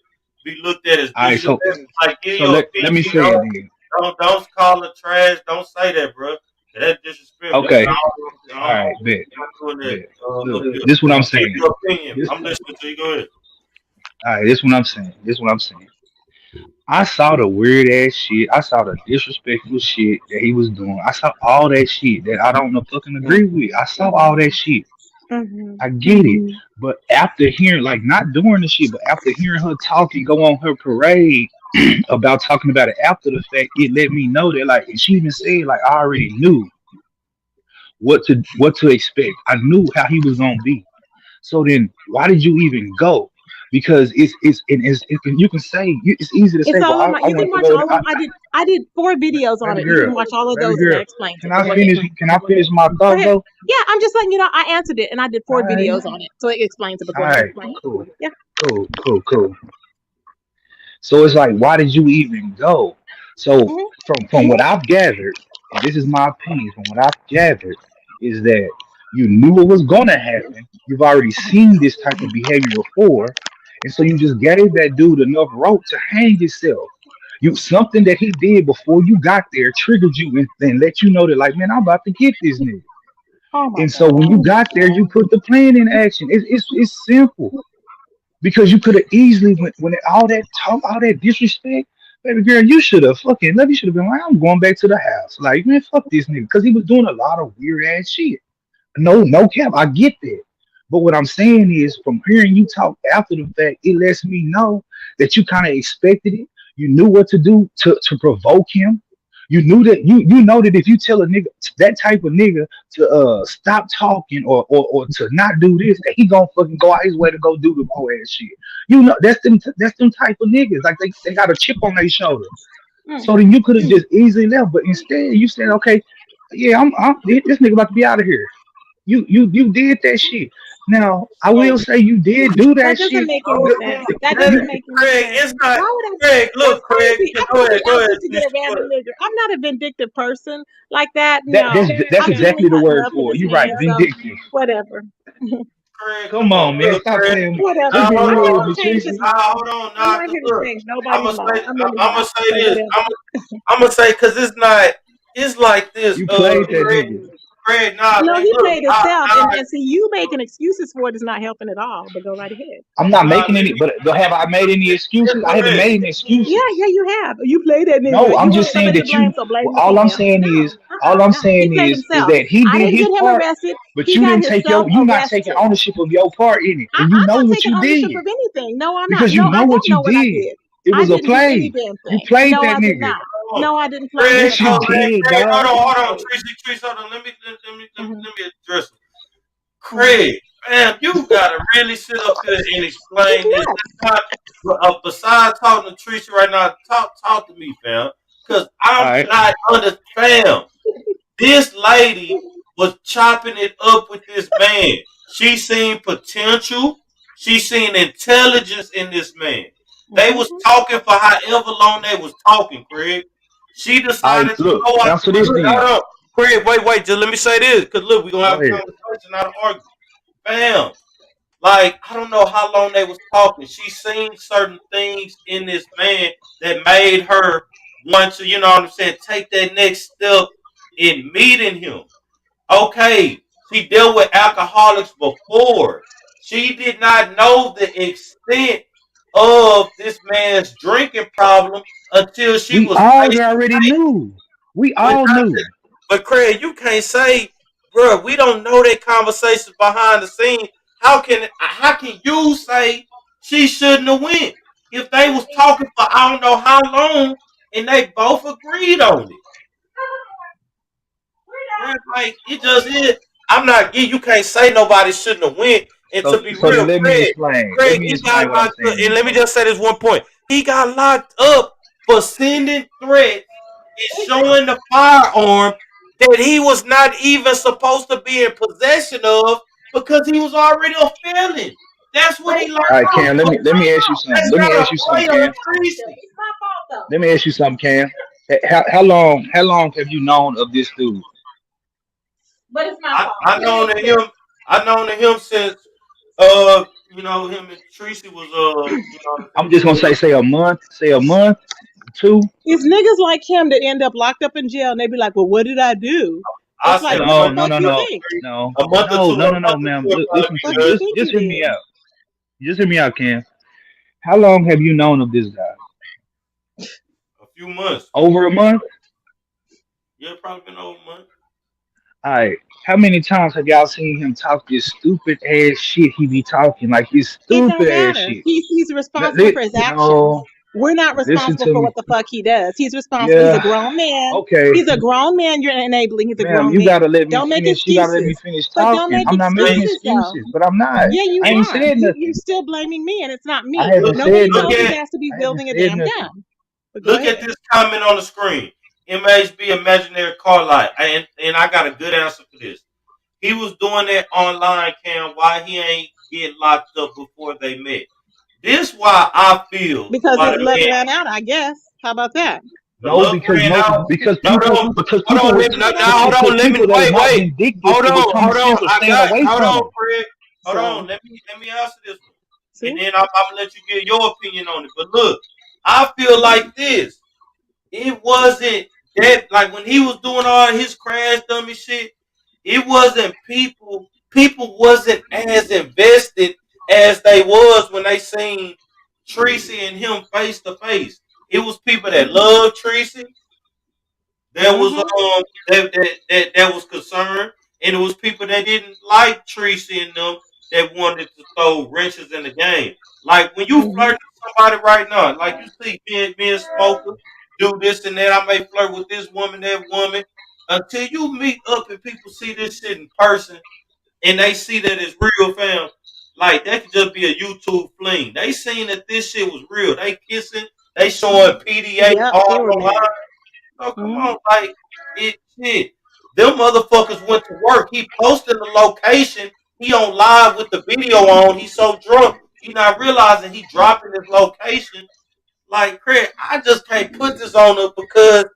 be looked at as All right, disrespectful. Like, give so your let me opinion. say it then. Don't call it trash. Don't say that, bro. That's disrespectful. Okay. I All don't right, bet. doing that Bet. up Look, here. this what I'm Give saying. your opinion. This I'm listening to you. Go ahead. all right, this what I'm saying. This what I'm saying. I saw the weird ass shit. I saw the disrespectful shit that he was doing. I saw all that shit that I don't know fucking agree with. I saw all that shit. Mm-hmm. I get it. But after hearing, like, not doing the shit, but after hearing her talk and go on her parade about talking about it after the fact, it let me know that, like, and she even said, like, I already knew what to expect. I knew how he was gonna be. So then, why did you even go? Because you can say it's easy to say, It's well, all on my. I You can wanted to watch go. all of. I did 4 videos on Baby it. You can girl, watch all of baby those, and I girl, explained can it. I But go ahead. finish? Can I finish my Go thought ahead. though? Yeah, I'm just letting you know I answered it, and I did All 4 videos right, on it, so it explains it. But all go ahead. right, cool, Yeah. cool. So it's like, why did you even go? So Hmm. from what I've gathered, and this is my opinion, from what I've gathered, is that you knew what was gonna happen. You've already seen this type of behavior before, and so you just gave that dude enough rope to hang yourself. You something that he did before you got there triggered you and let you know that, like, man, I'm about to get this nigga. Oh my And so when you god. got there, you put the plan in action. It's simple because you could have easily went when all that talk, all that disrespect, baby girl, you should have fucking left. You should have been like, I'm going back to the house. Like, man, fuck this nigga, because he was doing a lot of weird ass shit. No cap, I get that. But what I'm saying is, from hearing you talk after the fact, it lets me know that you kind of expected it. You knew what to do to provoke him. You knew that you know that if you tell a nigga, that type of nigga, to stop talking or to not do this, that he gonna fucking go out his way to go do the whole ass shit. You know that's them type of niggas. Like they got a chip on their shoulder. Mm. So then you could have just easily left, but instead you said, okay, yeah, this nigga about to be out of here. You did that shit. Now I So, will say you did do That that doesn't shit. make any sense. That that, doesn't make any Craig, sense. it's not. Why would I? Craig, That's look, Craig. crazy. Yeah, I'm go gonna ahead. be Go out ahead. just to get Finish a your random word. nigga. I'm not a vindictive person like that. That's No. that's I genuinely exactly the word love for for it. this You're man. right, So vindictive. whatever. Craig, Come come on, on, man. look, Stop Craig. playing with me. Whatever. Just be Hold real Let's with on, me, not change Treecey. his life. hold on, I'm now, not cause here to look, change I'm nobody's gonna life. say, I'm really I'm not. gonna say So this. whatever. I'm gonna say, cause it's not. It's like this, You played that Craig. nigga. Craig, nah, No, man, he look, played himself, nah, and see you making excuses for it is not helping at all. But go right ahead. I'm not nah, making any, but have I made any excuses? I haven't made any Yeah, excuses. yeah, you have. You played that nigga. No, I'm You want just saying somebody to that blame, you. so blame Well, the female. No, all I'm no. He saying played is himself. that he I did didn't his get him part, arrested. but He you got didn't take himself you not taking arrested. ownership of your part in it, and you I'm know not what taking you ownership did of anything. No, I'm not. because you No, I know what don't you know what I did. did. It I was a didn't do any play. damn You thing. played No, that I did nigga. not. No, I didn't play him Craig, at Yes, you all. did, Craig, dog. hold on, Treece, hold on. Let me Mhm. Craig, man, you gotta really sit up here and It's explain this. not. That's not, besides talking to Treece right now, talk to me, fam. Cause All I'm right. not under fam. This lady was chopping it up with this man. She seen potential. She seen intelligence in this man. They was Mhm. talking for however long they was talking, Craig. She All right. decided to Look, go out. answer this Look, then. hold on. Craig, wait, just let me say this. Cause look, we're gonna Go have a ahead. conversation, not an argument. Bam. Like, I don't know how long they was talking. She seen certain things in this man that made her want to, you know what I'm saying, take that next step in meeting him. Okay, she dealt with alcoholics before. She did not know the extent of this man's drinking problem until she We was all face to already face. knew. We But all knew. but Craig, you can't say, bro, we don't know their conversations behind the scenes. How can you say she shouldn't have went if they was talking for I don't know how long and they both agreed on it? Bro, like it just is. I'm not you can't say nobody shouldn't have went. And to be So then real, let me Craig, explain. Let Craig, me he explain got what I'm locked up. saying And then. let me just say this one point. He got locked up for sending threats and showing the firearm that he was not even supposed to be in possession of because he was already a felon. That's what he locked All right, up Cam. for. Let me ask you something. That's Let me not ask a you something, play on Cam. Treecey. Let me ask you something, Cam. How long have you known of this dude? But it's my I, fault. I It known makes to sense. him. I known to him since him and Treecey was I'm just gonna say a month, two. It's niggas like him that end up locked up in jail, and they be like, "Well, what did I do?" I It's like, said what the No, a no, fuck no, you no, think? no, month or two, a month no, or ma'am. two about Listen to Fuck me. you because think Just you hear me did? out. Just hear me out, Cam. How long have you known of this guy? a few months. Over a month. Yeah, probably been over a month. All right. How many times have y'all seen him talk this stupid ass shit he be talking? Like this It don't stupid ass matter. shit. He's responsible for his actions. No, We're not listen responsible to for me. what the fuck he does. He's responsible. He's a Yeah, grown man. okay. He's a grown man. You're enabling. He's a Ma'am, grown you man. gotta let me Don't make finish. You gotta let me excuses. finish But don't talking. make I'm not making excuses though. excuses, but I'm not. Yeah, you I ain't are. said You're nothing. still blaming me, and it's not I me. haven't Nobody said Look told you at nothing. guys to be I haven't building a said damn nothing. gun. But go look at ahead. this comment on the screen. MHB imaginary car light. And I got a good answer for this. He was doing that online, Cam. Why he ain't get locked up before they met? This why I feel Because why his the luck man ran out, I guess. How about that? the No, luck because ran out. No, no, because hold people on, would because hold on, let me people that are not wait. vindictive, Hold it would on, common sense or stand away hold from on, them. Fred. Hold on, So, let me answer this one. And see? then I'm gonna let you give your opinion on it. But look, I feel like this. It wasn't that like when he was doing all his crash dummy shit, it wasn't people wasn't as invested as they was when they seen Treecey and him face to face. It was people that loved Treecey, that was Mm-hmm. that was concerned, and it was people that didn't like Treecey and them that wanted to throw wrenches in the game. Like when you Mm-hmm. flirt with somebody right now, like you see being smoker, do this and that. I may flirt with this woman, that woman. Until you meet up and people see this shit in person and they see that it's real, fam. Like that could just be a YouTube fling. They seen that this shit was real. They kissing, they showing PDA Yep, all they were online. mad. Oh, come Mm-hmm. on, like it shit. Them motherfuckers went to work. He posted the location. He on live with the video on. He's so drunk. He not realizing he dropping his location. Like, Craig, I just can't put this on him because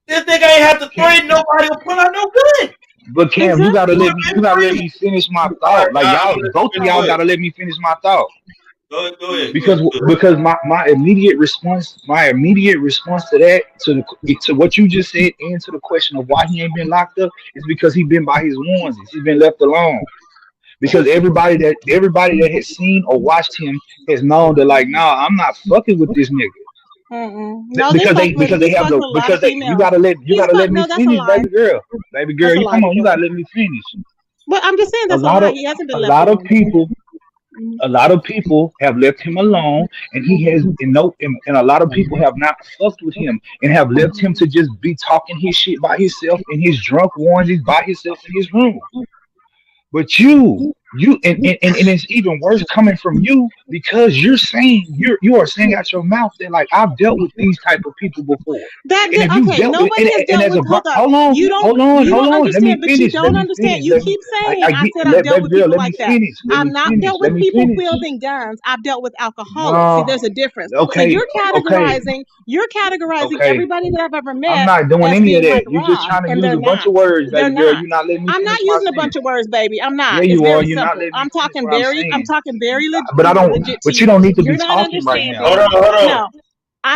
this nigga ain't have to Can threaten nobody or pull out no gun. But Cam, Exactly. you gotta let me finish my All right, thought. Like nah, y'all, both of go y'all ahead. gotta let me finish my thought. Go ahead. Because my immediate response to that to what you just said and to the question of why he ain't been locked up is because he been by his onesies. He's been left alone. Because everybody that has seen or watched him has known that like, nah, I'm not fucking with this nigga. No, they fuck with him. Because they He's have fucked the with a lot of because they females. you gotta let me No, that's a finish, lie. baby girl, That's a you lie, come on, but you go gotta ahead. let me finish. But I'm just saying A that's a lot lie. of He hasn't been a left lot of alone. people Mhm. a lot of people have left him alone, and he has and a lot of people have not fucked with him and have left him to just be talking his shit by himself in his drunk onesies by himself in his room. But and it's even worse coming from you because you are saying out your mouth that like I've dealt with these type of people before. And if you've Okay, dealt with nobody has and dealt as with. a Hold up. You hold don't on, understand, but you don't let me understand. finish. You keep saying I I get said I've let dealt baby with girl, people let me like that. finish. Let I've me not finish. dealt Let with me people finish. wielding guns. I've dealt with alcoholics. See, No, there's a difference. So okay, okay, you're categorizing okay. everybody that I've ever I'm met not doing as any of being like that. You're just Rob, trying to and use they're a bunch not. of words, They're baby girl. not. You're not letting me I'm not finish my using a bunch sentence. of words, baby. I'm Yeah, not. It's you are. very You're not simple. letting me finish what I'm I'm saying. talking very But I don't. legit to But you you. don't need to be You're not talking right now, Hold understanding. on, hold on. No.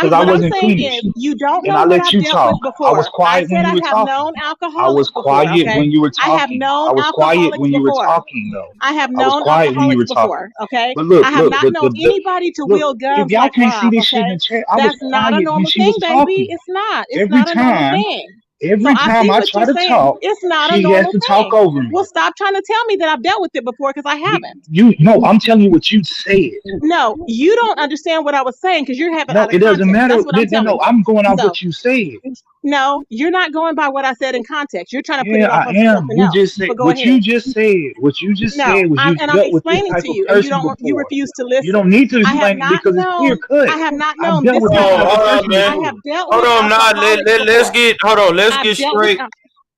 because I What I'm wasn't saying is finished, you don't and know I what let I've you dealt with talk. I was before. I quiet when said you I were have talking. known I was alcoholics before, quiet okay? when you were I have talking. known I was quiet alcoholics when you were before. talking, though. I have I was known quiet when you alcoholics were talking. before, okay? But look, I have look, not known anybody to look. wield If guns y'all like can't see Rob, this shit in okay? the chat, I was That's not a quiet when normal she thing, was baby. talking. It's not. It's Every not a normal time, thing. So every I time see I what try you're to saying. talk, It's not a she has normal to talk thing. over Well, me. stop trying to tell me that I've dealt with it before because I haven't. You no, I'm telling you what you said. No, you don't understand what I was saying because you're having No, out of it doesn't context. matter. That's what I'm telling No, you. I'm going off So, what you said. no, you're not going by what I said in context. You're trying to put Yeah, it off I of am. something You else. just said But go ahead. What you just No, said was you've and I'm dealt with this explaining type to of you, and person you before. refuse to You listen. don't need to I have explain it not because it's clear known. cut. I have not I've known dealt this with Hold this type of on, type of hold on, person person. I man. before. have dealt Hold with on, nah, alcoholics let's before. get hold on, let's I've get dealt with. straight.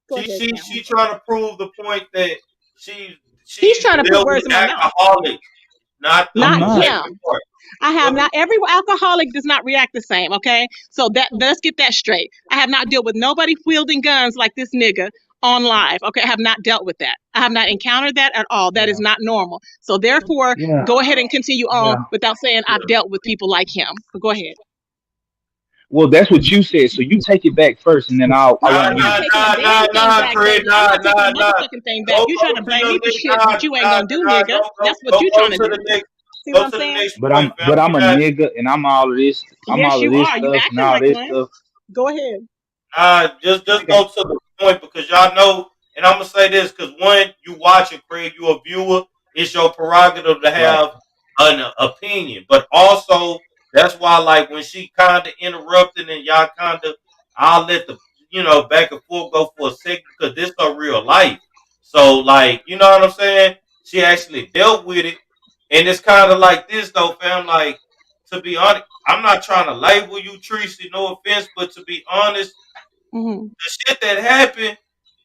Go ahead, Cam. She trying to prove the point that she He's she's trying to put dealt words with in my mouth. alcoholics, not the I'm Not not. second him. part. I have But not. Every alcoholic does not react the same. Okay, so that let's get that straight. I have not dealt with nobody wielding guns like this nigga on live. Okay, I have not dealt with that. I have not encountered that at all. That is Yeah, not normal. So therefore, yeah, go ahead and continue on yeah. without saying I've dealt with people like him. But go ahead. Well, that's what you said. So you take it back first, and then I No, nah, want I'm to not hear nah, it. taking a nah, nah, damn thing nah, back, Trey, baby. I'm nah, not taking a nah, nah. motherfucking thing back. Go You trying to to blame your me for next shit that you ain't gonna do, nigga. That's what you go trying to to do. the next See what go I'm to the saying? next point, fam. But I'm We a not nigga, and I'm all of this. I'm Yes, all of you this are. You stuff and acting all like this one. stuff. Go ahead. just go to the point because y'all know, and I'm gonna say this because one, you watching, Craig, you a viewer. It's your prerogative to Right. have an opinion, but also that's why, like, when she kind of interrupted and y'all kind of, I'll let the back and forth go for a second because this her real life. So, like, you know what I'm saying? She actually dealt with it, and it's kind of like this though, fam. Like, to be honest, I'm not trying to label you, Treecey. No offense, but to be honest, Mm-hmm. the shit that happened,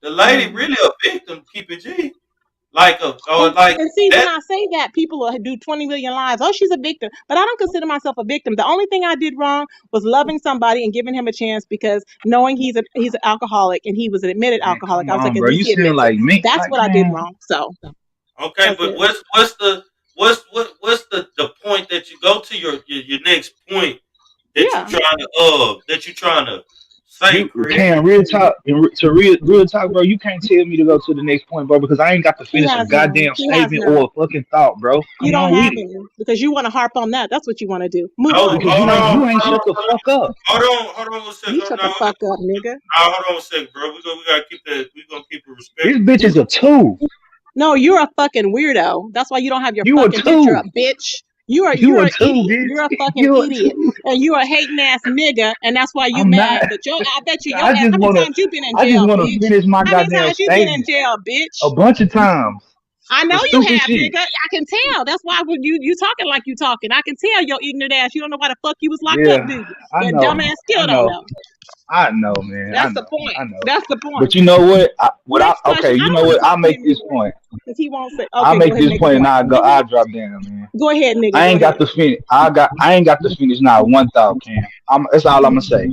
the lady Mm-hmm. really a victim. Keep it G. Like or And like and see, when that. I say that, people will do 20 million lies. Oh, she's a victim. But I don't consider myself a victim. The only thing I did wrong was loving somebody and giving him a chance because knowing he's an alcoholic and he was an admitted Man, alcoholic, come I was like, on, at bro. least You he sound admits it. like me. That's Like, what I did man. wrong. So Okay, that's but it. what's the point that you go to your next point Yeah. that you trying to say, You Craig? can real talk to real talk, bro. You can't tell me to go to the next point, bro, because I ain't got to He finish a has none. goddamn He has statement or none. a fucking thought, bro. You Come don't on with have it, any because you want to harp on that. That's what you want to do. Move No, on. because hold on, you ain't shut the fuck up. hold on 1 second. You shut the fuck up, nigga. Hold on 1 second, bro. We gotta keep that. We gonna keep it This respectful. bitch is a two. No, you're a fucking weirdo. That's why you don't have your You a fucking picture two. up, bitch. You're You a an two, idiot. bitch. You're a fucking You a idiot. two. And you're a hating ass nigga, and that's why you I'm not. mad. But I bet you your I ass, just how many wanna times you been in I just jail, wanna bitch? finish my How many goddamn times you been in statement jail, a bitch? bunch of times I know for you stupid have, shit. nigga. I can tell. That's why when you talking like you talking. I can tell your ignorant ass. You don't know why the fuck you was locked up, Yeah, do you? I Your know. dumb ass I still don't know. know. I know, man. I That's the know. point. I know. That's the point. But you know what? Next question. Okay, I you don't know want to what? talk I'll to make him this anymore point. because he won't say. I'll Okay, go make ahead and this make a point and point. I'll drop down, man. Go ahead, nigga. I Go ain't ahead. got to finish. I ain't got to finish now one thought, Cam. That's all I'm gonna say.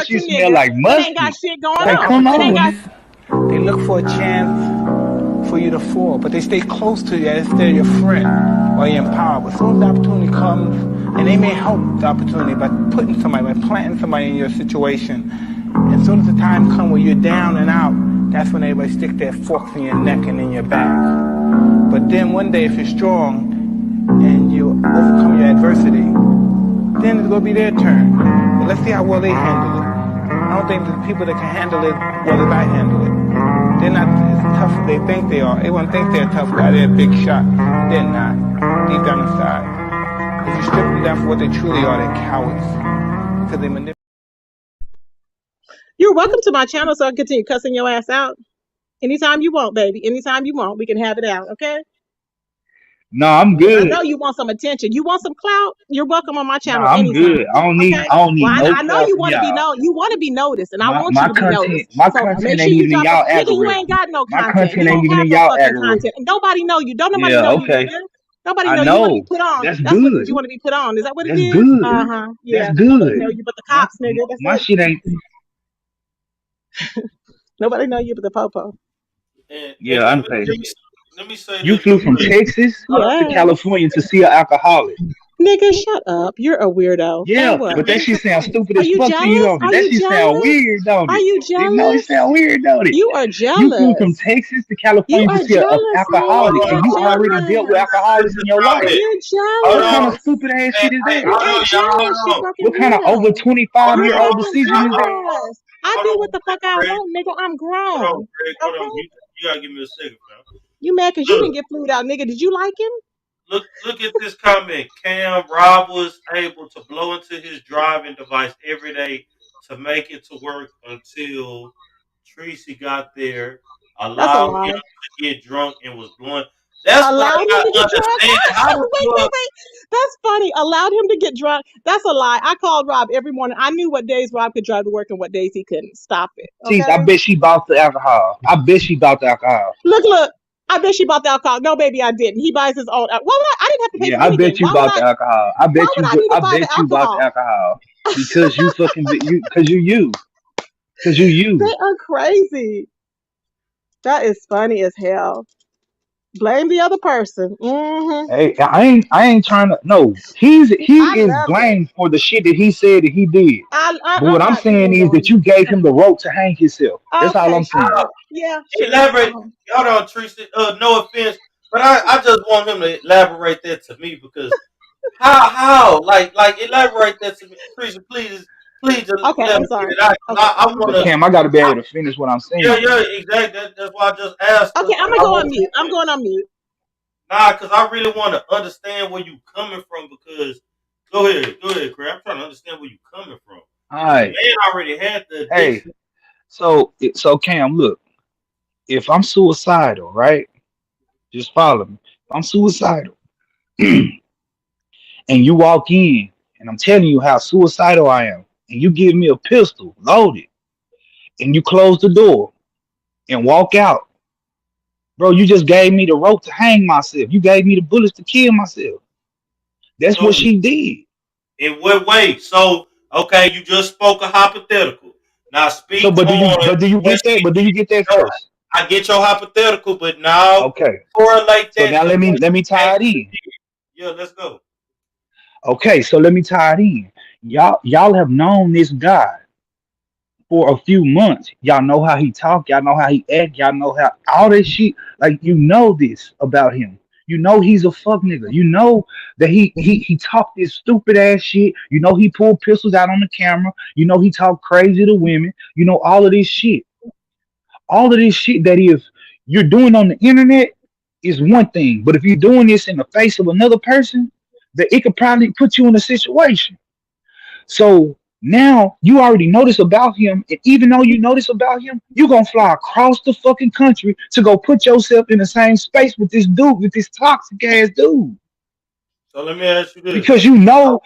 first you dirty smell nigga like that ain't got mustard. shit going Like, on. come That ain't got. on. They look for a chance for you to fall, but they stay close to you as if they're your friend or your empowered. But as soon as the opportunity comes, and they may help the opportunity by putting somebody, by planting somebody in your situation. As soon as the time comes where you're down and out, that's when everybody stick their forks in your neck and in your back. But then one day, if you're strong and you overcome your adversity, then it's going to be their turn. But let's see how well they handle it. I don't think the people that can handle it well as I handle it. They're not as tough as they think they are. Everyone thinks they're a tough guy, they're a big shot. They're not. Deep down inside. If you strip them down for what they truly are, they're cowards. Because they manipulate. You're welcome to my channel so I can continue cussing your ass out. Anytime you want, baby. Anytime you want, we can have it out, okay? No, I'm Because I good. know you want some attention. You want some clout? You're welcome on my No, channel I'm good. anytime. Okay? I don't need Well, no I know clout you from want to be y'all. known. You want to be noticed, and I want you My to be noticed. content, my So make content sure ain't you even in drop a y'all nigga. You ain't algorithm. got no My content. You content ain't don't even have in no y'all fucking algorithm. content, and nobody know you. Don't nobody Yeah, know you, okay. nigga. Nobody I know you want to be know. put on. That's That's what it is. good. You want to be put on. Is that what it That's is? good. Yeah. That's Nobody good. know you but the My cops, nigga. That's my it. shit ain't. Nobody know you but the popo. And Yeah, let I'm me saying. let me say You this flew real from quick. Texas to Yes. California to see an alcoholic. Nigga, shut up. You're a weirdo. Yeah, And what? but that shit sounds stupid Are as you fuck to you, jealous? don't it? Are That you shit sound jealous? weird, don't Are it? you No, it jealous? sound weird, don't it? You are You flew from jealous. Texas to You California to are see an jealous, nigga. alcoholic, You're and you already dealt with jealous. alcoholics in your life. You're Hold What kind of on. jealous. stupid ass Hey, shit is hey, that? You hold are on, y'all. Hold jealous, you on. fucking What kind of over weirdo. 25 You're year old fucking decision is that? jealous. I Hold do on, what the fuck I Craig. want, nigga. I'm Hold on, grown. Craig. Hold on. Okay? You gotta give me a second, fam. You mad because you Look, didn't get flued out, nigga. Did you like him? look at this comment. Cam Rob was able to blow into his driving device every day to make it to work until Treecey got there, That's a allowed him lie. to get drunk and was blowing. That's what Allowed I'm him not to get drunk. understanding. How the fuck? Wait. That's funny. Allowed him to get drunk. That's a lie. I called Rob every morning. I knew what days Rob could drive to work and what days he couldn't. Stop it. Jeez, I Okay? bet she bought the alcohol. I bet she bought the alcohol. Look. I bet she bought the alcohol. No, baby, I didn't. He buys his own. Why would I didn't have to pay for Yeah, I anything. bet you bought the alcohol. Why would I need to I buy the bet you bought the alcohol? alcohol because you fucking because you. They are crazy. That is funny as hell. Blame the other person. Hey, I ain't trying to. No, he I is love it. blamed for the shit that he said that he did. But what I'm I'm not saying even is that going. you gave him the rope to hang himself. That's all Okay, I'm saying. sure. Yeah, sure. Elaborate. Hold on, Treecey. No offense, but I just want him to elaborate that to me because like elaborate that to me, Treecey. Please just Okay, let I'm me get sorry. it out. Okay, I But wanna. Cam, I gotta be able to finish what I'm Yeah, saying. exactly. That's why I just asked her. okay, I'm Cause gonna I go on want mute. I'm going on mute. nah, cause I really want to understand where you coming from. Because go ahead, Craig. I'm trying to understand where you coming from. All Cause the right. man already had the Hey, addiction. so Cam, look, if I'm suicidal, right? Just follow me. If I'm suicidal and you walk in and I'm telling you how suicidal I am, and you give me a pistol loaded, and you close the door and walk out, bro, you just gave me the rope to hang myself. You gave me the bullets to kill myself. That's what So she did. in what way? So okay, you just spoke a hypothetical. Now So, speak on do you what get that? she. But do you get that No, first? I get your hypothetical, but now Okay. correlate So that now to what let me she tie it actually in. did. Yeah, let's go. Okay, so let me tie it in. Y'all have known this guy for a few months. Y'all know how he talk. Y'all know how he act. Y'all know how all this shit. Like you know this about him. You know he's a fuck nigga. You know that he talked this stupid ass shit. You know he pulled pistols out on the camera. You know he talked crazy to women. You know all of this shit. All of this shit that if you're doing on the internet is one thing, but if you're doing this in the face of another person, that it could probably put you in a situation. So now you already know this about him, and even though you know this about him, you're gonna fly across the fucking country to go put yourself in the same space with this dude, with this toxic ass dude. So let me ask you this. Because you know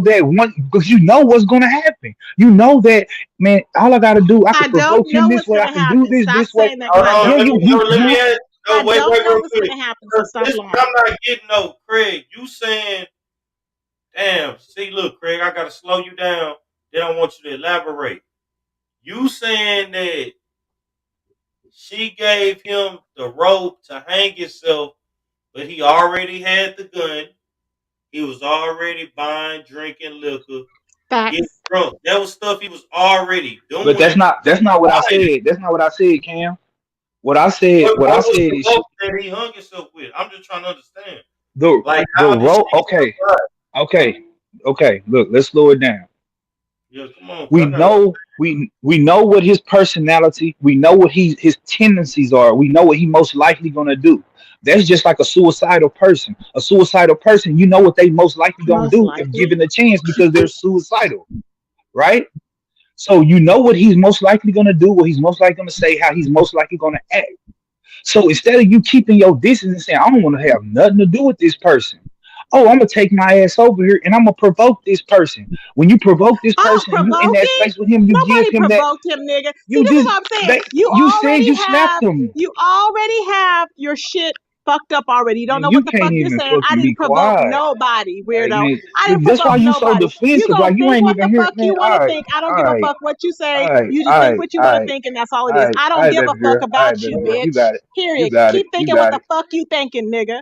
that one, because you know what's gonna happen. You know that, man. All I gotta do, I I can don't provoke him know this what's way. I gonna can do happen. Stop this way. saying that Hold because I on, don't know what's let gonna me happen. ask. I No, wait, don't know real what's quick. gonna happen. So 'Cause stop this lying. I'm not getting no Craig. You saying, damn, see, look, Craig, I gotta slow you down. Then I want you to elaborate. You saying that she gave him the rope to hang himself, but he already had the gun. He was already buying, drinking liquor, getting Facts. drunk. That was stuff he was already But doing. that's not what I Why? said. That's not what I said, Cam. What I What was said the is rope that he hung himself with? I'm just trying to understand. the Like, the how did she role. Okay, survive? okay, okay. Look, let's slow it down. Yeah, come on, cause We I gotta. know we know what his personality. We know what his tendencies are. We know what he most likely gonna do. That's just like a suicidal person. A suicidal person, you know what they most likely gonna Most do if likely. given a chance because they're suicidal, right? So you know what he's most likely gonna do, what he's most likely gonna say, how he's most likely gonna act. So instead of you keeping your distance and saying, I don't want to have nothing to do with this person. Oh, I'm gonna take my ass over here and I'm gonna provoke this person. When you provoke this Oh, person and you in that provoking? space with him, you give Nobody him that. provoked him, nigga. See, You this is just what I'm saying. you said you snapped him. You already have your shit fucked up already. You don't Man, know what you the can't fuck you're even saying. I fucking be didn't provoke quiet. nobody, Like weirdo. man, I didn't that's why provoke you so nobody. You defensive. gonna Like you think ain't what even the hear, fuck man. you All want to right, think. I don't all give a right, fuck what you say. all right, You just all think right, what you all want to right, think, and that's all all it is. right, I all don't right, give a baby fuck girl. All about right, baby you, girl. You bitch. got it. You Period. got it. Keep You thinking what got the it. fuck you thinking, nigga.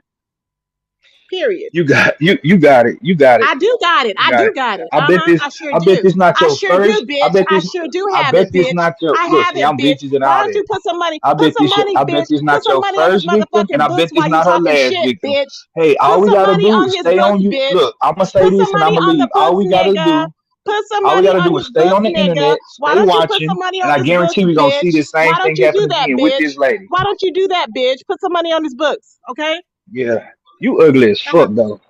Period. You got it. You got it. I do got it. You I got do it. got it. I bet this. I sure I bet do. this not I your sure do, first. bitch. I sure do I have bet it, this bitch. not your. I Look, have see, it, I'm bitch. bitches and Why all don't that. you put some money? I Put bet some this. money, I bet bitch. this Put not some your money on his first victim, and motherfucking I bet books this while you not her talking last shit, victim. bitch. Hey, all Put we some gotta money do is on his stay books, on you. bitch. Look, I'm gonna say Put this, some and I'm money gonna on the leave. All books, we gotta nigga. do. Put some All we money gotta on do is his stay books, on the nigga. internet, Why stay don't you put some watching, money and on I his books, guarantee we're gonna see bitch? the same Why don't thing you do happen that, again with bitch? this lady. Why don't you do that, bitch? Put some money on his books, okay? Yeah, you ugly as fuck though.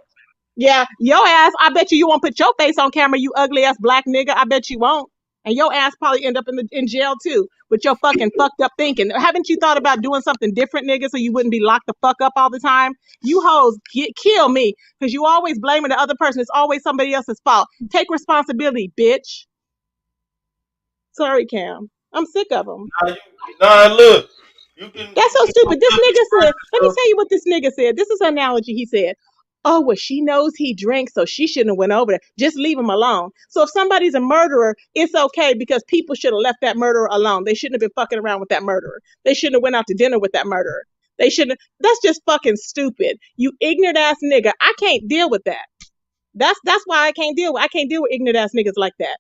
Yeah, your ass, I bet you won't put your face on camera, you ugly ass black nigga. I bet you won't. And your ass probably end up in jail too with your fucking fucked up thinking. Haven't you thought about doing something different, nigga, so you wouldn't be locked the fuck up all the time? You hoes kill me because you always blaming the other person. It's always somebody else's fault. Take responsibility, bitch. Sorry, Cam. I'm sick of them. Nah, look, That's you so can stupid. This completely nigga express said, let me yourself. tell you what this nigga said. This is an analogy he said. Oh, well, she knows he drinks, so she shouldn't have went over there. Just leave him alone. So if somebody's a murderer, it's okay because people should have left that murderer alone. They shouldn't have been fucking around with that murderer. They shouldn't have went out to dinner with that murderer. They shouldn't. That's just fucking stupid. You ignorant ass nigga. I can't deal with that. That's why I can't deal with. I can't deal with ignorant ass niggas like that.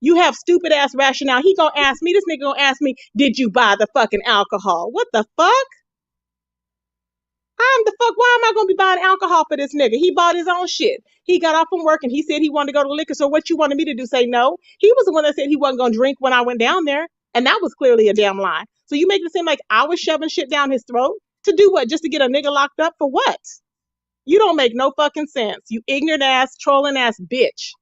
You have stupid ass rationale. He gonna ask me. This nigga gonna ask me, did you buy the fucking alcohol? What the fuck? I'm the fuck. Why am I gonna be buying alcohol for this nigga? He bought his own shit. He got off from work and he said he wanted to go to liquor. So what you wanted me to do? Say no? He was the one that said he wasn't gonna drink when I went down there, and that was clearly a damn lie. So you make it seem like I was shoving shit down his throat to do what? Just to get a nigga locked up for what? You don't make no fucking sense. You ignorant ass, trolling ass bitch.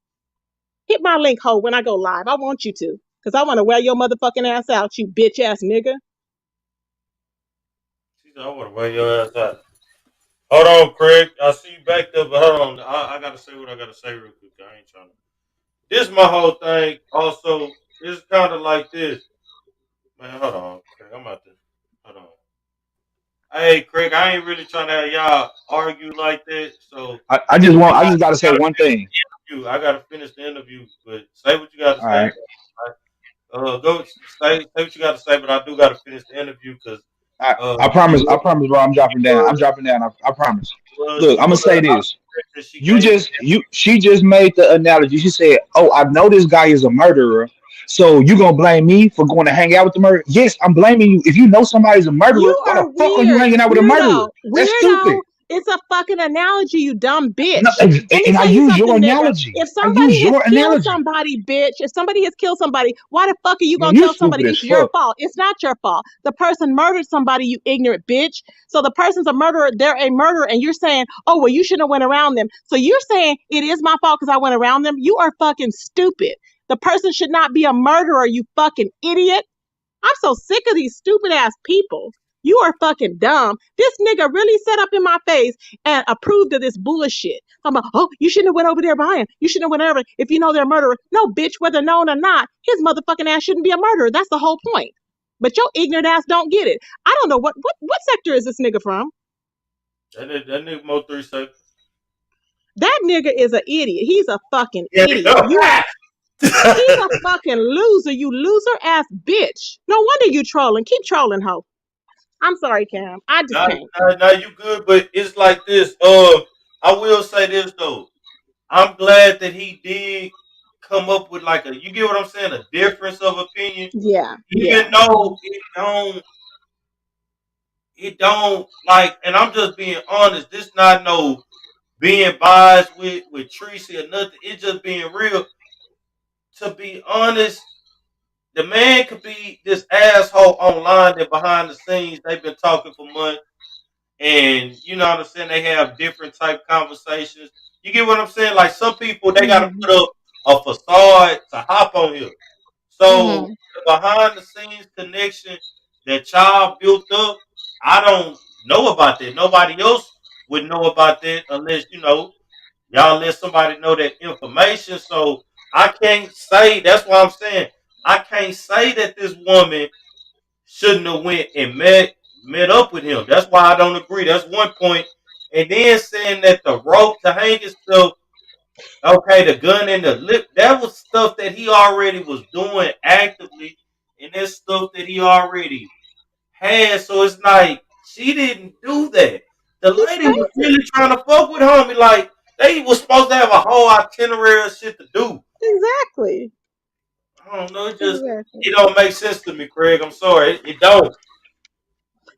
Hit my link, ho, when I go live. I want you to, cause I want to wear your motherfucking ass out, you bitch ass nigga. She said, I want to wear your ass out. Hold on, Craig. I see you back there, but hold on. I gotta say what I gotta say real quick. I ain't trying to. This my whole thing. Also, it's kind of like this, man. Hold on, Craig. I'm about to. Hold on. Hey, Craig. I ain't really trying to have y'all argue like that. So I just gotta say gotta one finish thing. the interview. I gotta finish the interview. But say what you gotta All say. right. Go say what you gotta say. But I do gotta finish the interview because I she promise. I was promise, bro. I'm dropping down. I'm dropping down. I promise. Look, I'm she gonna was say this. she gave me. She just made the analogy. She said, "Oh, I know this guy is a murderer. So you gonna blame me for going to hang out with the murderer?" Yes, I'm blaming you. If you know somebody's a murderer, You why the are fuck are you weird. hanging out with a Weirdo. murderer? That's Weirdo. stupid. It's a fucking analogy, you dumb No, bitch. Let me and I tell you use your something, nigga. analogy. If I somebody use has your killed analogy. somebody, bitch, if somebody has killed somebody, why the fuck are you Man, gonna you tell somebody stupid as it's your fuck. fault? It's not your fault. The person murdered somebody, you ignorant bitch. So the person's a murderer, they're a murderer, and you're saying, oh, well, you shouldn't have went around them. So you're saying it is my fault because I went around them? You are fucking stupid. The person should not be a murderer, you fucking idiot. I'm so sick of these stupid ass people. You are fucking dumb. This nigga really sat up in my face and approved of this bullshit. I'm like, oh, you shouldn't have went over there by him. You shouldn't have went over if you know they're a murderer. No, bitch, whether known or not, his motherfucking ass shouldn't be a murderer. That's the whole point. But your ignorant ass don't get it. I don't know what sector is this nigga from? That nigga Mo 3 seconds. That nigga is an idiot. He's a fucking Yeah, idiot. He's a fucking loser, you loser ass bitch. No wonder you trolling. Keep trolling, ho. I'm sorry, Cam. I just can't. Now you good, but it's like this. I will say this though. I'm glad that he did come up with like a. You get what I'm saying? A difference of opinion, Yeah, even yeah. though it don't like. And I'm just being honest. This not no being biased with Treecey or nothing. It's just being real. To be honest, the man could be this asshole online and behind the scenes. They've been talking for months. And you know what I'm saying? They have different type conversations. You get what I'm saying? Like some people, they got to Mhm. put up a facade to hop on here. So Mm-hmm. the behind the scenes connection that y'all built up, I don't know about that. Nobody else would know about that unless y'all let somebody know that information. So I can't say. That's why I'm saying I can't say that this woman shouldn't have went and met up with him. That's why I don't agree. That's one point. And then saying that the rope to hang himself, okay, the gun and the lip, that was stuff that he already was doing actively, and that's stuff that he already had. So it's like she didn't do that. The He's lady was crazy. really trying to fuck with homie. Like they was supposed to have a whole itinerary of shit to do. Exactly. I don't know. Exactly. It don't make sense to me, Craig. I'm sorry. It don't.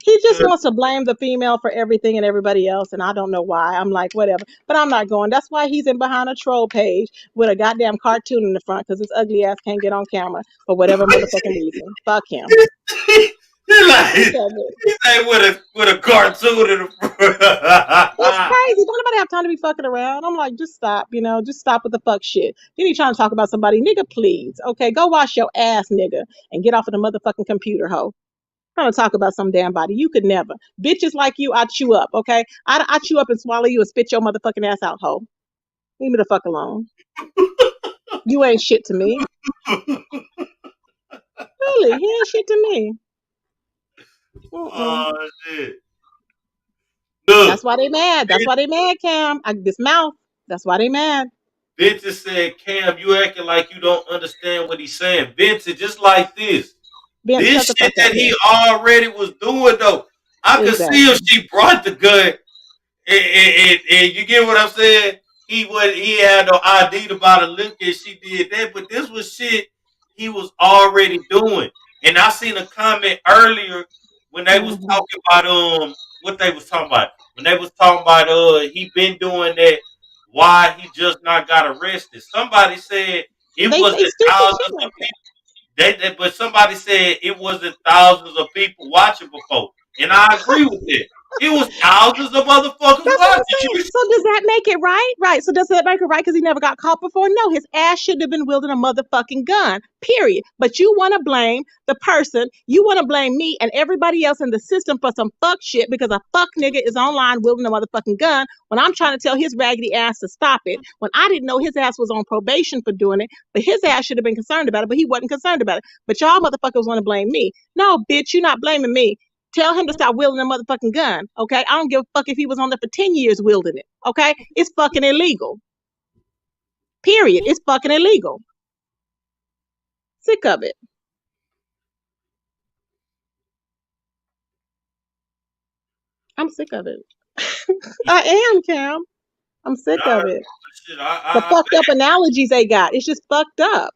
He just wants to blame the female for everything and everybody else, and I don't know why. I'm like, whatever. But I'm not going. That's why he's in behind a troll page with a goddamn cartoon in the front, because his ugly ass can't get on camera for whatever motherfucking reason. Fuck him. He like Sick of it. he's like with a cartoon in the It's front. crazy. Don't nobody have time to be fucking around. I'm like, just stop, just stop with the fuck shit. Then he trying to talk about somebody. Nigga, please. Okay, go wash your ass, nigga, and get off of the motherfucking computer, hoe. Trying to talk about some damn body. You could never. Bitches like you, I chew up, okay? I chew up and swallow you and spit your motherfucking ass out, hoe. Leave me the fuck alone. You ain't shit to me. Really, he ain't shit to me. Mm-mm. Oh shit! Look, That's why they mad. That's why they mad, Cam. This mouth. That's why they mad. Vincent said, "Cam, you acting like you don't understand what he's saying." Vincent, just like this. Vince, This shut the shit fuck up, that he Vince. already was doing though. I could see if Exactly. she brought the gun and you get what I'm saying? He had no ID to buy the liquor and she did that, but this was shit he was already doing. And I seen a comment earlier when they was Mm-hmm. talking about what they was talking about. When they was talking about he been doing that, why he just not got arrested. Somebody said it They say wasn't stupid thousands shit of like that. people. But somebody said it wasn't thousands of people watching before, and I agree with that. It was thousands of motherfuckers That's what I'm watching. saying. So does that make it right? Right. So does that make it right because he never got caught before? No, his ass shouldn't have been wielding a motherfucking gun. Period. But you want to blame the person. You want to blame me and everybody else in the system for some fuck shit because a fuck nigga is online wielding a motherfucking gun when I'm trying to tell his raggedy ass to stop it. When I didn't know his ass was on probation for doing it, but his ass should have been concerned about it, but he wasn't concerned about it. But y'all motherfuckers want to blame me. No, bitch, you're not blaming me. Tell him to stop wielding a motherfucking gun. Okay. I don't give a fuck if he was on there for 10 years wielding it. Okay. It's fucking illegal. Period. It's fucking illegal. Sick of it. I'm sick of it. I am, Cam. I'm sick Nah, of it. shit, The I fucked up analogies they got. It's just fucked up.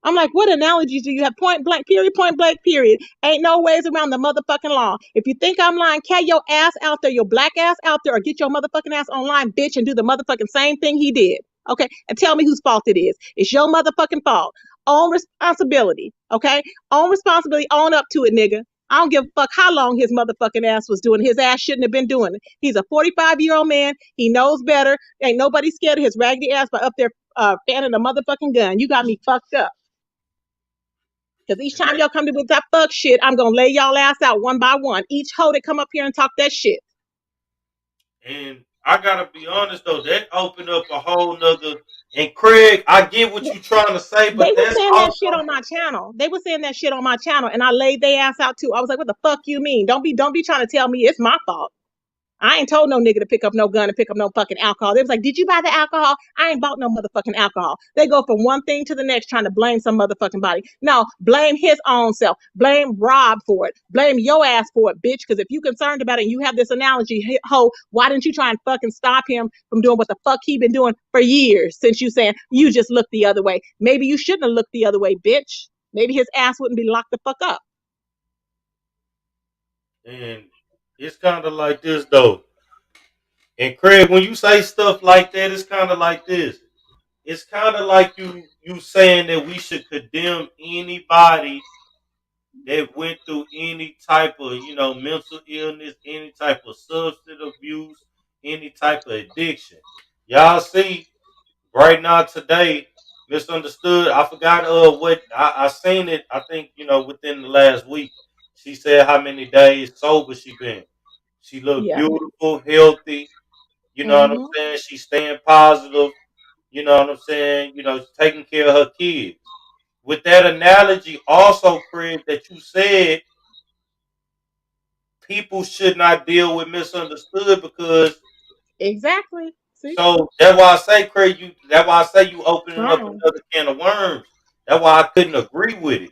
I'm like, what analogies do you have? Point blank, period, point blank, period. Ain't no ways around the motherfucking law. If you think I'm lying, carry your ass out there, your black ass out there, or get your motherfucking ass online, bitch, and do the motherfucking same thing he did. Okay? And tell me whose fault it is. It's your motherfucking fault. Own responsibility. Okay? Own responsibility. Own up to it, nigga. I don't give a fuck how long his motherfucking ass was doing. His ass shouldn't have been doing it. He's a 45-year-old man. He knows better. Ain't nobody scared of his raggedy ass by up there fanning a motherfucking gun. You got me fucked up. Because each time y'all come to with that fuck shit, I'm gonna lay y'all ass out one by one. Each hoe that come up here and talk that shit. and I gotta be honest though, that opened up a whole nother. And Craig, I get what you trying to say, They but were that's saying that also shit on my channel. They were saying that shit on my channel, and I laid their ass out too. I was like, "What the fuck you mean? Don't be trying to tell me it's my fault. I ain't told no nigga to pick up no gun and pick up no fucking alcohol." They was like, "Did you buy the alcohol?" I ain't bought no motherfucking alcohol. They go from one thing to the next trying to blame some motherfucking body. No, blame his own self. Blame Rob for it. Blame your ass for it, bitch. Because if you concerned about it and you have this analogy, ho, why didn't you try and fucking stop him from doing what the fuck he been doing for years since you saying you just look the other way? Maybe you shouldn't have looked the other way, bitch. Maybe his ass wouldn't be locked the fuck up. and it's kind of like this though. And Craig, when you say stuff like that, it's kind of like this. It's kind of like you saying that we should condemn anybody that went through any type of mental illness, any type of substance abuse, any type of addiction. Y'all see right now today. Misunderstood. I forgot what I seen it. I think within the last week. She said how many days sober she been. She looked Yeah. beautiful, healthy. You know what I'm Hmm. saying? She's staying positive. You know what I'm saying? Taking care of her kids. With that analogy, also, Craig, that you said people should not deal with misunderstood because Exactly. See, so that's why I say, Craig, that's why I say you opening up wrong. another can of worms. That's why I couldn't agree with it.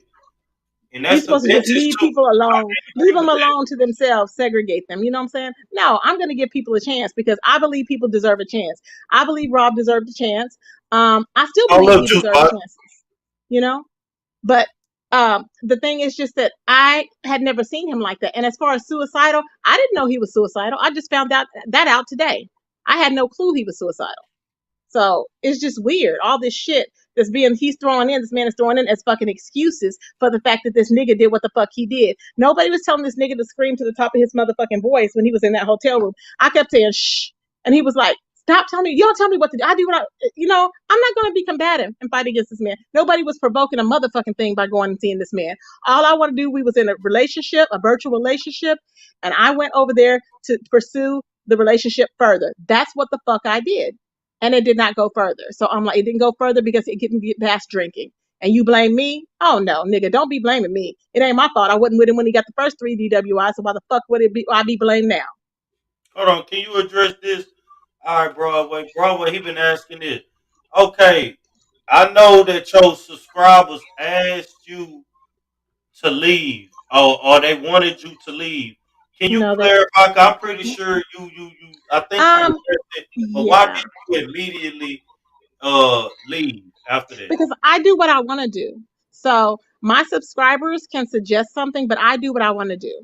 And You're that's the supposed to just vintage leave too. people I alone, can't leave agree them with that. alone to themselves, segregate them. You know what I'm saying? No, I'm going to give people a chance because I believe people deserve a chance. I believe Rob deserved a chance. I still I believe love he you, deserved Spot. chances. You know, but the thing is just that I had never seen him like that. And as far as suicidal, I didn't know he was suicidal. I just found out today. I had no clue he was suicidal. So it's just weird. All this shit he's throwing in, this man is throwing in as fucking excuses for the fact that this nigga did what the fuck he did. Nobody was telling this nigga to scream to the top of his motherfucking voice when he was in that hotel room. I kept saying shh. And he was like, stop telling me, you don't tell me what to do. I do what I'm not gonna be combative and fight against this man. Nobody was provoking a motherfucking thing by going and seeing this man. All I want to do, we was in a relationship, a virtual relationship, and I went over there to pursue the relationship further. That's what the fuck I did, and it did not go further. So I'm like, it didn't go further because it didn't get past drinking. And you blame me? Oh no, nigga, don't be blaming me. It ain't my fault. I wasn't with him when he got the first 3 DWI. So why the fuck would it be? I be blamed now? Hold on, can you address this? All right, Broadway. Broadway, he been asking this. Okay, I know that your subscribers asked you to leave, or they wanted you to leave. Can you No, they. clarify? 'Cause I'm pretty sure you. I think you Um. addressed it, but why Yeah. did you immediately leave after that? Because I do what I want to do. So my subscribers can suggest something, but I do what I want to do.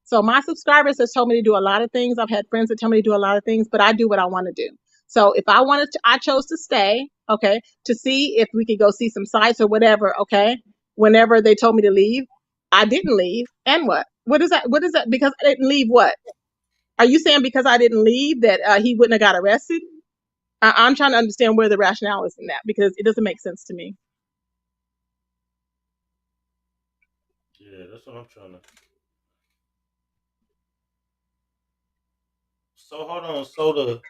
So my subscribers have told me to do a lot of things. I've had friends that tell me to do a lot of things, but I do what I want to do. So if I wanted to, I chose to stay, okay, to see if we could go see some sites or whatever, okay. Whenever they told me to leave, I didn't leave. And what? What is that? What is that? Because I didn't leave, what? Are you saying because I didn't leave that he wouldn't have got arrested? I'm trying to understand where the rationale is in that because it doesn't make sense to me. Yeah, that's what I'm trying to. So hold on. So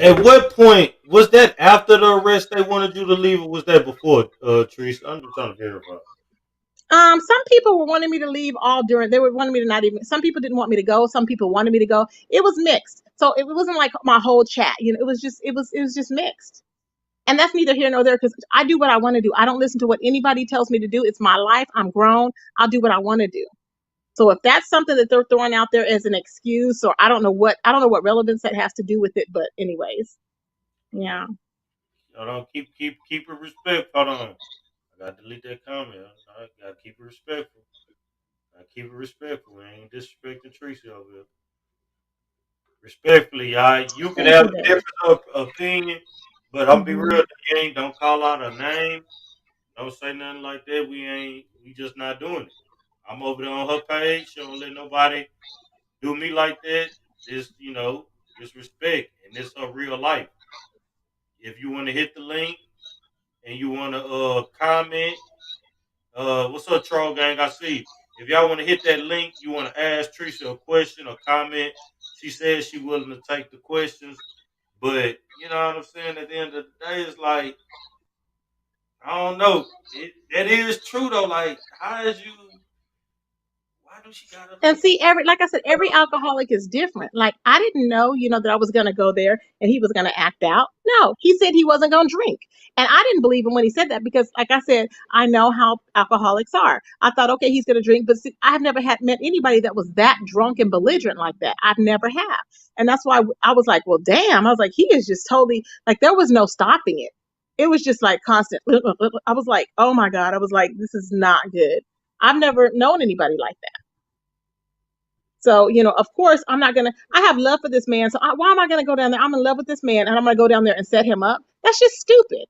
at what point was that after the arrest they wanted you to leave, or was that before? Treece, I'm just trying to verify. Some people were wanting me to leave all during. They were wanting me to not even. Some people didn't want me to go. Some people wanted me to go. It was mixed. So it wasn't like my whole chat. It was just it was just mixed. And that's neither here nor there because I do what I want to do. I don't listen to what anybody tells me to do. It's my life. I'm grown. I'll do what I want to do. So if that's something that they're throwing out there as an excuse, or I don't know what relevance that has to do with it. But anyways, yeah. Hold on, keep it respectful. Hold on, I gotta delete that comment. I gotta keep it respectful. I keep it respectful. We ain't disrespecting Tracy over here. Respectfully, y'all. You can Thank have you, a babe. different opinion, but I'm be Hmm. real. You ain't don't call out a name. Don't say nothing like that. We ain't. We just not doing it. I'm over there on her page. She don't let nobody do me like that. This, it's respect, and it's her real life. If you want to hit the link and you want to comment, what's up, troll gang? I see. If y'all want to hit that link, you want to ask Treecey a question or comment. She says she willing to take the questions, but you know what I'm saying. At the end of the day, it's like I don't know. That is true though. Like, how is you? Why do she gotta? And see, like I said, every alcoholic is different. Like I didn't know, that I was gonna go there and he was gonna act out. No, he said he wasn't gonna drink, and I didn't believe him when he said that because, like I said, I know how alcoholics are. I thought, okay, he's gonna drink, but see, I've never had met anybody that was that drunk and belligerent like that. I've never have, and that's why I was like, well, damn. I was like, he is just totally like there was no stopping it. It was just like constant. I was like, oh my god. I was like, this is not good. I've never known anybody like that. So, of course, I'm not going to, I have love for this man. So why am I going to go down there? I'm in love with this man and I'm going to go down there and set him up. That's just stupid.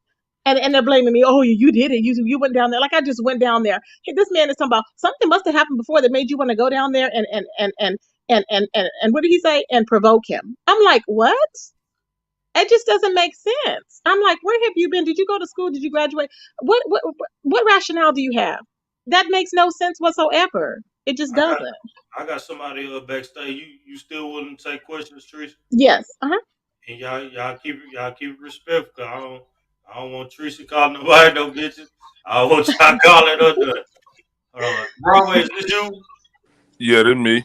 And they're blaming me. Oh, you did it. You went down there. Like I just went down there. Hey, this man is talking about something must have happened before that made you want to go down there and what did he say? And provoke him. I'm like, what? It just doesn't make sense. I'm like, where have you been? Did you go to school? Did you graduate? What rationale do you have? That makes no sense whatsoever. It just I got doesn't. I got somebody backstage. You still willing to take questions, Treecey? Yes. Uh-huh. And y'all keep it respectful. I don't want Treecey calling nobody no bitches. I don't want y'all calling her nothing. Hold on, Broadway, is this you? Yeah, that's me.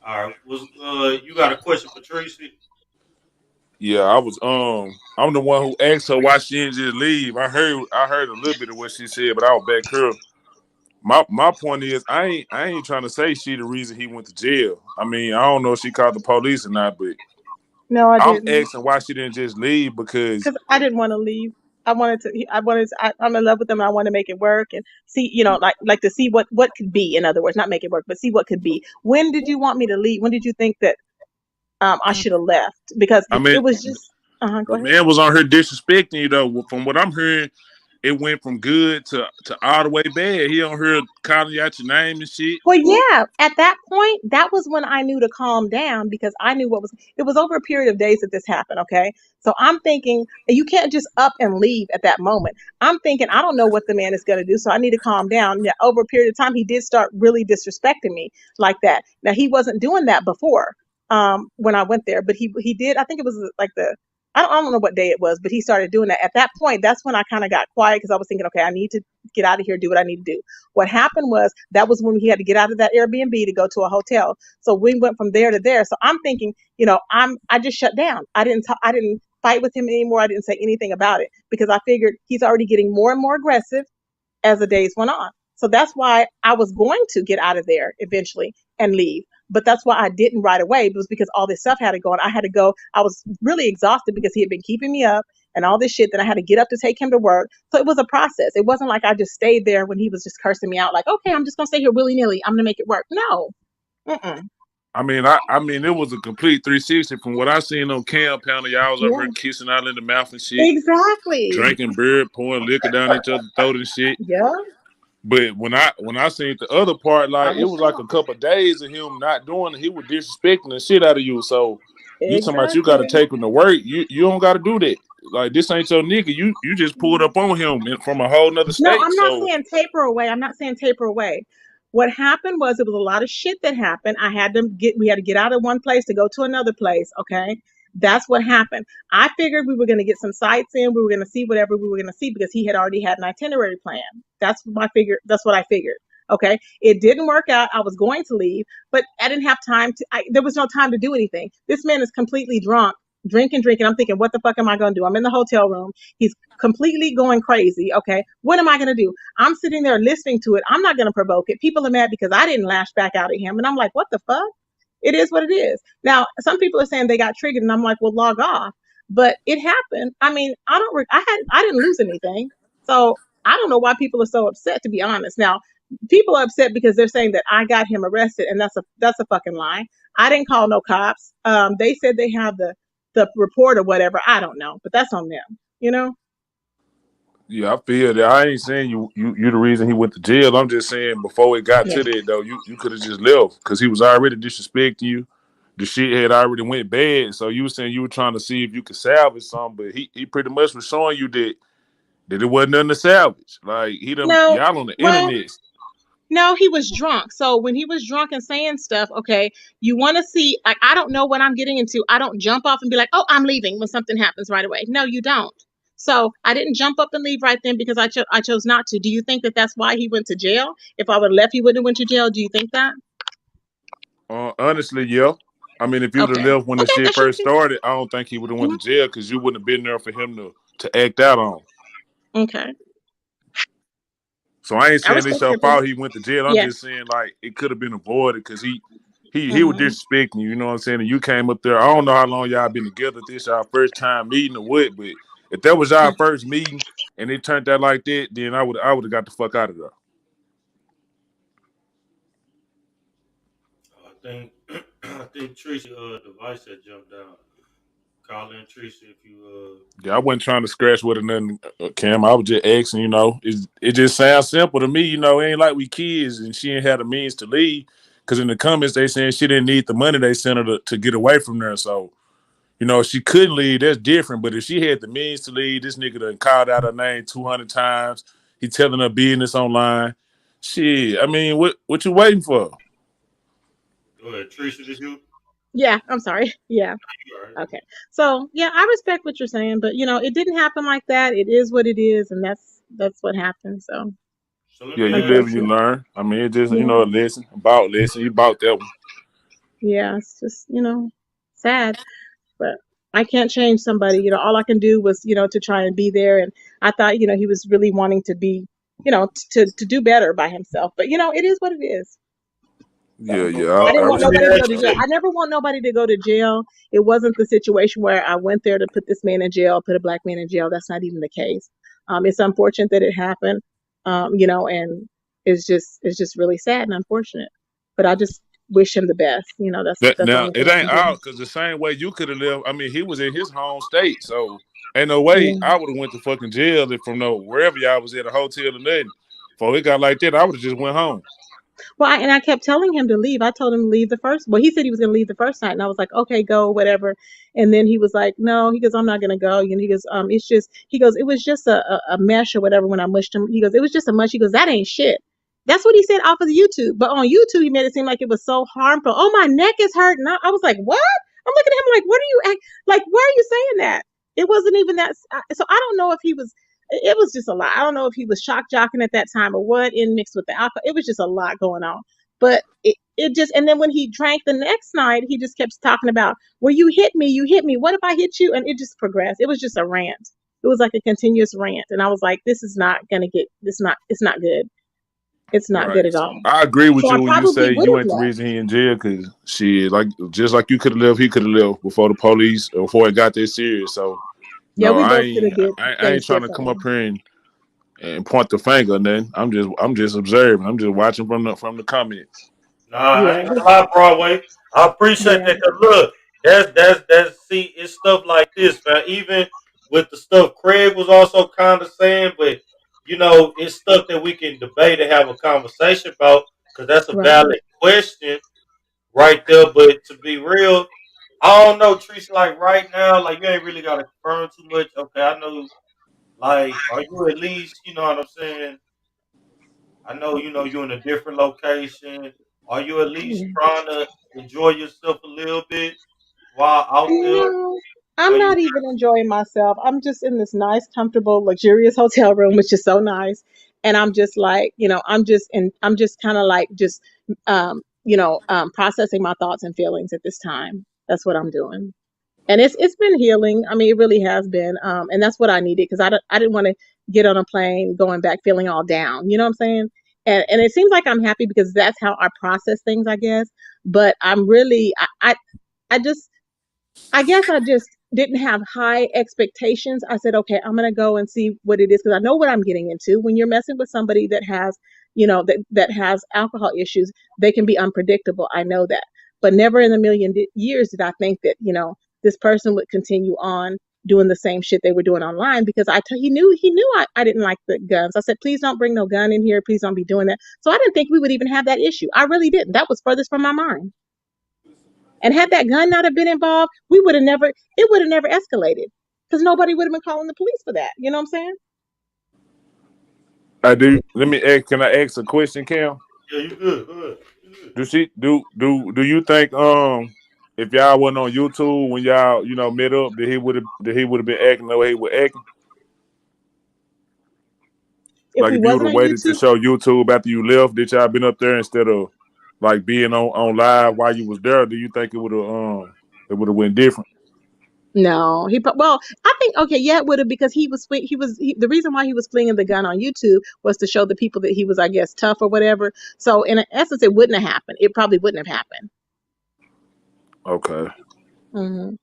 All right, you got a question for Treecey? Yeah, I'm the one who asked her why she didn't just leave. I heard a little bit of what she said, but I was back her. My point is I ain't trying to say she the reason he went to jail. I mean, I don't know if she called the police or not, but No, I I'm didn't. asking why she didn't just leave because Because I didn't want to leave. I'm in love with them. And I want to make it work and see, like to see what could be. In other words, not make it work, but see what could be. When did you want me to leave? When did you think that I should have left? Because I mean it was just. Go the ahead. man was on her disrespecting you though. From what I'm hearing, it went from good to all the way bad. He on her calling you out your name and shit. Well, yeah, at that point, that was when I knew to calm down because I knew it was over a period of days that this happened. Okay. So I'm thinking you can't just up and leave at that moment. I'm thinking, I don't know what the man is going to do. So I need to calm down. Now, over a period of time, he did start really disrespecting me like that. Now, he wasn't doing that before, when I went there, but he did. I think it was like I don't know what day it was, but he started doing that. At that point, that's when I kind of got quiet because I was thinking, okay, I need to get out of here, do what I need to do. What happened was that was when he had to get out of that Airbnb to go to a hotel. So we went from there to there. So I'm thinking, I just shut down. I didn't fight with him anymore. I didn't say anything about it because I figured he's already getting more and more aggressive as the days went on. So that's why I was going to get out of there eventually and leave. But that's why I didn't right away. It was because all this stuff had to go on. I had to go. I was really exhausted because he had been keeping me up and all this shit. Then I had to get up to take him to work. So it was a process. It wasn't like I just stayed there when he was just cursing me out like, okay, I'm just going to stay here willy-nilly. I'm going to make it work. No. Mm-mm. I mean, it was a complete 360 from what I seen on Cam Panel. Y'all was over Yeah. here kissing out in the mouth and shit, Exactly. drinking beer, pouring liquor down each other's throat and shit. Yeah. But when I seen the other part, I like it was was like a shocked. couple of days of him not doing it. He was disrespecting the shit out of you. So you talking about you got to Exactly. take him to work? You don't got to do that. Like this ain't your nigga. You just pulled up on him from a whole nother No, state. I'm not So saying taper away. I'm not saying taper away. What happened was it was a lot of shit that happened. We had to get out of one place to go to another place. Okay. That's what happened. I figured we were going to get some sights in. We were going to see whatever we were going to see because he had already had an itinerary plan. That's what I figured. Okay. It didn't work out. I was going to leave, but I didn't have time there was no time to do anything. This man is completely drunk, drinking. I'm thinking, what the fuck am I going to do? I'm in the hotel room. He's completely going crazy. Okay. What am I going to do? I'm sitting there listening to it. I'm not going to provoke it. People are mad because I didn't lash back out at him. And I'm like, what the fuck? It is what it is. Now, some people are saying they got triggered and I'm like, well, log off. But it happened. I mean, I didn't lose anything. So I don't know why people are so upset, to be honest. Now, people are upset because they're saying that I got him arrested, and that's a fucking lie. I didn't call no cops. They said they have the report or whatever. I don't know, but that's on them. You know. yeah, I feel that. I ain't saying you the reason he went to jail. I'm just saying before it got Yeah. to that though, you could have just left because he was already disrespecting you. The shit had already went bad. So you were saying you were trying to see if you could salvage something, but he pretty much was showing you that it wasn't nothing to salvage. Like No. y'all on the Well, internet. no, he was drunk. So when he was drunk and saying stuff, okay, you want to see, like, I don't know what I'm getting into. I don't jump off and be like, oh, I'm leaving when something happens right away. No, you don't. So I didn't jump up and leave right then because I chose not to. Do you think that that's why he went to jail? If I would have left, he wouldn't have went to jail. Do you think that? Honestly, yeah. I mean, if you would have Okay. left when the Okay, shit that should first be. started, I don't think he would have went to jail because you wouldn't have been there for him to act out on. Okay. So I ain't I saying it's respect your your opinion. fault he went to jail. I'm Yes. just saying like it could have been avoided because he was Hmm. disrespecting you. You know what I'm saying? And you came up there. I don't know how long y'all been together. This y'all first time meeting or what, but if that was y'all first meeting and it turned out like that, then I would have got the fuck out of there. I think I think Treecey device had jumped down. Call in Treecey if you Yeah, I wasn't trying to scratch with her nothing, Cam. I was just asking, it just sounds simple to me, it ain't like we kids and she ain't had the means to leave. Because in the comments, they saying she didn't need the money they sent her to get away from there. So, You know, if she couldn't leave, that's different. But if she had the means to leave, this nigga done called out her name 200 times. He telling her business online. Shit, I mean, what you waiting for? Go ahead, Treecey, this you? Yeah, I'm sorry. Yeah. You all right. Okay. So yeah, I respect what you're saying, but it didn't happen like that. It is what it is, and that's what happened. So So let Yeah, me you ask live and you you. unfortunate. learn. I mean, it just, Yeah. a lesson. About lesson. You bought that one. Yeah. It's just sad, but I can't change somebody. All I can do was to try and be there, and I thought he was really wanting to be to do better by himself. But it is what it is. Yeah, So So, yeah. I I didn't want let me nobody to respect go ask to you jail. this. I never want nobody to go to jail. It wasn't the situation where I went there to put this man in jail, put a black man in jail. That's not even the case. It's unfortunate that it happened, and it's just really sad and unfortunate. But I just wish him the best. that. That's the Now, only thing it I can ain't do. out because the same way you could have lived. I mean, he was in his home state, so ain't no way Yeah. I would have went to fucking jail if from wherever y'all was at a hotel or nothing. Before it got like that, I would have just went home. Well, I kept telling him to leave. I told him to leave the first. Well, he said he was going to leave the first night, and I was like, okay, go, whatever. And then he was like, no. He goes, I'm not going to go. He goes, it's just. He goes, it was just a mesh or whatever when I mushed him. He goes, it was just a mush. He goes, that ain't shit. That's what he said off of YouTube. But on YouTube, he made it seem like it was so harmful. Oh, my neck is hurting. I was like, what? I'm looking at him like, what are you like? Why are you saying that? It wasn't even that. So I don't know if he was. It was just a lot. I don't know if he was shock jocking at that time or what, in mixed with the alcohol. It was just a lot going on. But it just, and then when he drank the next night, he just kept talking about, well, you hit me, you hit me. What if I hit you? And it just progressed. It was just a rant. It was like a continuous rant. And I was like, this is not going to it's not good. It's not Right. good at all. I agree with So I you when you probably say would you have ain't the left. reason he in jail because shit, like just like you could have left, he could have left before the police or before it got that serious. So Yeah, no, we I both could ain't have did I ain't things trying to come differently. up here and point the finger or nothing. I'm just observing. I'm just watching from the comments. Nah, I Yeah, ain't gonna lie, Broadway. I appreciate yeah, that. Cause look, that's see, it's stuff like this, man. Even with the stuff Craig was also kind of saying, but it's stuff that we can debate and have a conversation about. Cause that's a right. valid question right there. But to be real, I don't know, Teresa. Like right now, like you ain't really got to confirm too much. Okay, I know. Like, are you at least, you know what I'm saying? I know you're in a different location. Are you at least Yeah. trying to enjoy yourself a little bit while out there? No, Or I'm you not even enjoying myself. I'm just in this nice, comfortable, luxurious hotel room, which is so nice. And I'm just like, I'm just kind of like just, processing my thoughts and feelings at this time. That's what I'm doing. And it's been healing. I mean, it really has been. And that's what I needed because I didn't want to get on a plane going back feeling all down. You know what I'm saying? And it seems like I'm happy because that's how I process things, I guess. But I'm really, I just, I guess I just didn't have high expectations. I said, okay, I'm going to go and see what it is because I know what I'm getting into. When you're messing with somebody that has, that has alcohol issues, they can be unpredictable. I know that. But never in a million years did I think that, this person would continue on doing the same shit they were doing online because he knew I didn't like the guns. I said, please don't bring no gun in here. Please don't be doing that. So I didn't think we would even have that issue. I really didn't. That was furthest from my mind. And had that gun not have been involved, it would have never escalated because nobody would have been calling the police for that. You know what I'm saying? I do. Let me ask. Can I ask a question, Cam? yeah, you good, good. You good. Do you think if y'all wasn't on YouTube when y'all met up that he would have been acting the way he was acting? If Like we if you would wasn't have on waited to YouTube, show YouTube after you left, that y'all been up there instead of like being on live while you was there, do you think it would have went different? no. Well, I think okay, yeah, it would have because the reason why he was flinging the gun on YouTube was to show the people that he was, I guess, tough or whatever. So in essence, it wouldn't have happened. It probably wouldn't have happened. Okay. Hmm.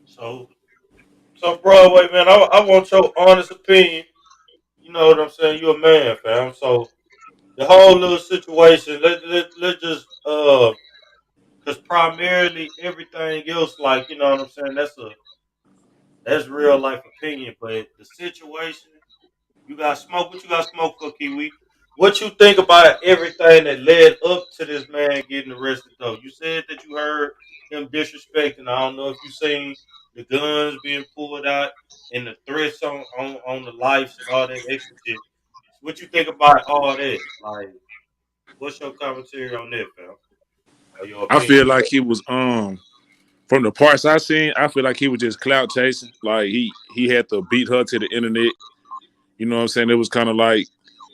So, Broadway, man, I want your honest opinion. You know what I'm saying? You're a man, fam. So the whole little situation, let's just because primarily everything else, like you know what I'm saying, that's real life opinion. But the situation, you got smoke. What you got smoke for, Kiwi? What you think about everything that led up to this man getting arrested, though? You said that you heard him disrespecting. I don't know if you seen the guns being pulled out and the threats on the lives and all that extra shit. What you think about all that? Like, what's your commentary on that, fam? Or your I opinion? feel like he was from the parts I seen, I feel like he was just clout chasing. Like he had to beat her to the internet. You know what I'm saying? It was kind of like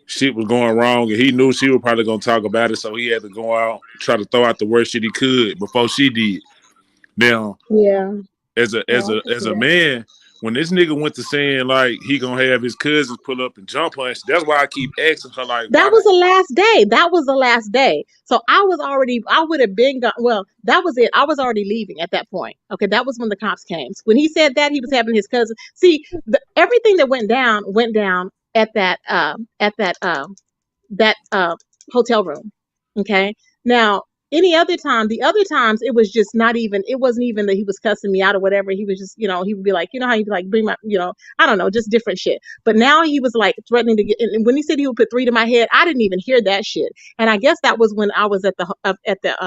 shit was going wrong, and he knew she was probably gonna talk about it, so he had to go out try to throw out the worst shit he could before she did. Now, Yeah. as a Yeah, as I a can as see a that. man, when this nigga went to saying like he gonna have his cousins pull up and jump us, that's why I keep asking her like, That why was the the last day. That was the last day. So I would have been gone. Well, that was it. I was already leaving at that point. Okay. That was when the cops came. When he said that, he was having his cousin. See, everything that went down at that hotel room. Okay. Now, any other time, the other times it was just not even, it wasn't even that he was cussing me out or whatever. He was just, he would be like, how he'd be like, bring my, I don't know, just different shit. But now he was like threatening to get, and when he said he would put three to my head, I didn't even hear that shit. And I guess that was when I was at the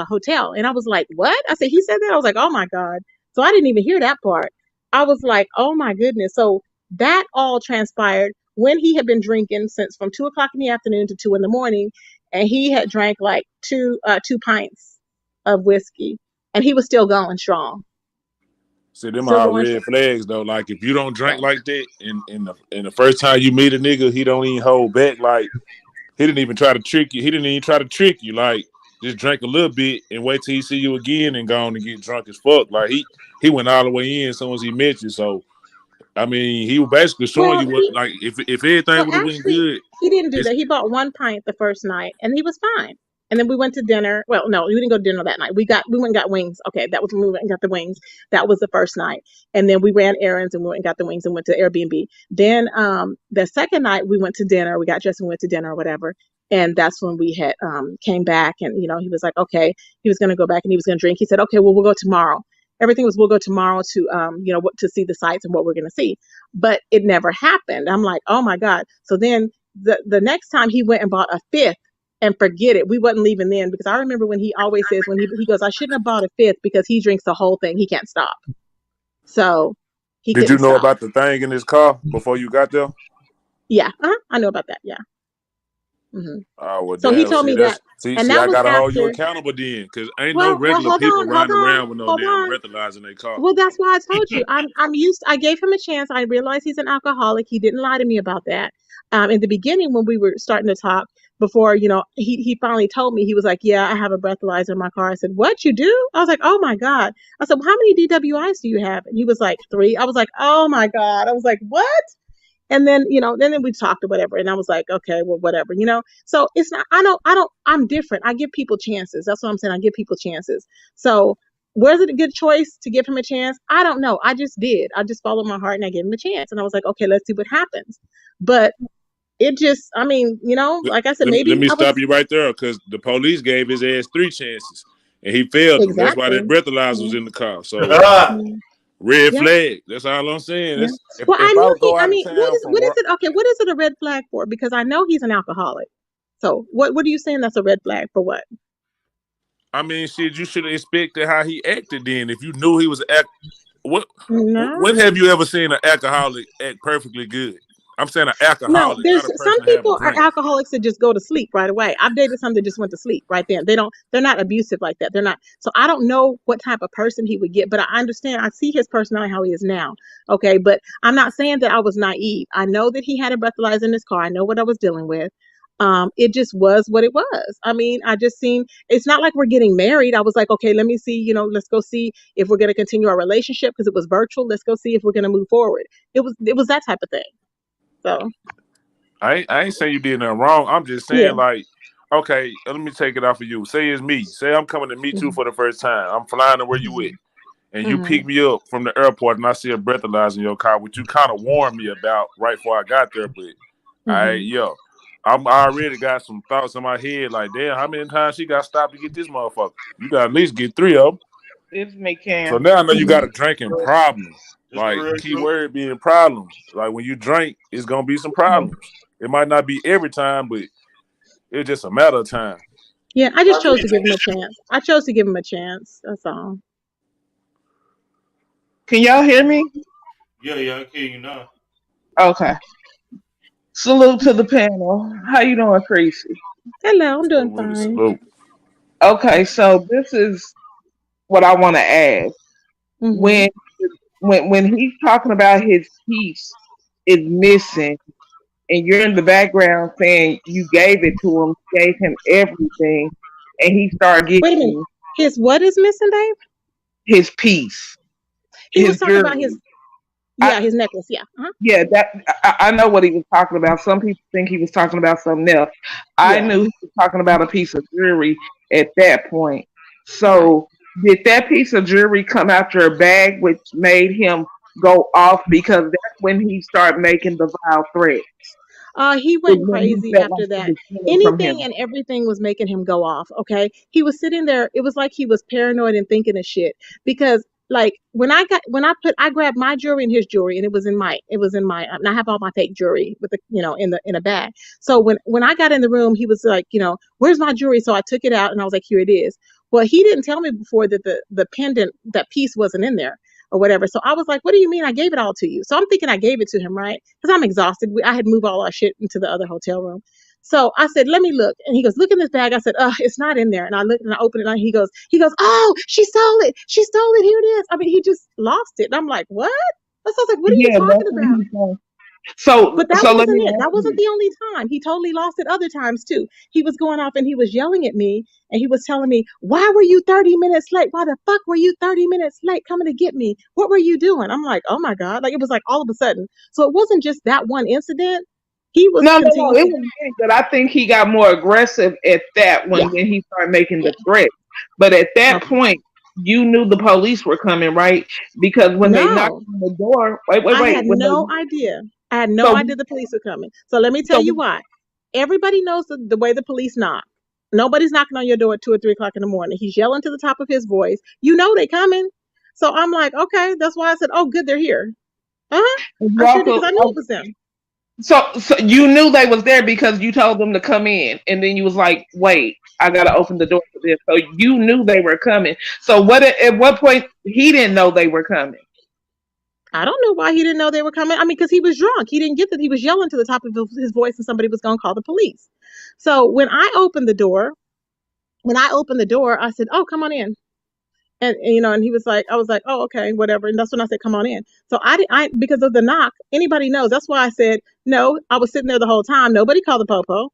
hotel. And I was like, what? I said, he said that? I was like, oh my God. So I didn't even hear that part. I was like, oh my goodness. So that all transpired when he had been drinking since from 2 o'clock in the afternoon to 2 in the morning, and he had drank like two pints of whiskey, and he was still going strong, see them still are going red strong. flags though. Like if you don't drink So, like that, in the first time you meet a nigga, he don't even hold back. Like he didn't even try to trick you. He didn't even try to trick you. Like just drink a little bit and wait till he see you again and go on and get drunk as fuck. Like he went all the way in as soon as he met you. So I mean, he was basically showing well, you what like if everything well, would have went actually, good, he didn't do it's that. He bought one pint the first night, and he was fine. And then we went to dinner. Well, no, we didn't go to dinner that night. We went and got wings. Okay, that was when we went and got the wings. That was the first night. And then we ran errands and we went and got the wings and went to Airbnb. Then the second night we went to dinner. We got dressed and went to dinner or whatever. And that's when we had came back, and he was like, okay, he was gonna go back and he was gonna drink. He said, okay, well, we'll go tomorrow. Everything was, we'll go tomorrow to what to see the sights and what we're gonna see. But it never happened. I'm like, oh my God. So then the next time he went and bought a fifth, and forget it. We wasn't leaving then, because I remember when he always says, when he goes, I shouldn't have bought a fifth, because he drinks the whole thing. He can't stop. So he did you couldn't know stop. about the thing in his car before you got there? Yeah. I know about that. Yeah. Hmm. Oh well, So he damn. told See me that's that. see And see. that I was gotta hold you after, accountable then, cause ain't no well, regular people hold riding on, around with no hold damn on. breathalyzer in their car. Well, that's why I told you. I gave him a chance. I realized he's an alcoholic. He didn't lie to me about that. In the beginning, when we were starting to talk, before he finally told me, he was like, "Yeah, I have a breathalyzer in my car." I said, "What, you do?" I was like, "Oh my God!" I said, well, "How many DWIs do you have?" And he was like, "3." I was like, "Oh my God!" I was like, "What?" And then then we talked or whatever, and I was like, okay, well, whatever. So it's not, I'm different. I give people chances. That's what I'm saying. I give people chances. So was it a good choice to give him a chance? I don't know. I just did. I just followed my heart and I gave him a chance, and I was like, okay, let's see what happens. But it just, I mean, Let, like I said, let maybe me I stop was. you right there, because the police gave his ass 3 chances and he failed them. That's why that Exactly. breathalyzer was Yeah. in the car. So red Yeah. flag. That's all I'm saying. Yeah. That's Well, I if I knew would go I out of mean, town from what is work. it? Okay, what is it a red flag for? Because I know he's an alcoholic. So what are you saying that's a red flag for? What? I mean, shit, you should have expected how he acted then. If you knew he was what? No. When have you ever seen an alcoholic act perfectly good? I'm saying an No, alcoholic, there's not a some person that have a people are drink. alcoholics that just go to sleep right away. I've dated some that just went to sleep right then. They're not abusive like that. They're not. So I don't know what type of person he would get, but I understand. I see his personality how he is now. Okay, but I'm not saying that I was naive. I know that he had a breathalyzer in his car. I know what I was dealing with. It just was what it was. I mean, I just seen, it's not like we're getting married. I was like, okay, let me see, let's go see if we're going to continue our relationship, because it was virtual. Let's go see if we're going to move forward. It was that type of thing. So I ain't saying you did nothing wrong. I'm just yeah. saying, like, okay, let me take it off of you. Say it's me. Say I'm coming to meet you Mhm. for the first time. I'm flying to where you at. Mhm. And you pick Mhm. me up from the airport and I see a breathalyzer in your car, which you kind of warned me about right before I got there. But Mhm. I already got some thoughts in my head like, damn, how many times she got stopped to get this motherfucker? You got to at least get 3 of them. It's me, So Cam. now I know you got a Mhm. drinking problem. Just the Like real key truth. word being problem. Like when you drink, it's gonna be some Mhm. problems. It might not be every time, but It was just a matter of time. Yeah, I just chose to give him a chance. I chose to give him a chance. That's all. Can y'all hear me? Yeah, I can hear you now. Okay. Salute to the panel. How you doing, Tracy? Hello, I'm doing Salute with it, fine. salute. Okay, so this is what I want to ask. Mm-hmm. When he's talking about his piece is missing, and you're in the background saying you gave it to him, gave him everything, and he started Wait a minute. getting His what is missing, Dave? his piece, He his was talking about his jewelry. I, his necklace. Yeah. Uh-huh. yeah, I know what he was talking about. Some people think he was talking about something else. I Yeah. knew he was talking about a piece of jewelry at that point. Right. So did that piece of jewelry come out your bag, which made him go off? Because that's when he started making the vile threat. He Is went when he crazy felt like after it that. was coming from Anything him. and everything was making him go off. Okay. He was sitting there. It was like he was paranoid and thinking of shit because like I grabbed my jewelry and his jewelry and it was in my, and I have all my fake jewelry with the, in a bag. So when I got in the room, he was like, where's my jewelry? So I took it out and I was like, here it is. Well, he didn't tell me before that the pendant, that piece wasn't in there or whatever. So I was like, what do you mean I gave it all to you? So I'm thinking I gave it to him, right? Because I'm exhausted. I had moved all our shit into the other hotel room. So I said, let me look. And he goes, look in this bag. I said, it's not in there. And I looked and I opened it and he goes, oh, she stole it. She stole it. Here it is. I mean, he just lost it. And I'm like, what? So I was like, what are you Yeah, talking that's what about? he's saying. So But that so let wasn't me it. ask That wasn't you. the only time. He totally lost it other times too. He was going off and he was yelling at me and he was telling me, why were you 30 minutes late? Why the fuck were you 30 minutes late coming to get me? What were you doing? I'm like, oh my God. Like it was like all of a sudden. So it wasn't just that one incident. He was No. It continuously, was big, but I think he got more aggressive at that yeah, when he started making yeah. the threat. But at that Okay. point, you knew the police were coming, right? Because when they knocked No, on the door, I had wait. When no they idea. I had no so idea the police were coming. So let me tell so you why. Everybody knows the way the police knock. Nobody's knocking on your door at 2 or 3 o'clock in the morning. He's yelling to the top of his voice. You know they coming. So I'm like, okay, that's why I said, oh, good, they're here. Uh-huh. you I sure did also because I knew it was them. so you knew they was there because you told them to come in, and then you was like, wait, I gotta open the door for this. So you knew they were coming. So at what point he didn't know they were coming? I don't know why he didn't know they were coming. I mean, because he was drunk. He didn't get that he was yelling to the top of his voice and somebody was going to call the police. So when I opened the door, I said, oh, come on in. And he was like, I was like, oh, okay, whatever. And that's when I said, come on in. So because of the knock, anybody knows. That's why I said, no, I was sitting there the whole time. Nobody called the popo.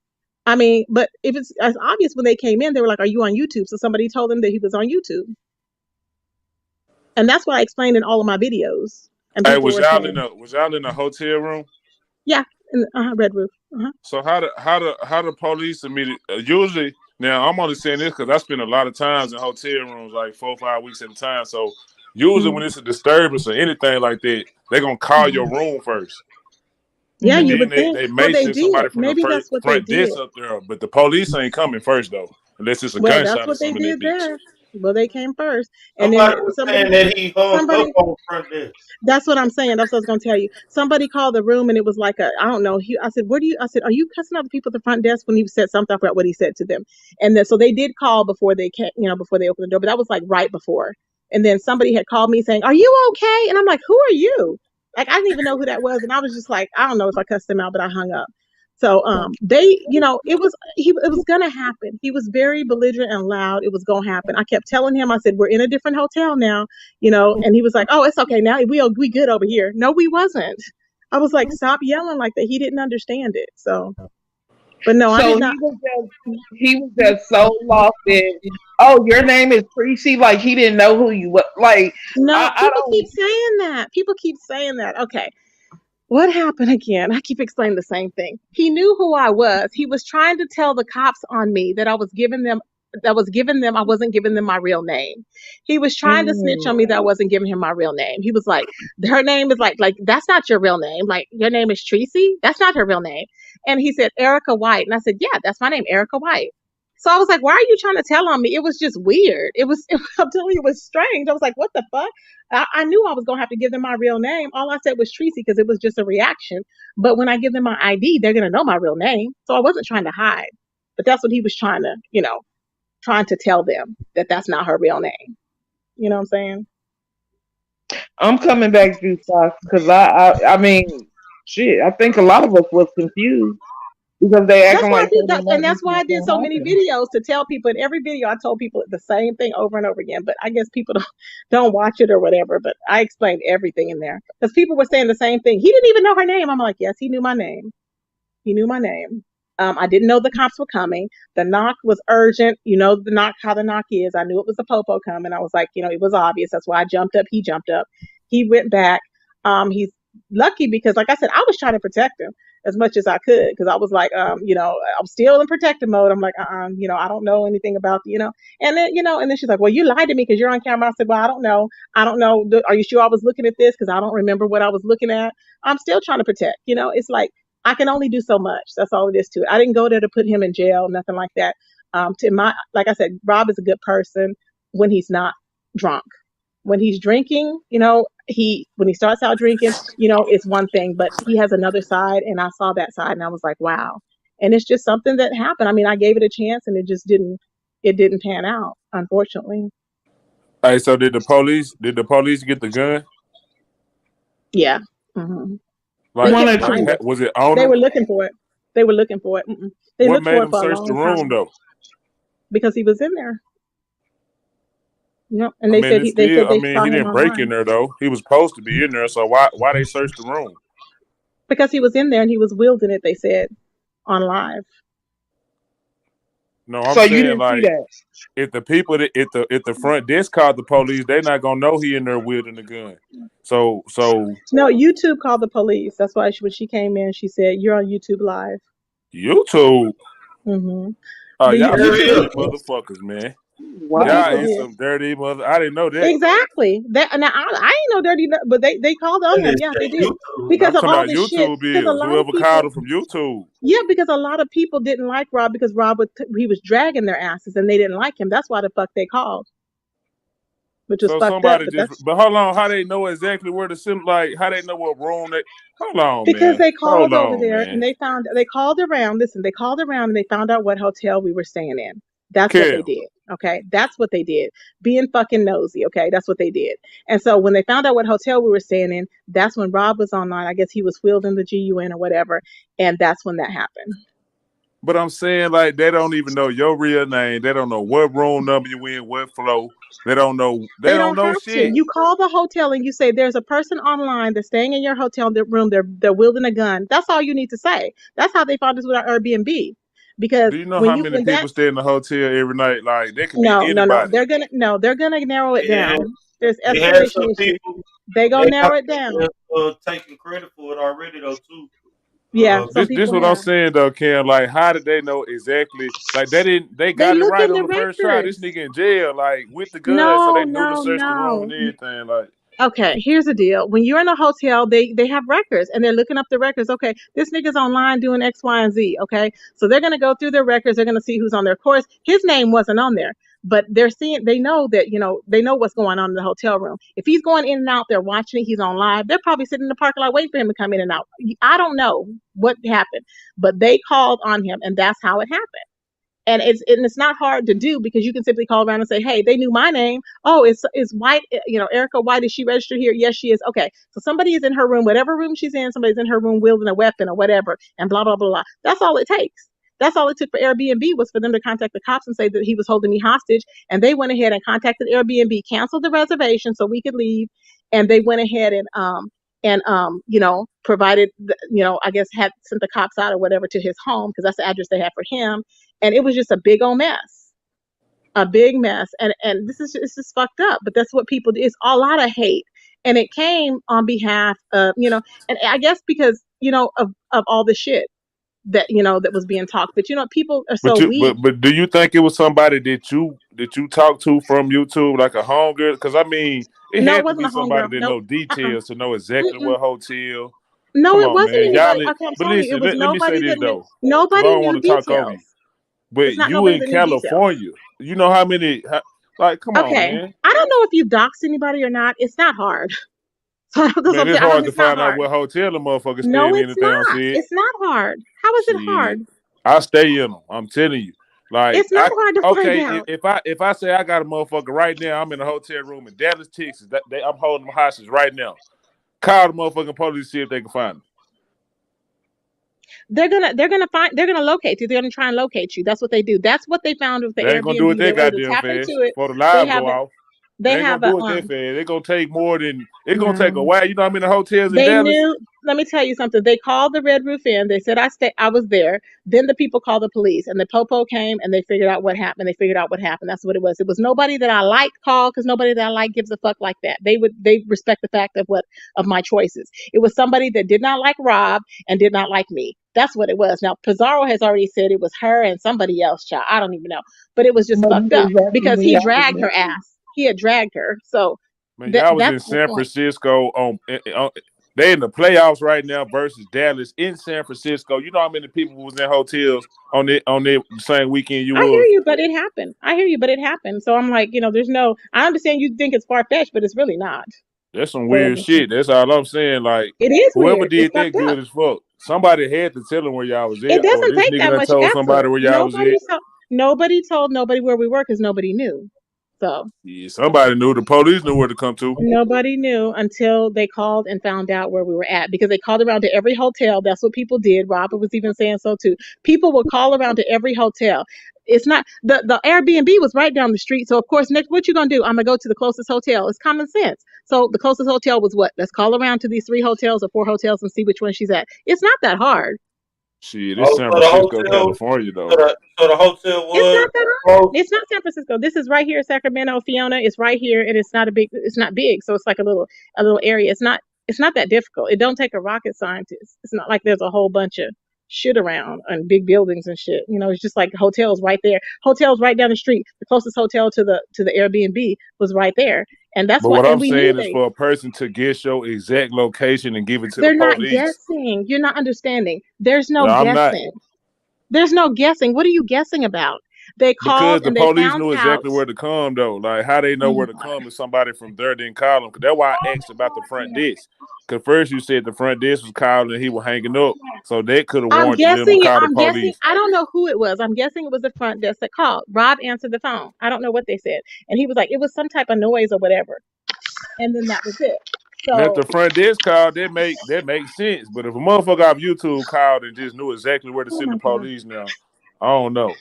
I mean, but if it's as obvious when they came in, they were like, are you on YouTube? So somebody told them that he was on YouTube. And that's what I explained in all of my videos. And Hey, people were saying, was y'all in the hotel room? yeah, in Red Roof. So how the police immediately usually now I'm only saying this because I spend a lot of times in hotel rooms like 4 or 5 weeks at a time. So usually when Mhm. it's a disturbance or anything like that, they're gonna call your room first. Yeah, And you then would think. they Well, may they send somebody did. from the Maybe that's what they front did. desk up there, but the police ain't coming first though, unless it's a Well, that's gunshot or what they something in did that bitch. there. Well, they came first, and then Somebody was saying somebody, that he hung up somebody. on front desk. That's what I'm saying. That's what I was going to tell you. Somebody called the room, and it was like I don't know. I said, "What do you?" I said, "Are you cussing out the people at the front desk?" When he said something, I forgot what he said to them. And then so they did call before they came, before they opened the door. But that was like right before. And then somebody had called me saying, "Are you okay?" And I'm like, "Who are you?" Like I didn't even know who that was, and I was just like, I don't know if I cussed him out, but I hung up. So it was gonna happen. He was very belligerent and loud. It was gonna happen. I kept telling him, I said, we're in a different hotel now, and he was like, oh, it's okay now. We good over here. No, we wasn't. I was like, stop yelling like that. He didn't understand it. So, but no, I So did not. he was just so lost in, oh, your name is Treecey, like he didn't know who you were. Like No, I people keep don't. saying that. People keep saying that. Okay. What happened again? I keep explaining the same thing. He knew who I was. He was trying to tell the cops on me that I wasn't giving them my real name. He was trying to snitch Mm. on me that I wasn't giving him my real name. He was like, her name is like that's not your real name. Like your name is Treecey. That's not her real name. And he said Erica White. And I said, yeah, that's my name, Erica White. So I was like, why are you trying to tell on me? It was just weird. I'm telling you, it was strange. I was like, what the fuck? I knew I was going to have to give them my real name. All I said was Treecey because it was just a reaction. But when I give them my ID, they're going to know my real name. So I wasn't trying to hide. But that's what he was trying to tell them, that that's not her real name. You know what I'm saying? I'm coming back to Fox because I mean, shit. I think a lot of us was confused because they That's acting why I like did that, something and like this that's why was I did so gonna many happen. videos to tell people. In every video, I told people the same thing over and over again. But I guess people don't watch it or whatever. But I explained everything in there because people were saying the same thing. He didn't even know her name. I'm like, yes, he knew my name. He knew my name. I didn't know the cops were coming. The knock was urgent. You know the knock, how the knock is. I knew it was the popo coming. I was like, it was obvious. That's why I jumped up. He jumped up. He went back. He's lucky because, like I said, I was trying to protect him as much as I could because I was like, I'm still in protective mode. I'm like, I don't know anything about, and then she's like, well, you lied to me because you're on camera. I said, well, I don't know. I don't know. Are you sure I was looking at this? Because I don't remember what I was looking at. I'm still trying to protect. It's like I can only do so much. That's all it is to it. I didn't go there to put him in jail, nothing like that. Like I said, Rob is a good person when he's not drunk. When he's drinking, when he starts out drinking, it's one thing, but he has another side, and I saw that side, and I was like, wow. And it's just something that happened. I mean, I gave it a chance, and it didn't pan out, unfortunately. Hey, so did the police get the gun? Yeah. Mm-hmm. Like, One or two. was it on They him? were looking for it. They were looking for it. They What looked for made it him for a search the long room time though? because he was in there. Yep. And I they mean, said it's they said still. I they mean, saw he him didn't break in online there though. He was supposed to be in there. So why they searched the room? because he was in there and he was wielding it. They said on live. No, I'm So you saying didn't see like, that. if the people at the front desk called the police, they not gonna know he in there wielding the gun. So No, YouTube called the police. That's why when she came in, she said, "You're on YouTube Live." YouTube. Mm-hmm. Oh, The y'all some YouTube dirty motherfuckers, man. the Wow. Y'all people ain't did some dirty mother. I didn't know that. exactly that. Now I ain't no dirty, but they called on him. Yeah, they did because I'm of talking all about this shit. YouTube Because a bills. lot of Whoever called people, him from YouTube. yeah, because a lot of people didn't like Rob because he was dragging their asses and they didn't like him. That's why the fuck they called, which was So fucked up. somebody But just. that's But hold on, how they know exactly where the sim? Like, how they know what room they? Hold on, because man. they Hold called over on, there man. and they called around. Listen, they called around and they found out what hotel we were staying in. That's what they Kim. did. Okay. That's what they did. Being fucking nosy. Okay. That's what they did. And so when they found out what hotel we were staying in, that's when Rob was online. I guess he was wielding the GUN or whatever. And that's when that happened. But I'm saying, like, they don't even know your real name. They don't know what room number you in, what flow. They don't know. They They don't don't know have to. shit. You call the hotel and you say there's a person online that's staying in your hotel room. They're wielding a gun. That's all you need to say. That's how they found us with our Airbnb. Because Do you know how many when people that stay in the hotel every night? Like, they could be no. anybody. They're gonna narrow it Yeah, down. There's they had some escalation issues. people. They They gonna have narrow it down. taking credit for it already though too. Yeah, some This people what I'm have. saying though, Ken. Like, how did they know exactly? Like, they They got it look right in on the the first try. This records. nigga in jail, like, with the gun, so No, they knew to no, search the room and no. everything. Like, Okay, here's the deal. When you're in a hotel, they have records and they're looking up the records. Okay, this nigga's online doing X, Y, and Z. Okay, so they're gonna go through their records. They're gonna see who's on there. Of course, his name wasn't on there, but they know that they know what's going on in the hotel room. If he's going in and out, they're watching it. He's on live. They're probably sitting in the parking lot waiting for him to come in and out. I don't know what happened, but they called on him, and that's how it happened. And it's not hard to do because you can simply call around and say, hey, they knew my name. Oh, it's White, Erica White. Is she registered here? Yes, she is. Okay, so somebody is in her room, whatever room she's in. Somebody's in her room wielding a weapon or whatever, and blah blah blah blah. That's all it takes. That's all it took for Airbnb was for them to contact the cops and say that he was holding me hostage, and they went ahead and contacted Airbnb, canceled the reservation so we could leave, and they went ahead and provided, I guess had sent the cops out or whatever to his home because that's the address they had for him, and it was just a big old mess, a big mess, and it's just fucked up. But that's what people do. It's a lot of hate, and it came on behalf of and I guess because of all the shit that was being talked. But people are so weak. but do you think it was somebody that you talked to from YouTube, like a homegirl? Because I mean, it No, it had to wasn't be a somebody homegirl. that Nope. know details to know exactly Mm-mm. what hotel. No, Come it on, wasn't man, anybody. y'all. Okay, I'm But telling you, it listen, was let me say nobody this that knew. though, because I Nobody don't want knew to talk over details. you. But It's not you nobody in that knew details. California, you know how many? Like, come on, Okay, man. I don't know if you've doxed anybody or not. It's not hard. So that's what Man, I'm it's saying. hard to It's not find out hard. what hotel the motherfucker No, staying in it's if they don't not. see it. It's not hard. How is it Shit. hard? I stay in them. I'm telling you. Like It's not hard to find out. if I say I got a motherfucker right now, I'm in a hotel room in Dallas, Texas. I'm holding them hostage right now. Call the motherfucking police, see if they can find them. They're gonna locate you. They're gonna try and locate you. That's what they do. That's what they found with the They ain't gonna do it Airbnb. They that were able to goddamn tap fast into it. for the They live have go a off. they They ain't have gonna a do it that fast. They're gonna take more than it's gonna take a no. while. You know how many hotels in They Dallas? knew. Let me tell you something. They called the Red Roof Inn. They said I was there. Then the people called the police, and the popo came, and they figured out what happened. They figured out what happened. That's what it was. It was nobody that I like called, because nobody that I like gives a fuck like that. They respect the fact of my choices. It was somebody that did not like Rob and did not like me. That's what it was. Now Pizarro has already said it was her and somebody else, child. I don't even know, but it was just But fucked you up exactly because where he y'all was dragged her at. ass. He had dragged her. So Man, y'all was that's in the San point. Francisco they in the playoffs right now versus Dallas in San Francisco. You know how many people was in hotels on the same weekend you I hear was? you, but it happened. I hear you, but it happened. So I'm like, there's no. I understand you think it's far fetched, but it's really not. That's some So weird shit. That's all I'm saying. Like it is whoever weird. It's did that fucked up. good as fuck. Somebody had to tell them where y'all was It at, or doesn't this take nigga that done much told somebody effort. where y'all was at. Nobody told nobody where we were because nobody knew. So Yeah, somebody knew. The police knew where to come to. nobody knew until they called and found out where we were at, because they called around to every hotel. That's what people did. Robert was even saying so too. People would call around to every hotel. It's not the Airbnb was right down the street. So of course, next, what you gonna do? I'm gonna go to the closest hotel. It's common sense. So the closest hotel was what? Let's call around to these 3 hotels or 4 hotels and see which one she's at. It's not that hard. Shit, it's Oh, San so the Francisco, hotel, California, though. so the hotel It's was not that hard. close. It's not San Francisco. This is right here, Sacramento, Fiona. It's right here, and it's not big. It's not big, so it's like a little area. It's not that difficult. It don't take a rocket scientist. It's not like there's a whole bunch of shit around and big buildings and shit. It's just like hotels right there. Hotels right down the street. The closest hotel to the Airbnb was right there, and that's But what. what And I'm we knew saying is they. for a person to guess your exact location and give it to the They're not police. guessing. You're not understanding. There's no No, I'm not. guessing. There's no guessing. What are you guessing about? They Because called the and they police found knew out. exactly where to come, though. Like, how they know Oh where to come if somebody from there didn't call them. Because that's why I asked about the front desk. Because first you said the front desk was calling and he was hanging up. So that could have I'm warranted them to guessing. call the I'm guessing. police. I don't know who it was. I'm guessing it was the front desk that called. Rob answered the phone. I don't know what they said, and he was like, it was some type of noise or whatever, and then that was it. Now, if So, the front desk called, that makes sense. But if a motherfucker off YouTube called and just knew exactly where to oh send my the god, police now, I don't know.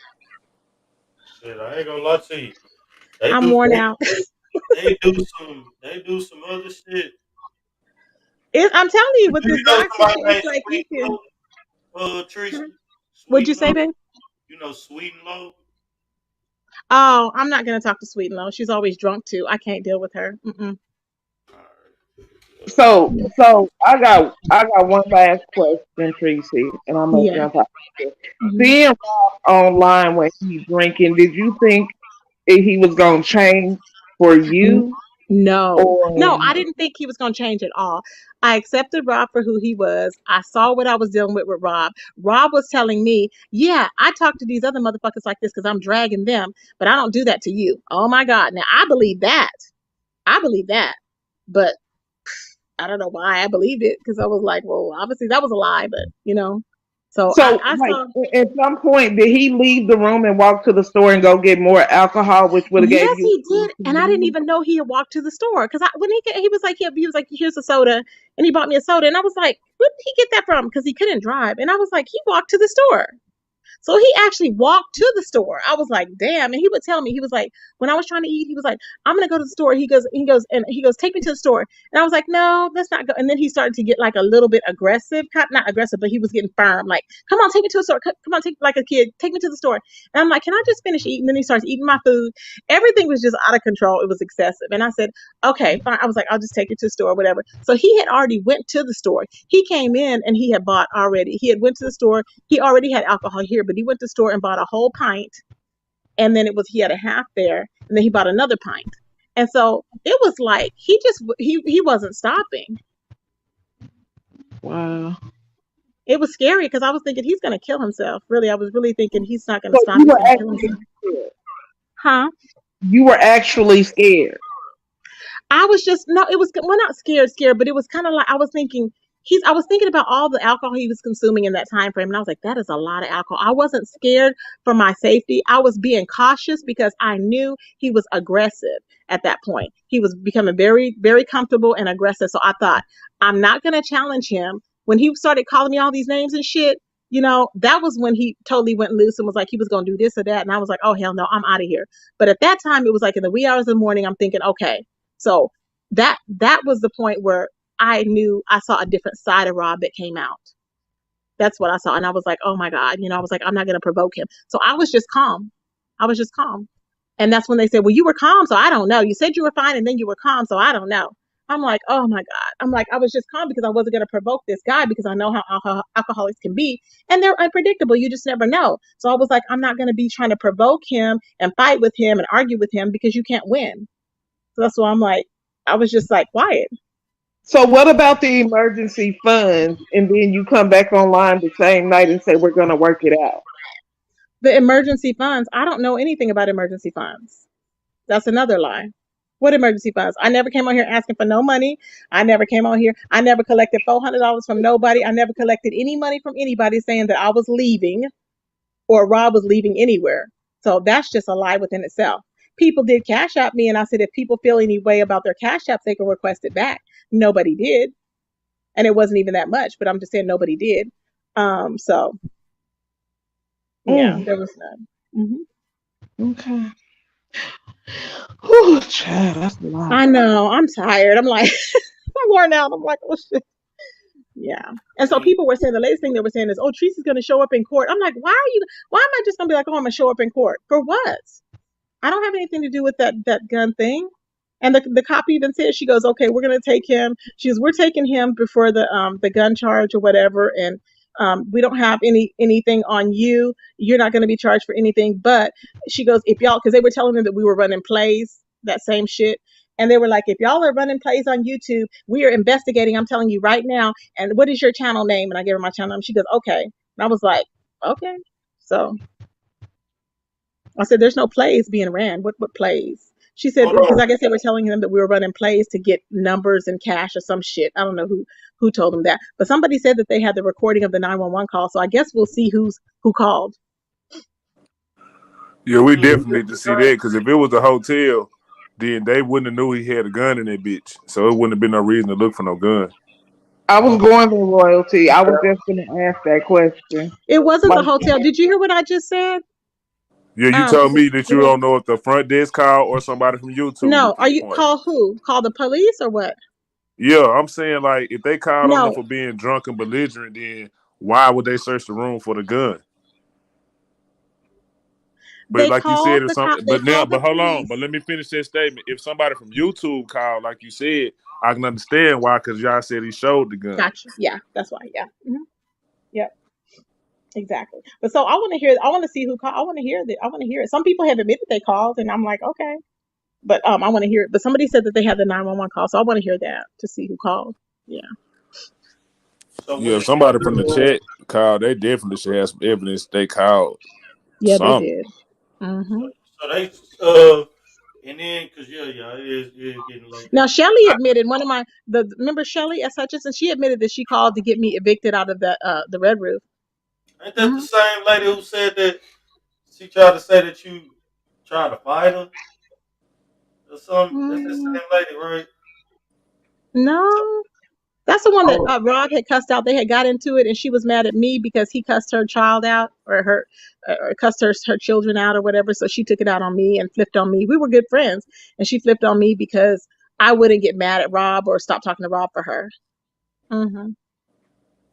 Shit, I ain't gonna lie to you. They I'm do worn they, out. they do some other shit. I'm telling you, with You this know doxing somebody shit, it's named like you Sweet and can. Low, Treecey? What'd Sweet you and say, Low? babe? You know Sweet and Low? Oh, I'm not gonna talk to Sweet and Low. She's always drunk too. I can't deal with her. Mm-mm. So I got one last question, Tracy, and I'm gonna Yeah. jump out. Mhm. Seeing Rob online when he's drinking, did you think he was gonna change for you, No, or I didn't think he was going to change at all. I accepted Rob for who he was. I saw what I was dealing with Rob. Rob was telling me, yeah, I talk to these other motherfuckers like this because I'm dragging them, but I don't do that to you. Oh my God. Now, I believe that. I believe that. But I don't know why I believed it, because I was like, well, obviously that was a lie, but. So so? I Like saw. at some point, did he leave the room and walk to the store and go get more alcohol, which would have gave Yes, you? he did, and I didn't even know he had walked to the store, because when he was like, he was like, here's a soda, and he bought me a soda, and I was like, where did he get that from? Because he couldn't drive, and I was like, he walked to the store. So he actually walked to the store. I was like, damn. And he would tell me, he was like, when I was trying to eat, he was like, I'm gonna go to the store. He goes, take me to the store. And I was like, no, let's not go. And then he started to get like a little bit aggressive, not aggressive, but he was getting firm. Like, come on, take me to the store. Come on, take like a kid, take me to the store. And I'm like, can I just finish eating? Then he starts eating my food. Everything was just out of control. It was excessive. And I said, okay, fine. I was like, I'll just take you to the store, whatever. So he had already went to the store. He came in and he had bought already. He had went to the store. He already had alcohol here, but he went to the store and bought a whole pint. And then he had a half there, and then he bought another pint. And so it was like he wasn't stopping. Wow. It was scary because I was thinking he's gonna kill himself. Really, I was really thinking he's not gonna So stop. you He's were gonna kill actually himself. scared. Huh? You were actually scared. I was just no. It was, well, not scared, but it was kind of like I was thinking I was thinking about all the alcohol he was consuming in that time frame, and I was like, that is a lot of alcohol. I wasn't scared for my safety. I was being cautious because I knew he was aggressive at that point. He was becoming very, very comfortable and aggressive. So I thought, I'm not going to challenge him. When he started calling me all these names and shit, that was when he totally went loose and was like he was going to do this or that. And I was like, oh, hell no, I'm out of here. But at that time, it was like in the wee hours of the morning, I'm thinking, okay. So that was the point where I knew I saw a different side of Rob that came out. That's what I saw. And I was like, oh my God, I was like, I'm not going to provoke him. So I was just calm. And that's when they said, well, you were calm. So I don't know. You said you were fine and then you were calm. So I don't know. I'm like, oh my God. I'm like, I was just calm because I wasn't going to provoke this guy because I know how alcoholics can be. And they're unpredictable. You just never know. So I was like, I'm not going to be trying to provoke him and fight with him and argue with him because you can't win. So that's why I'm like, I was just like quiet. So what about the emergency funds? And then you come back online the same night and say we're going to work it out. The emergency funds, I don't know anything about emergency funds. That's another lie. What emergency funds? I never came on here asking for no money. I never came on here. I never collected $400 from nobody. I never collected any money from anybody saying that I was leaving or Rob was leaving anywhere. So that's just a lie within itself. People did cash app me, and I said if people feel any way about their cash apps, they can request it back. Nobody did. And it wasn't even that much, but I'm just saying nobody did. So yeah, there was none. Okay. Whew, child, that's a lot. I know. I'm tired. I'm like, I'm worn out. I'm like, oh shit. Yeah. And so people were saying, the latest thing they were saying is, oh, Treecey's going to show up in court. I'm like, why am I just going to be like, oh, I'm going to show up in court? For what? I don't have anything to do with that gun thing. And the cop even said, she goes, okay, we're going to take him. She goes, we're taking him before the gun charge or whatever. And we don't have anything on you. You're not going to be charged for anything. But she goes, if y'all, because they were telling them that we were running plays, that same shit. And they were like, if y'all are running plays on YouTube, we are investigating. I'm telling you right now. And what is your channel name? And I gave her my channel name. She goes, okay. And I was like, okay. So I said, there's no plays being ran. What plays? She said, because I guess they were telling them that we were running plays to get numbers and cash or some shit. I don't know who told them that. But somebody said that they had the recording of the 911 call. So I guess we'll see who called. Yeah, we definitely need to see that because if it was a hotel, then they wouldn't have knew he had a gun in that bitch. So it wouldn't have been no reason to look for no gun. I was going to royalty. I was just going to ask that question. It wasn't the hotel. Did you hear what I just said? Yeah, you told me that you don't know if the front desk called or somebody from YouTube. No, are you call who? Call the police or what? Yeah, I'm saying like if they called on them for being drunk and belligerent, then why would they search the room for the gun? But they like you said, if but hold on. But let me finish that statement. If somebody from YouTube called, like you said, I can understand why, because y'all said he showed the gun. Gotcha. Yeah, that's why. Yeah. Mm-hmm. Yep. Exactly. But so I want to hear. I want to see who called. I want to hear that. I want to hear it. Some people have admitted they called, and I'm like, okay. But I want to hear it. But somebody said that they had the 911 call, so I want to hear that to see who called. Yeah. So yeah, somebody from the chat called. They definitely should have some evidence they called. Yeah, they did. Mm-hmm. So they and then because it is getting late. Now Shelly admitted remember Shelly S. Hutchinson? She admitted that she called to get me evicted out of the Red Roof. Ain't that the same lady who said that she tried to say that you tried to fight her? Or something? That's the same lady, right? No. That's the one that Rob had cussed out. They had got into it, and she was mad at me because he cussed her child out, or cussed her children out, or whatever. So she took it out on me and flipped on me. We were good friends, and she flipped on me because I wouldn't get mad at Rob or stop talking to Rob for her. Mm-hmm.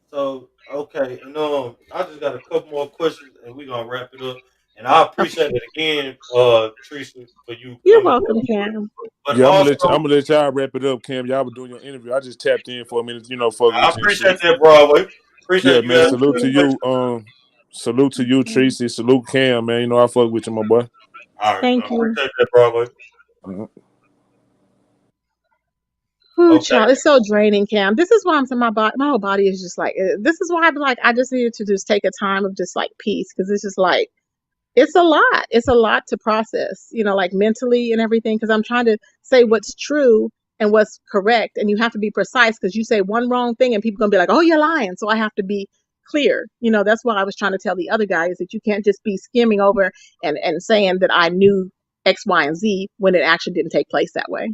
So okay, and I just got a couple more questions, and we're gonna wrap it up. And I appreciate it again, Treecey, for you. You're welcome, Cam. But yeah, also, I'm gonna let y'all wrap it up, Cam. Y'all were doing your interview. I just tapped in for a minute, fuck I appreciate that, Broadway. Appreciate you. Man, salute to you. Salute to you, Treecey. Salute Cam, man. I fuck with you, my boy. All right, thank you. Appreciate that, Broadway. Child, it's so draining, Cam. This is why I'm saying my whole body is just like. This is why I'm like, I just needed to just take a time of just like peace, because it's just like. It's a lot. It's a lot to process, like mentally and everything, because I'm trying to say what's true and what's correct, and you have to be precise because you say one wrong thing and people gonna be like, oh, you're lying. So I have to be clear. That's what I was trying to tell the other guy is that you can't just be skimming over and saying that I knew X, Y, and Z when it actually didn't take place that way.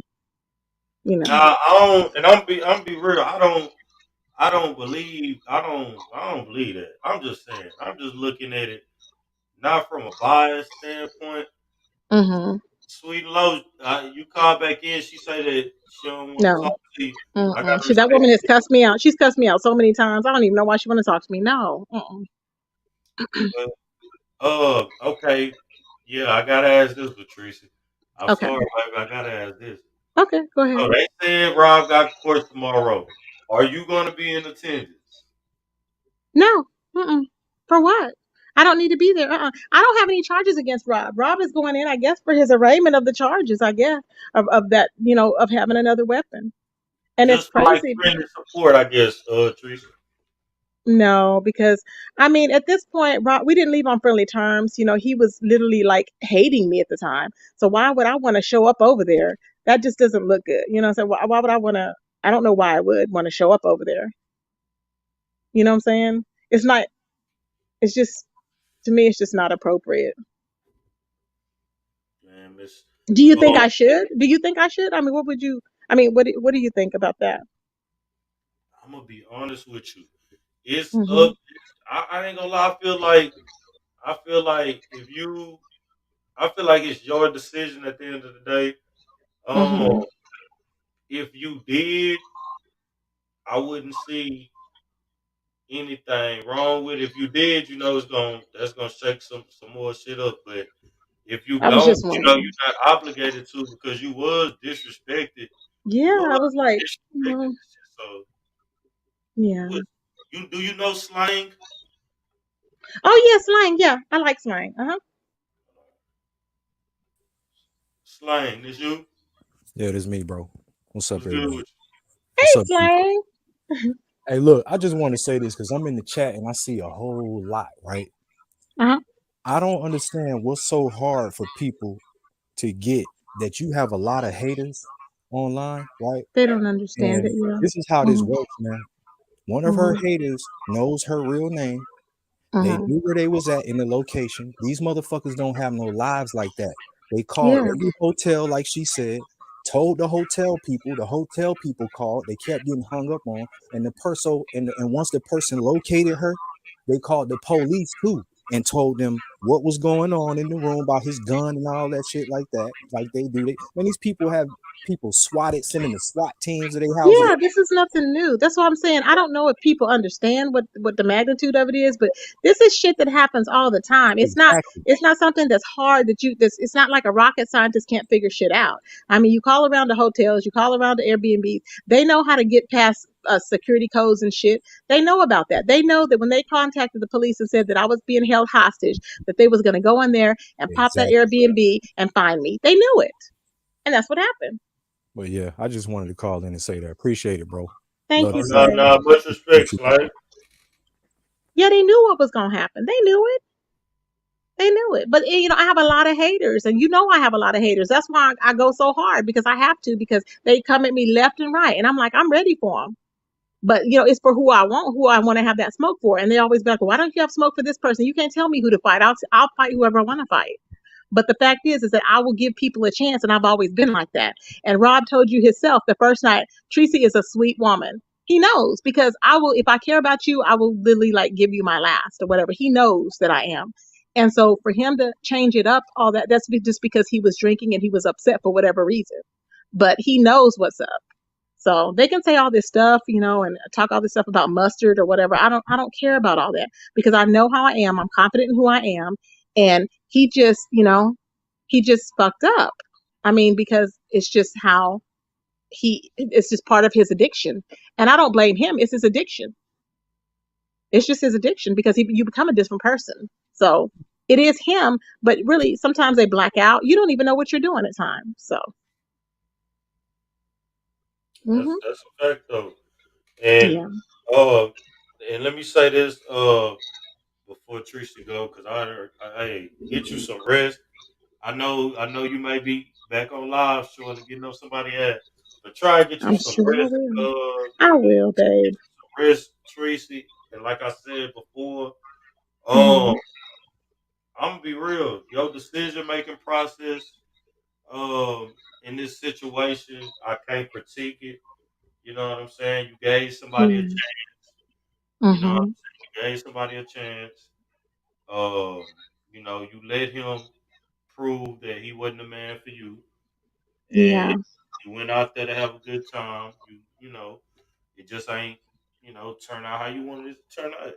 Nah, I don't, and I'm be real. I don't believe that. I'm just saying. I'm just looking at it not from a biased standpoint. Mm-hmm. Sweet and low, you call back in. She say that she don't want to No. talk to you. I Mm-mm. gotta That respect woman has it. cussed me out. She's cussed me out so many times. I don't even know why she want to talk to me. No. Mm-mm. But, okay, yeah, I gotta ask this, Treecey. I'm Okay. sorry, baby. I gotta ask this. Okay. Go So ahead. they said Rob got court tomorrow. Are you gonna be in attendance? No. Mm-mm. For what? I don't need to be there. I don't have any charges against Rob. Rob is going in, I guess, for his arraignment of the charges, I guess, of that, of having another weapon. And it's Just for like crazy. friendly support, I guess, Treecey. No, because I mean, at this point, Rob, we didn't leave on friendly terms. He was literally like hating me at the time. So why would I want to show up over there? That just doesn't look good. So why would I want to? I don't know why I would want to show up over there. You know what I'm saying? It's not. It's just to me, it's just not appropriate. Man, Miss. Do you think I should? Do you think I should? I mean, what would you? I mean, what do you think about that? I'm gonna be honest with you. It's Hmm. up. I ain't gonna lie. I feel like it's your decision at the end of the day. Um, Hmm. if you did, I wouldn't see anything wrong with it. If you did, that's gonna shake some more shit up. But if you I was don't, just you're wondering. not obligated to because you was disrespected. You Yeah, I was was like, disrespected. So yeah. do you know slang? Oh yeah, slang. Yeah, I like slang. Uh huh. Slang, is you? Yeah, this me, bro. What's up, What's good everybody? with What's Hey, up, Chief? slang. Hey, look, I just want to say this because I'm in the chat and I see a whole lot, right? Uh-huh. I don't understand what's so hard for people to get that you have a lot of haters online, right? They don't understand it. And Yeah. this is how this Mhm. works, man. One of her Mhm. haters knows her real name. They Mhm. knew where they was at in the location. These motherfuckers don't have no lives like that. They called Yeah. every hotel, like she said, told the hotel people. The hotel people called. They kept getting hung up on. And the person, and once the person located her, they called the police too and told them what was going on in the room about his gun and all that shit like that. Like they do. And these people have people swatted, sending the SWAT teams to their houses. Yeah, this is nothing new. That's what I'm saying. I don't know if people understand what the magnitude of it is, but this is shit that happens all the time. Exactly. It's not something that's hard it's not like a rocket scientist can't figure shit out. I mean, you call around the hotels, you call around the Airbnbs. They know how to get past security codes and shit. They know about that. They know that when they contacted the police and said that I was being held hostage, that they was going to go in there and pop that Exactly. Airbnb and find me. They knew it. And that's what happened. But yeah, I just wanted to call in and say that. Appreciate it, bro. Thank Love you, Oh, you. no, Slay. no, much respect, Slang. Yeah, they knew what was gonna happen. They knew it. They knew it. But I have a lot of haters, and I have a lot of haters. That's why I go so hard because I have to because they come at me left and right, and I'm like, I'm ready for them. But it's for who I want to have that smoke for, and they always be like, well, why don't you have smoke for this person? You can't tell me who to fight. I'll fight whoever I want to fight. But the fact is that I will give people a chance, and I've always been like that. And Rob told you himself the first night, Treecey is a sweet woman. He knows because I will, if I care about you, I will literally like give you my last or whatever. He knows that I am. And so for him to change it up, all that, just because he was drinking and he was upset for whatever reason. But he knows what's up. So they can say all this stuff, and talk all this stuff about mustard or whatever. I don't care about all that because I know how I am. I'm confident in who I am. And he just fucked up. I mean, because it's just how it's just part of his addiction. And I don't blame him. It's his addiction. It's just his addiction because you become a different person. So it is him, but really sometimes they black out. You don't even know what you're doing at times. So, That's a fact though. And yeah. uh, and let me say this before Treecey go because hey, get you some rest. I know you may be back on live showing to getting on somebody ass. But try and get you I'm some sure I rest. will. I will, babe. Some rest, Treecey. And like I said before, Hmm. I'm gonna be real. Your decision making process, in this situation, I can't critique it. You know what I'm saying? You gave somebody a Yeah. chance. You know what I'm Hmm. saying? You gave somebody a chance. Um, you let him prove that he wasn't the man for you, and Yeah. you went out there to have a good time. It just ain't, turn out how you wanted it to turn out.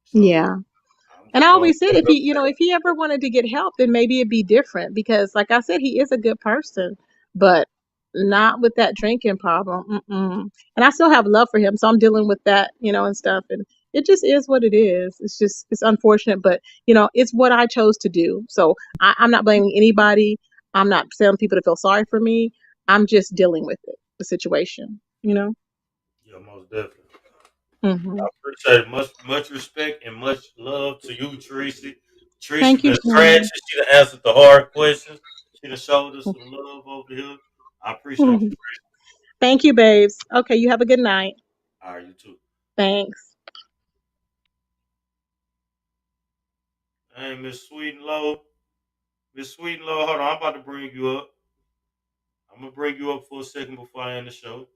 So Yeah. I'm And just I gonna always said if he ever wanted to get help, then maybe it'd be different because like I said, he is a good person, but not with that drinking problem. Mm-mm. And I still have love for him, so I'm dealing with that, and stuff. And it just is what it is. It's unfortunate, but it's what I chose to do. So I'm not blaming anybody. I'm not telling people to feel sorry for me. I'm just dealing with it, the situation. yeah, most definitely. I Hmm. appreciate it. Much respect and much love to you, Treecey. Treecey Thank you, been trash Kim. and she done answered the hard questions. She done showed us some love over here. I appreciate you, Treecey. Thank you, babes. Okay, you have a good night. All right, you too. Thanks. Hey, Miss Sweet and Low. Miss Sweet and Low, hold on. I'm about to bring you up. I'm gonna bring you up for a second before I end the show.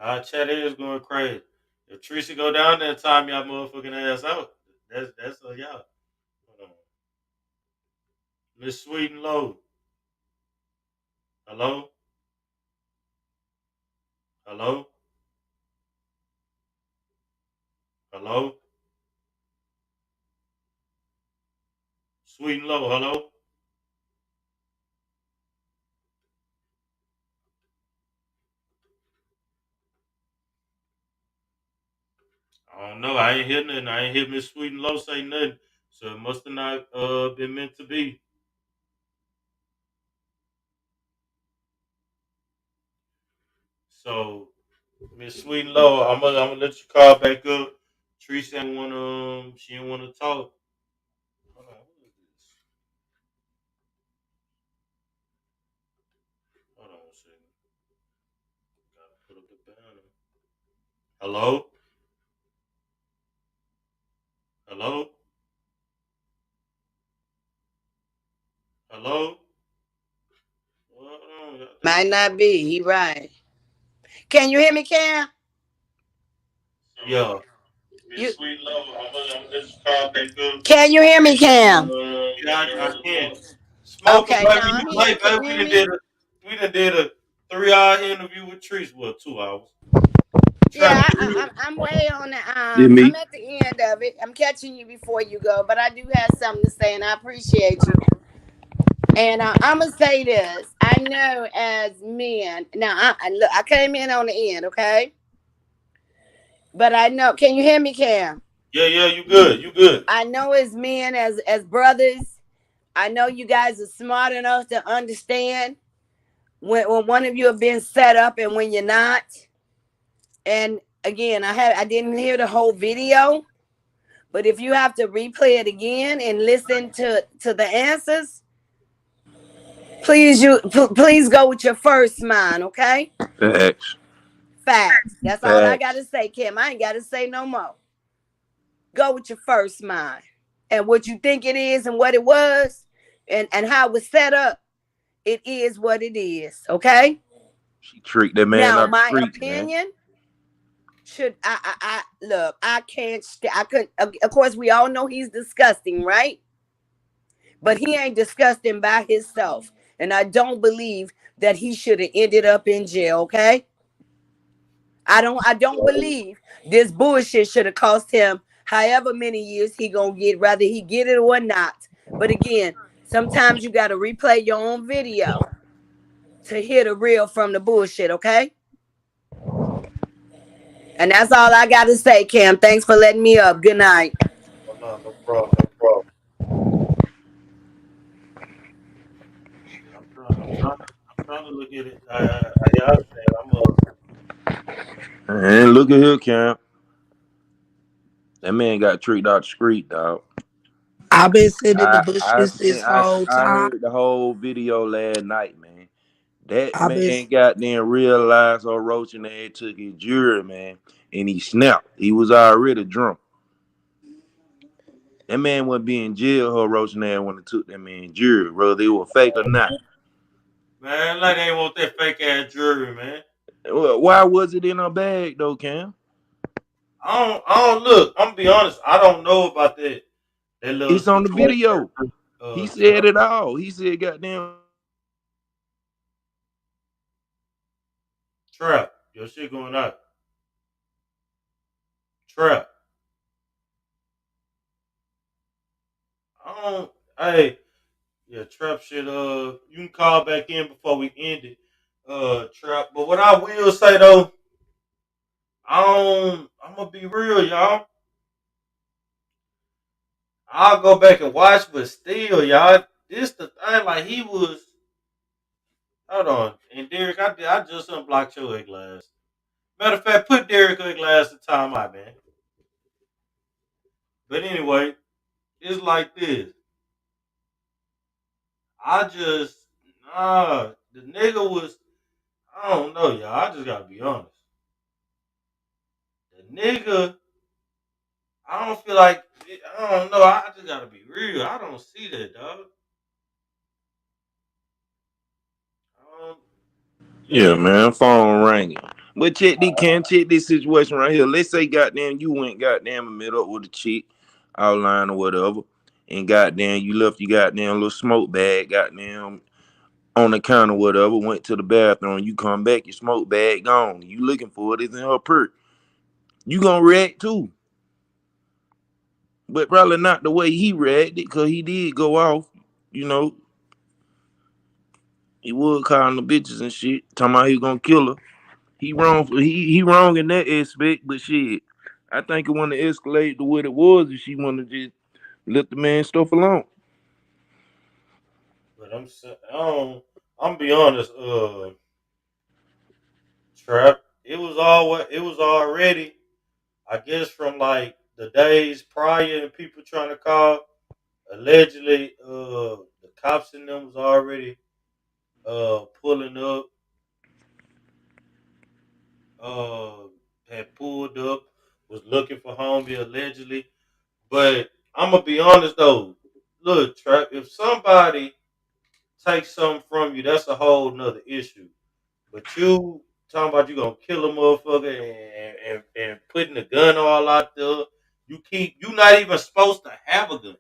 Chat is going crazy. If Treecey go down there and time y'all motherfucking ass out, that's y'all. Hold on. Miss Sweet and Low. Hello? Hello? Hello? Sweet and Low, hello? I don't know. I ain't hear nothing. I ain't hear Miss Sweet and Low say nothing. So it must have not been meant to be. So Miss Sweet and Low, I'm gonna let you call back up. Treecey ain't wanna she didn't wanna talk. Hold on, who is this? Hold on a second. Gotta put up the banner. Hello? Hello? Hello? Hold on. Might not be. He right. Can you hear me, Cam? Yeah. You, Miss Sweet and Low, I'm gonna let you call back up. can you hear me, Cam? Yeah, I can. Smoker, Okay, baby, now you I'm here. late, Can baby. you We hear done me? did a 3 hour interview with Treece. Well, 2 hours. Trying Yeah, to I'm way on the Yeah, I'm me. at the end of it. I'm catching you before you go, but I do have something to say, and I appreciate you. And I'm gonna say this. I know as men. Now, look. I came in on the end, okay? But I know. Can you hear me, Cam? Yeah, you good. You good. I know as men, as brothers. I know you guys are smart enough to understand when one of you have been set up and when you're not. And again, I didn't hear the whole video, but if you have to replay it again and listen to the answers, please go with your first mind, okay? Facts. Facts. That's all I Facts. gotta say, Kim. I ain't gotta say no more. Go with your first mind. And what you think it is and what it was and how it was set up, it is what it is, okay? She tricked that man Now, out the my streets, man. opinion should I look, I can't I couldn't of course we all know he's disgusting, right? But he ain't disgusting by himself. And I don't believe that he should have ended up in jail, okay? I don't believe this bullshit should have cost him however many years he gonna get, whether he get it or not. But again, sometimes you gotta replay your own video to hear the real from the bullshit, okay? And that's all I gotta say, Cam. Thanks for letting me up. Good night. Oh, no problem. Shit, I'm trying to look at it. Yeah, I understand. And look at here, Cam. That man got tricked out the street, dog. I've been sitting in the I bushes seen this whole I time. heard the whole video last night, man. That I bet. man goddamn realized or Roach and they took his jury, man, and he snapped. He was already drunk. That man would be in jail, her Roach and they when they took that man jury, whether they were fake or not. Man, like they ain't want that fake ass jewelry, man. Well, why was it in her bag though, Cam? I don't look. I'm gonna be honest. I don't know about that little It's on the situation. video. He said Trump. it all. He said, goddamn. Trap. Your shit going out. Trap. I don't. Hey, yeah, trap shit. You can call back in before we end it. Trap. But what I will say though, I'm gonna be real, y'all. I'll go back and watch, but still, y'all, this the thing. Like he was. Hold on, and Derek, I just unblocked your ugly ass. Matter of fact, put Derek ugly ass in time out, man. But anyway, it's like this. I just the nigga was. I don't know, y'all. I just gotta be honest. The nigga, I don't feel like. I don't know. I just gotta be real. I don't see that, dog. Yeah, Just man, phone ringing. But check this situation right here. Let's say, goddamn, you went goddamn and met up with a chick, outline or whatever, and goddamn, you left your goddamn little smoke bag, goddamn, on the counter or whatever, went to the bathroom, you come back, your smoke bag gone. You looking for it, it's in her purse. You gonna react too. But probably not the way he reacted, because he did go off, you know. He was calling the bitches and shit, talking about he was gonna kill her. He wrong. He wrong in that aspect, but shit, I think it want to escalate to what it was if she want to just let the man stuff alone. but I'm be honest, Trap. It was already, I guess, from like the days prior and people trying to call. Allegedly, the cops in them was already pulling up, uh, had pulled up, was looking for homie allegedly. But I'm gonna be honest though. Look, Trap. If somebody takes something from you, that's a whole nother issue. But you talking about you gonna kill a motherfucker and putting the gun all out there. You not even supposed to have a gun.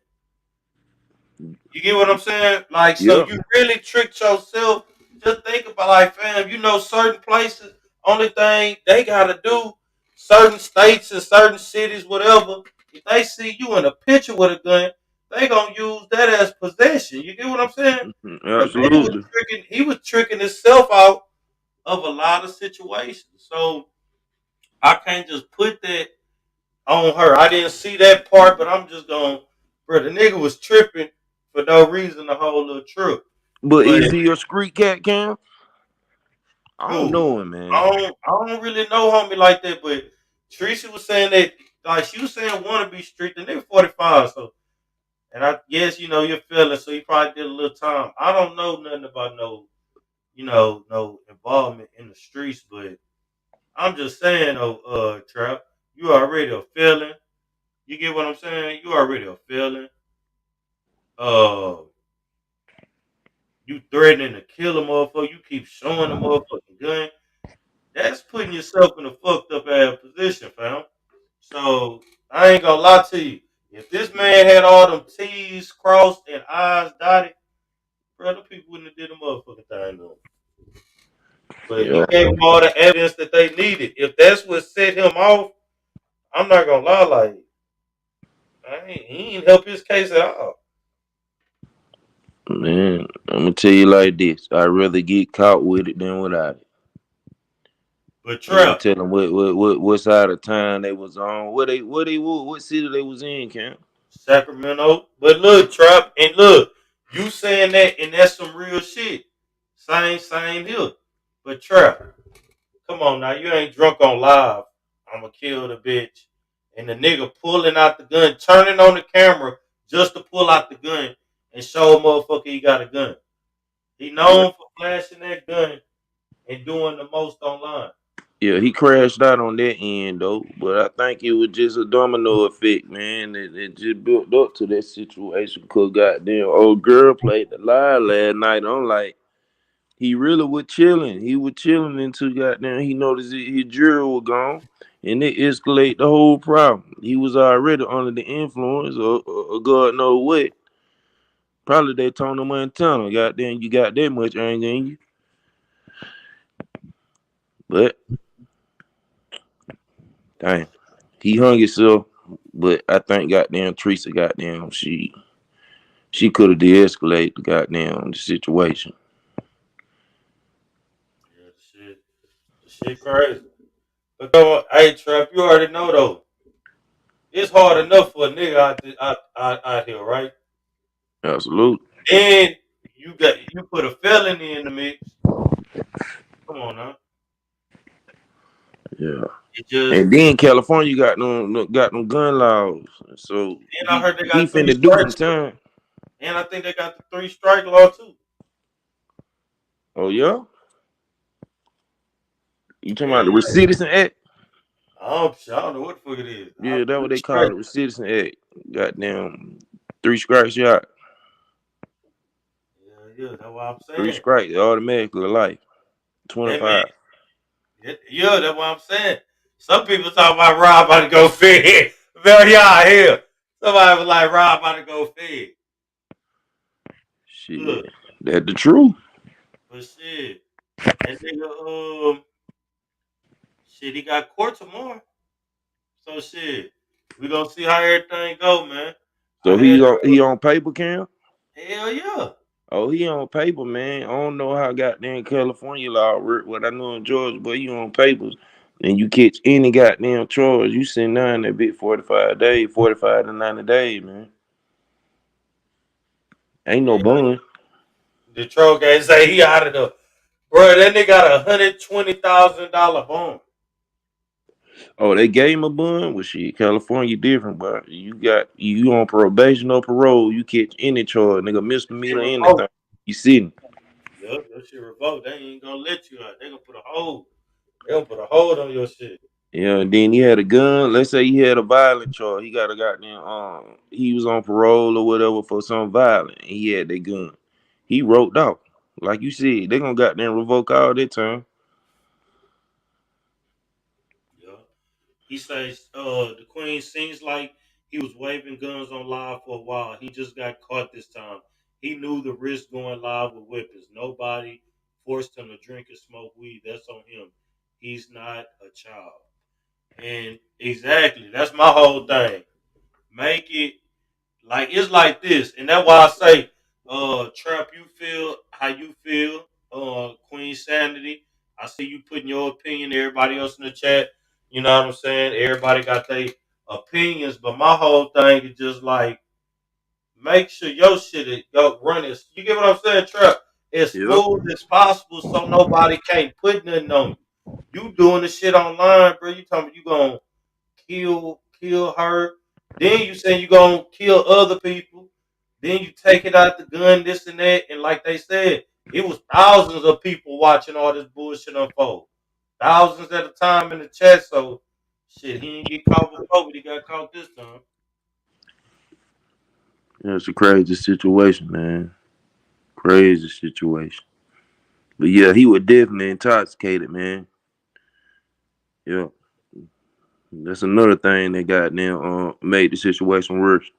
You get what I'm saying? Like, so Yeah. you really tricked yourself. Just think about, like, fam, certain places, only thing they gotta do, certain states and certain cities, whatever, if they see you in a picture with a gun, they gonna use that as possession. You get what I'm saying? The nigga was Absolutely. tricking, he was tricking himself out of a lot of situations. So I can't just put that on her. I didn't see that part, but I'm just going, bro, the nigga was tripping for no reason the whole little trip. But But is he a street cat, Cam? I don't who? know him, man. I don't really know homie like that, but Treecey was saying that, like, she was saying wanna be street. The nigga 45, so, and I guess you're feeling, so he probably did a little time. I don't know nothing about no involvement in the streets, but I'm just saying though, Trap, you already a feeling. You get what I'm saying? You already a feeling. Uh, you threatening to kill a motherfucker. You keep showing a motherfucking gun. That's putting yourself in a fucked up ass position, fam. So I ain't gonna lie to you. If this man had all them T's crossed and I's dotted, brother, people wouldn't have did a motherfucking thing to him. But he Yeah. gave them all the evidence that they needed. If that's what set him off, I'm not gonna lie, like he ain't help his case at all. Man, I'm gonna tell you like this. I'd rather get caught with it than without it. But And I'm Trap, telling what side of town they was on, what city they was in, Cam. Sacramento. But look, Trap, and look, you saying that, and that's some real shit. Same here. But Trap, come on now, you ain't drunk on live. I'ma kill the bitch. And the nigga pulling out the gun, turning on the camera just to pull out the gun and show a motherfucker he got a gun. He known for flashing that gun and doing the most online. Yeah, he crashed out on that end though, but I think it was just a domino effect, man. It just built up to that situation. Cause goddamn old girl played the live last night. I'm like, he really was chilling. He was chilling until goddamn he noticed his jury was gone, and it escalated the whole problem. He was already under the influence of God knows what. Probably they told him Montana, goddamn, you got that much anger in you, but damn. He hung himself, but I think goddamn Treecey goddamn she could have de-escalated the goddamn the situation. Yeah, the shit crazy. But though, hey Trap, you already know though. It's hard enough for a nigga out here, right? Absolutely. Then you put a felony in the mix. Come on now. Yeah. It just And then California got them gun laws. So and I heard they he got 3 finna do some strikes. time. And I think they got the 3 strike law too. Oh yeah? You talking Yeah, about the yeah. Recidivism Act? I don't know what the fuck it is. Yeah, that's what 3 they call it, strikes. Recidivism Act. Goddamn 3 strikes shot. Yeah, that's what I'm Three saying. strikes, automatically life. That man, 25. yeah, that's what I'm saying. Some people talk about Rob about to go fed. Very y'all here. Somebody was like Rob about to go fed. Shit. Look, That's the truth. but shit, that nigga, shit, he got court tomorrow. So shit, we gonna see how everything go, man. I So had he on paper cam? hell yeah. Oh, he on paper, man. I don't know how goddamn California law work. What I know in Georgia, but you on papers. And you catch any goddamn charge, you send down that bit 45 days, 45 to 90 days, man. Ain't no Yeah, bun. the troll guy say he out of the bro. That nigga got $120,000 bond. Oh, they gave him a bun? Well, shit, California different, but you on probation or parole, you catch any charge, nigga, Shit misdemeanor, anything. revoked. You sitting. Yup, your shit revoked. They ain't gonna let you out. They gonna put a hold. They gonna put a hold on your shit. Yeah, and then he had a gun. Let's say he had a violent charge. He got a goddamn he was on parole or whatever for some violent. And he had that gun. He wrote out. Like you said, they gonna goddamn revoke all that time. Yeah. He says the Queen seems like he was waving guns on live for a while. He just got caught this time. He knew the risk going live with weapons. Nobody forced him to drink and smoke weed. That's on him. He's not a child. And exactly, that's my whole thing. Make it like it's like this, and that's why I say, Trump, you feel how you feel, Queen Sanity. I see you putting your opinion. Everybody else in the chat, you know what I'm saying. Everybody got their opinions, but my whole thing is just like make sure your shit is go run it. You get what I'm saying, Trump? As Yep. smooth as possible, so nobody can't put nothing on you. You doing the shit online, bro? You talking you gonna kill her. Then you say you gonna kill other people. Then you take it out the gun, this and that, and like they said, it was thousands of people watching all this bullshit unfold. Thousands at a time in the chat. So shit, he didn't get caught before, but he got caught this time. Yeah, it's a crazy situation, man. Crazy situation. But yeah, he was definitely intoxicated, man. Yeah. That's another thing that goddamn made the situation worse.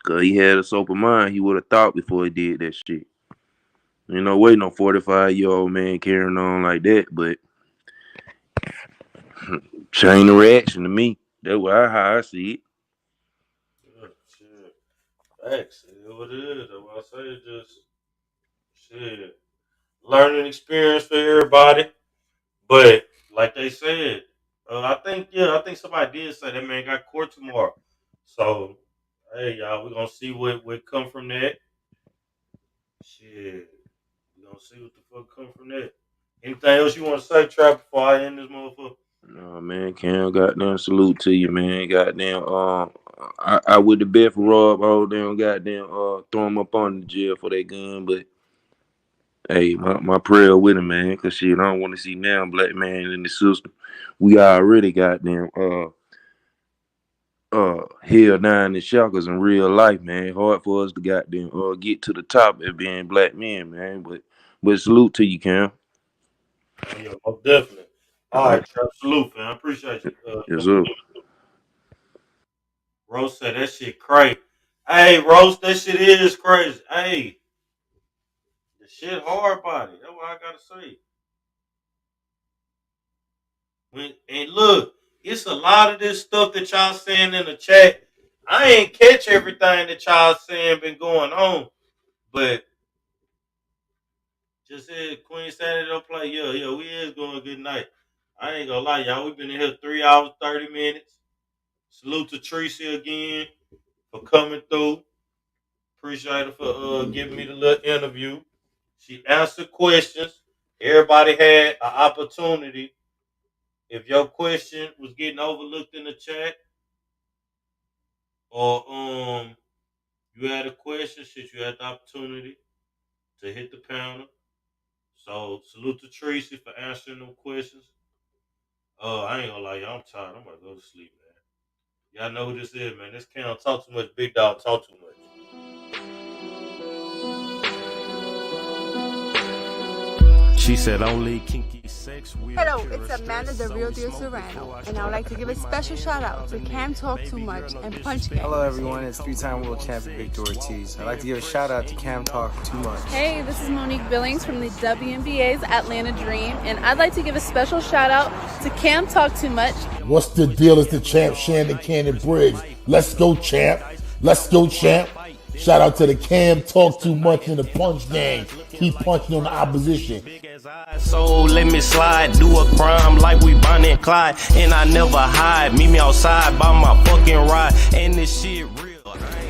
Cause he had a sober mind, he would have thought before he did that shit. You know, waiting on 45-year-old man carrying on like that, but chain of reaction to me. That's how I see it. Yeah, shit. Facts. It is what it is. That's what I say. It's just shit. Learning experience for everybody. But like they said, I think somebody did say that man got court tomorrow. So hey y'all, we're gonna see what come from that. Shit. We're gonna see what the fuck come from that. Anything else you wanna say, Trap, before I end this motherfucker? No man, Cam, goddamn salute to you, man. Goddamn, I would the bet for Rob, oh damn, goddamn, throw him up on the jail for that gun, but Hey, my prayer with him, man, cause shit, I don't want to see now black man in the system. We already got them held down in shackles in real life, man. Hard for us to goddamn get to the top of being black men, man. But salute to you, Cam. Yeah, most definitely. All Uh, right, Trap. Salute, man. I appreciate you. yes, sir. Rose said that shit crazy. Hey, Rose, that shit is crazy. Hey, the shit hard body. That's what I gotta say. And look, it's a lot of this stuff that y'all saying in the chat. I ain't catch everything that y'all saying been going on, but just said Queen Sandy don't play. Yeah, we is going good night. I ain't gonna lie, y'all. We been in here 3 hours, 30 minutes. Salute to Treecey again for coming through. Appreciate her for giving me the little interview. She answered questions. Everybody had an opportunity. If your question was getting overlooked in the chat, or you had a question, shit, you had the opportunity to hit the panel. So salute to Tracy for answering them questions. I ain't gonna lie, y'all, I'm tired. I'm gonna go to sleep, man. Y'all know who this is, man. This can't talk too much. Big dog talk too much. She said only kinky sex with Hello, it's Amanda, the real deal Serrano, and I would like to give a special shout out to Can't Talk Too Much and Punch Gang. Hello everyone, it's 3-time world champion Victor Ortiz. I'd like to give a shout out to Cam Talk Too Much. Hey, this is Monique Billings from the WNBA's Atlanta Dream, and I'd like to give a special shout out to Cam Talk Too Much. What's the deal? It's the champ, Shannon Cannon Briggs. Let's go, champ. Let's go, champ. Shout out to the Cam Talk Too Much in the Punch Gang. Keep punching on the opposition. So let me slide, do a crime like we Bonnie and Clyde, and I never hide. Meet me outside by my fucking ride, and this shit real.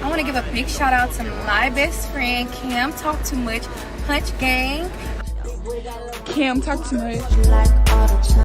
I want to give a big shout out to my best friend, Cam Talk Too Much, Punch Gang. Cam Talk Too Much.